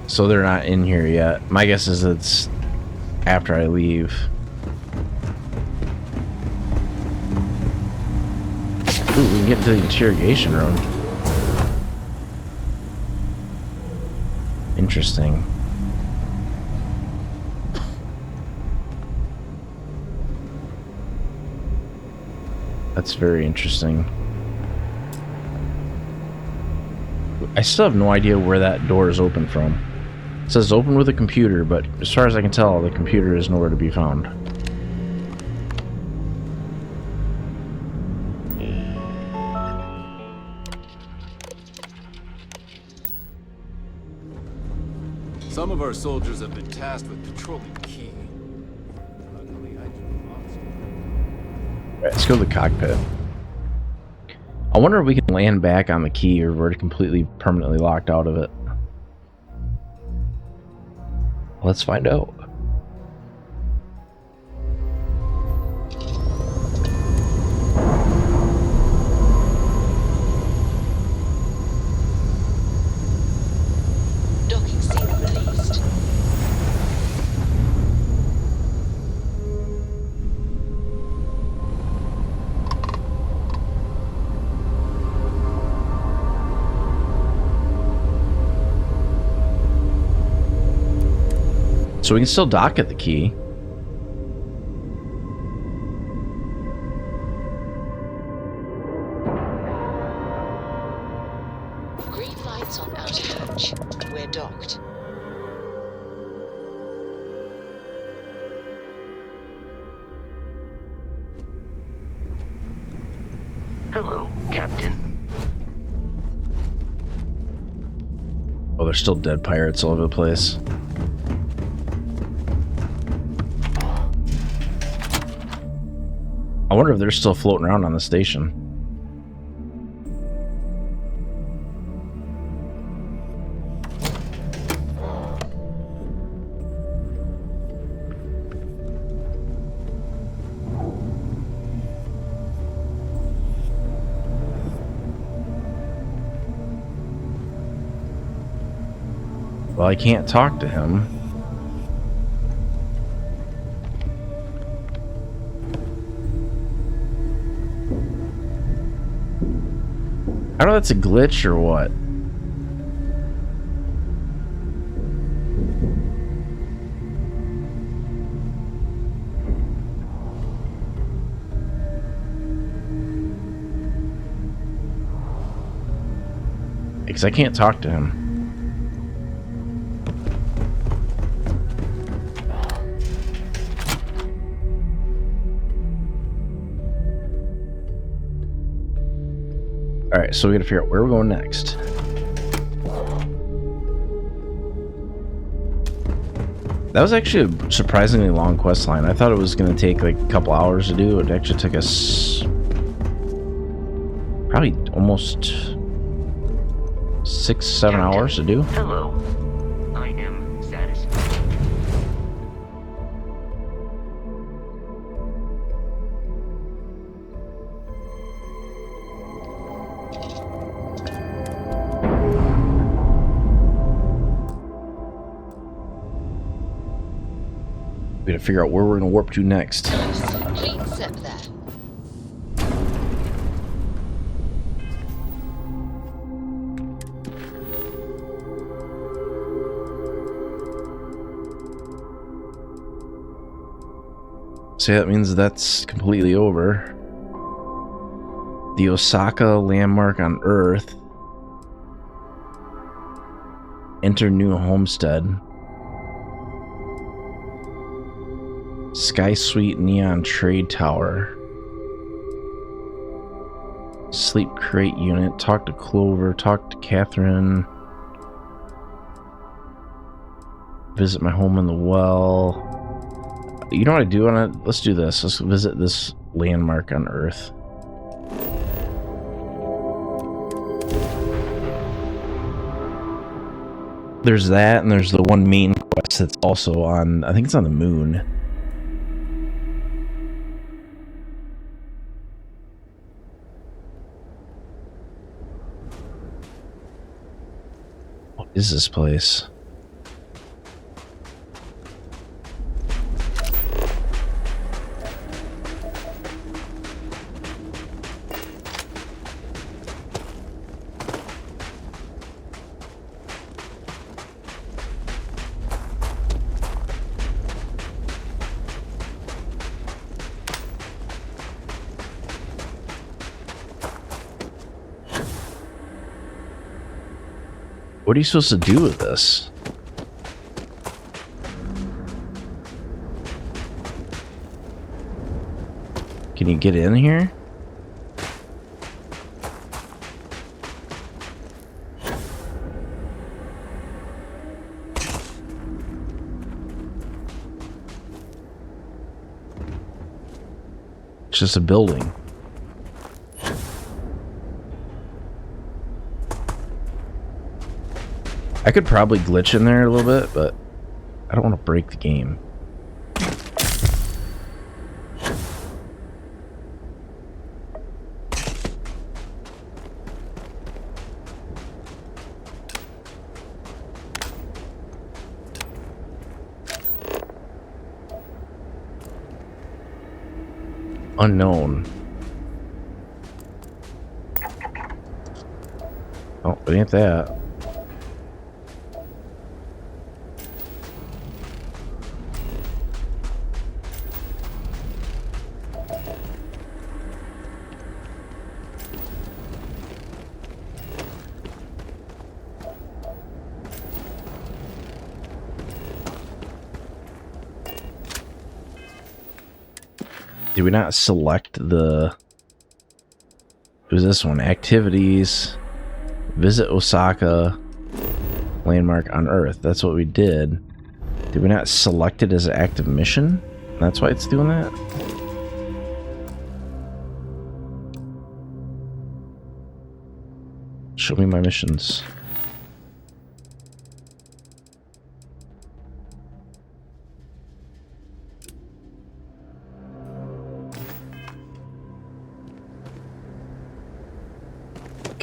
So they're not in here yet. My guess is it's after I leave. Ooh, we can get into the interrogation room. Interesting. That's very interesting. I still have no idea where that door is open from. It says open with a computer, but as far as I can tell, the computer is nowhere to be found. Some of our soldiers have been tasked with patrolling the key. Alright, let's go to the cockpit. I wonder if we can land back on the key or if we're completely permanently locked out of it. Let's find out. Docking seal released. So we can still dock at the key. Green lights on outer hatch. We're docked. Hello, Captain. Oh, there's still dead pirates all over the place. I wonder if they're still floating around on the station. Well, I can't talk to him. I don't know if that's a glitch or what. Because I can't talk to him. Alright, so we gotta figure out where we're going next. That was actually a surprisingly long quest line. I thought it was going to take like a couple hours to do. It actually took us probably almost 6-7 hours to do. Hello. I am satisfied. We gotta figure out where we're gonna warp to next. Clean set there. So that means that's completely over. The Osaka landmark on Earth. Enter new homestead. Sky Suite Neon Trade Tower. Sleep Crate Unit. Talk to Clover. Talk to Catherine. Visit my home in the well. You know what I do on it? Let's do this. Let's visit this landmark on Earth. There's that, and there's the one main quest that's also on, I think it's on the moon. What is this place? What are you supposed to do with this? Can you get in here? It's just a building. I could probably glitch in there a little bit, but I don't want to break the game. Unknown. Oh, it ain't that. Did we not select the... It was this one. Activities. Visit Osaka. Landmark on Earth. That's what we did. Did we not select it as an active mission? That's why it's doing that? Show me my missions.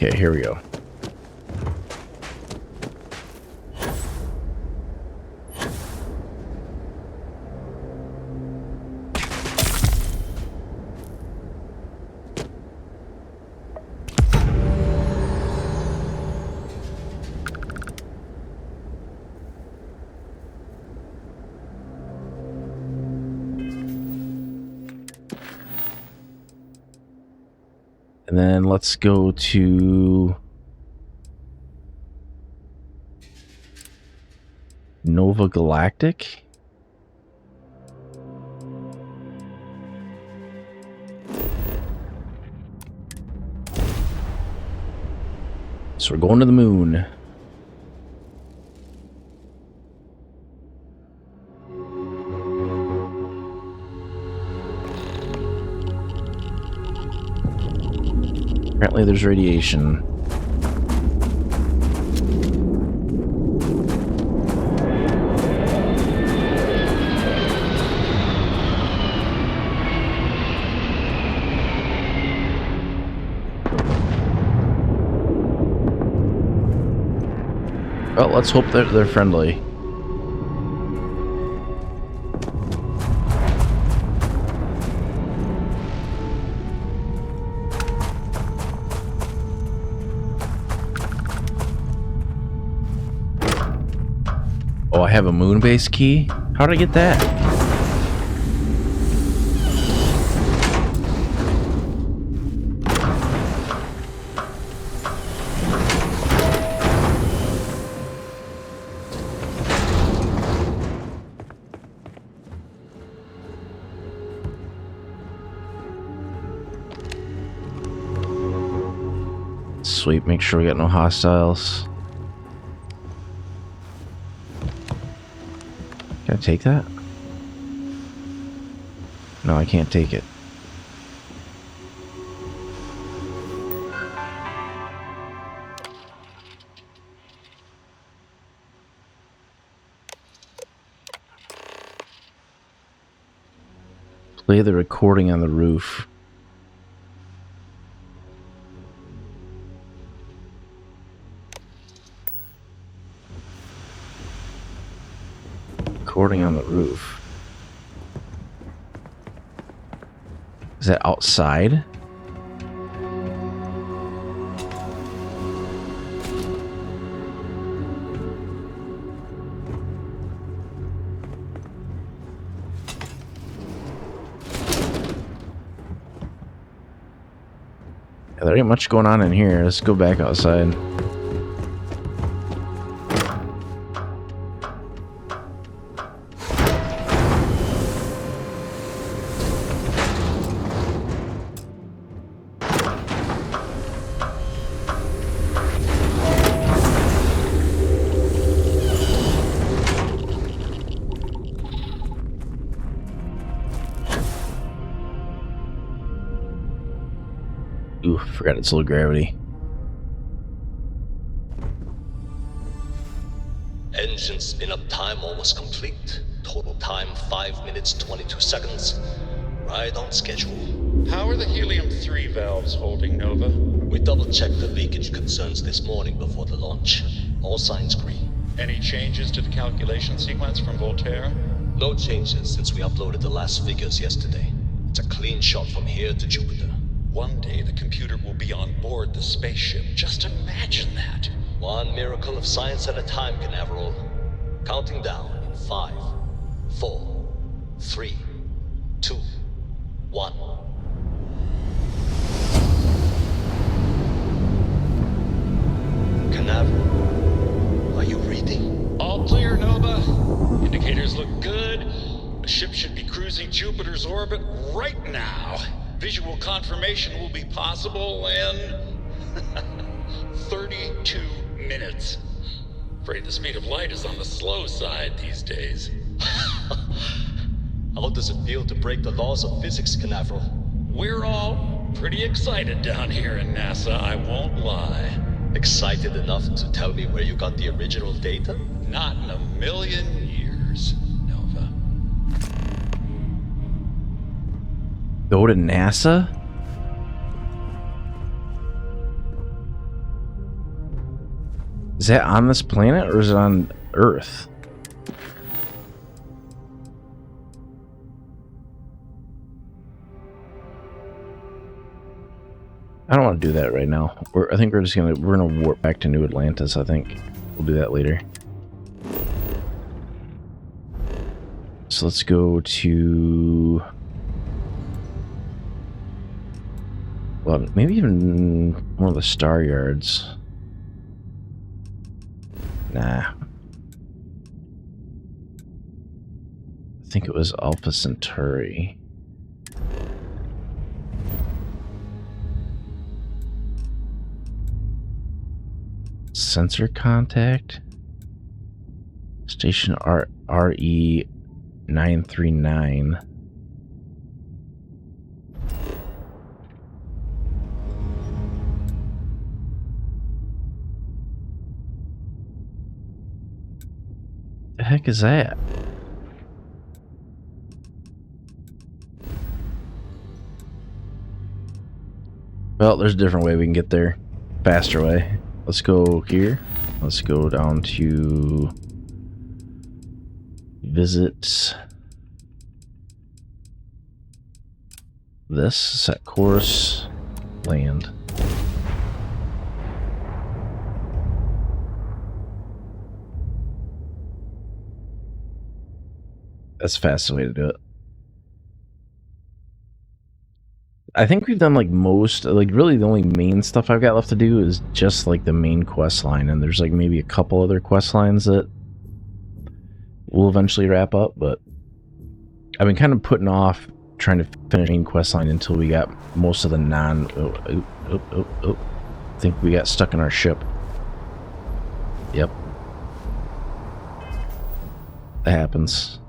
Okay, here we go. And then let's go to Nova Galactic. So we're going to the moon. Apparently there's radiation. Well, let's hope that they're friendly. Oh, I have a moon-based key? How did I get that? Sweet, make sure we got no hostiles. Can I take that? No, I can't take it. Play the recording on the roof. Recording on the roof. Is that outside? Yeah, there ain't much going on in here. Let's go back outside. Ooh, forgot its low gravity. Engine spin-up time almost complete. Total time 5 minutes 22 seconds. Right on schedule. How are the helium-3 valves holding, Nova? We double-checked the leakage concerns this morning before the launch. All signs green. Any changes to the calculation sequence from Voltaire? No changes since we uploaded the last figures yesterday. It's a clean shot from here to Jupiter. One day the computer will be on board the spaceship. Just imagine that. One miracle of science at a time, Canaveral. Counting down in 5, 4, 3, 2, 1. Canaveral, are you reading? All clear, Nova. Indicators look good. The ship should be cruising Jupiter's orbit right now. Visual confirmation will be possible in 32 minutes. Afraid the speed of light is on the slow side these days. How does it feel to break the laws of physics, Canaveral? We're all pretty excited down here in NASA, I won't lie. Excited enough to tell me where you got the original data? Not in a million years, Nova. Go to NASA? Is that on this planet or is it on Earth? I don't want to do that right now. I think we're gonna warp back to New Atlantis. I think we'll do that later. So let's go to, well, maybe even one of the star yards. Nah. I think it was Alpha Centauri. Sensor contact. Station RE 939. The heck is that? Well, there's a different way we can get there. Faster way. Let's go here. Let's go down to visit this, set course, land. That's the fastest way to do it. I think we've done like most, like really the only main stuff I've got left to do is just like the main quest line, and there's like maybe a couple other quest lines that we'll eventually wrap up, but I've been kind of putting off trying to finish the main quest line until we got most of the I think we got stuck in our ship. Yep. That happens.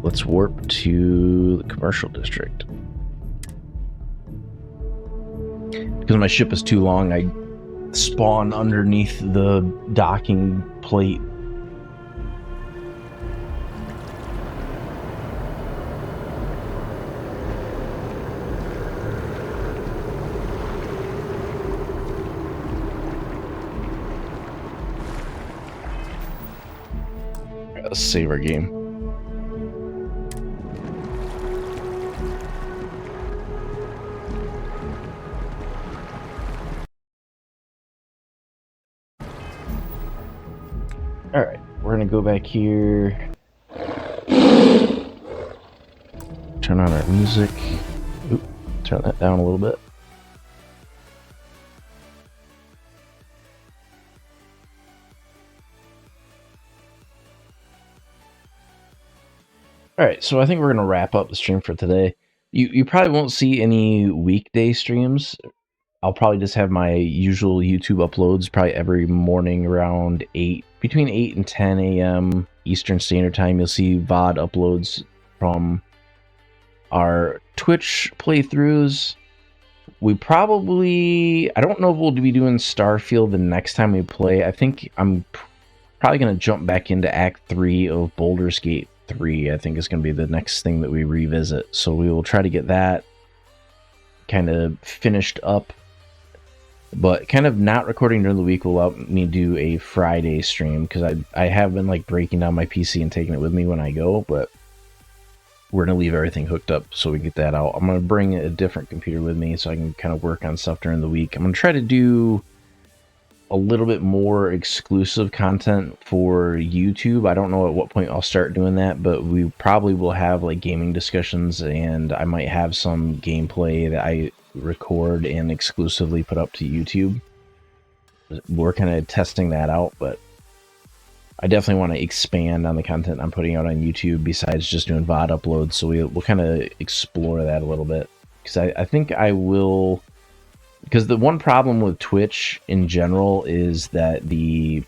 Let's warp to the commercial district. Because my ship is too long, I spawn underneath the docking plate. Let's save our game. Alright, we're gonna go back here. Turn on our music. Oop, turn that down a little bit. Alright, so I think we're gonna wrap up the stream for today. You probably won't see any weekday streams. I'll probably just have my usual YouTube uploads probably every morning around between 8 and 10 a.m. Eastern Standard Time. You'll see VOD uploads from our Twitch playthroughs. We probably, I don't know if we'll be doing Starfield the next time we play. I think I'm probably going to jump back into Act 3 of Baldur's Gate 3. I think is going to be the next thing that we revisit. So we will try to get that kind of finished up. But kind of not recording during the week will allow me to do a Friday stream, because I have been like breaking down my PC and taking it with me when I go, but we're going to leave everything hooked up so we get that out. I'm going to bring a different computer with me so I can kind of work on stuff during the week. I'm going to try to do a little bit more exclusive content for YouTube. I don't know at what point I'll start doing that, but we probably will have like gaming discussions, and I might have some gameplay that I record and exclusively put up to YouTube. We're kind of testing that out, but I definitely want to expand on the content I'm putting out on YouTube besides just doing VOD uploads, so we'll kind of explore that a little bit, because I think I will, because the one problem with Twitch in general is that the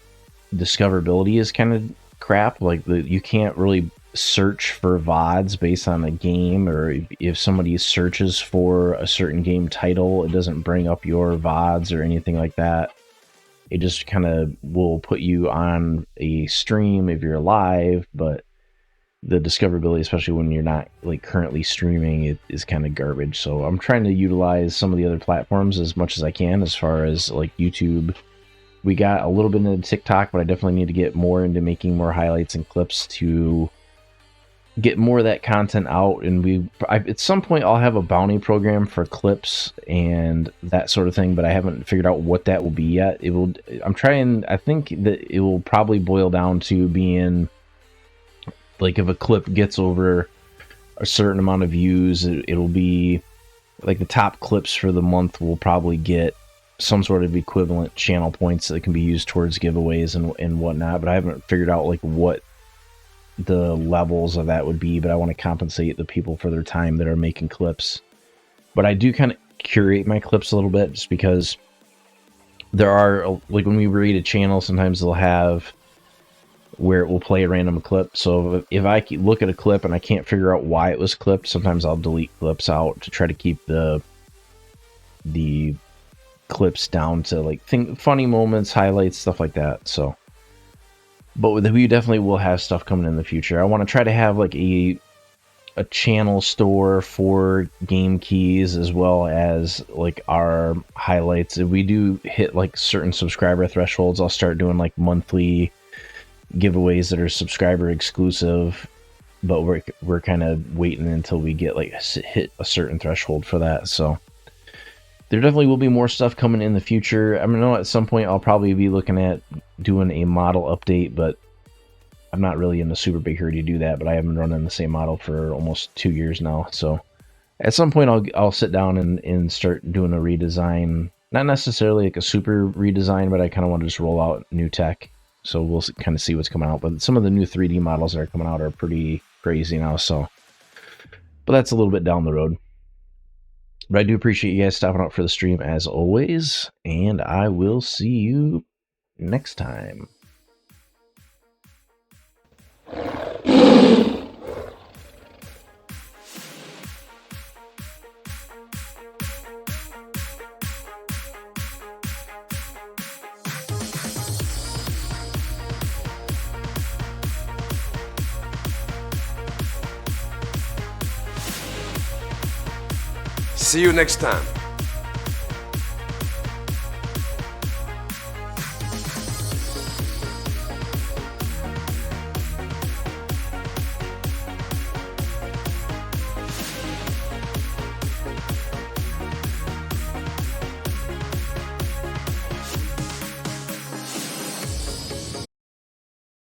discoverability is kind of crap. Like you can't really search for VODs based on a game, or if somebody searches for a certain game title, it doesn't bring up your VODs or anything like that. It just kind of will put you on a stream if you're live, but the discoverability, especially when you're not like currently streaming, it is kind of garbage. So I'm trying to utilize some of the other platforms as much as I can, as far as like YouTube. We got a little bit into TikTok, but I definitely need to get more into making more highlights and clips to get more of that content out. And at some point I'll have a bounty program for clips and that sort of thing, but I haven't figured out what that will be yet. I think that it will probably boil down to being like, if a clip gets over a certain amount of views, it'll be like the top clips for the month will probably get some sort of equivalent channel points that can be used towards giveaways and whatnot. But I haven't figured out like what the levels of that would be, but I want to compensate the people for their time that are making clips. But I do kind of curate my clips a little bit, just because there are, like, when we read a channel, sometimes they'll have where it will play a random clip. So if I look at a clip and I can't figure out why it was clipped, sometimes I'll delete clips out to try to keep the clips down to like funny moments, highlights, stuff like that. So, but we definitely will have stuff coming in the future. I want to try to have like a channel store for game keys, as well as like our highlights. If we do hit like certain subscriber thresholds, I'll start doing like monthly giveaways that are subscriber exclusive, but we're kind of waiting until we get like hit a certain threshold for that. So there definitely will be more stuff coming in the future. I mean, I know at some point I'll probably be looking at doing a model update, but I'm not really in a super big hurry to do that. But I haven't run in the same model for almost 2 years now, so at some point I'll sit down and start doing a redesign. Not necessarily like a super redesign, but I kind of want to just roll out new tech. So we'll kind of see what's coming out. But some of the new 3D models that are coming out are pretty crazy now. So, but that's a little bit down the road. But I do appreciate you guys stopping out for the stream as always. And I will see you next time. See you next time.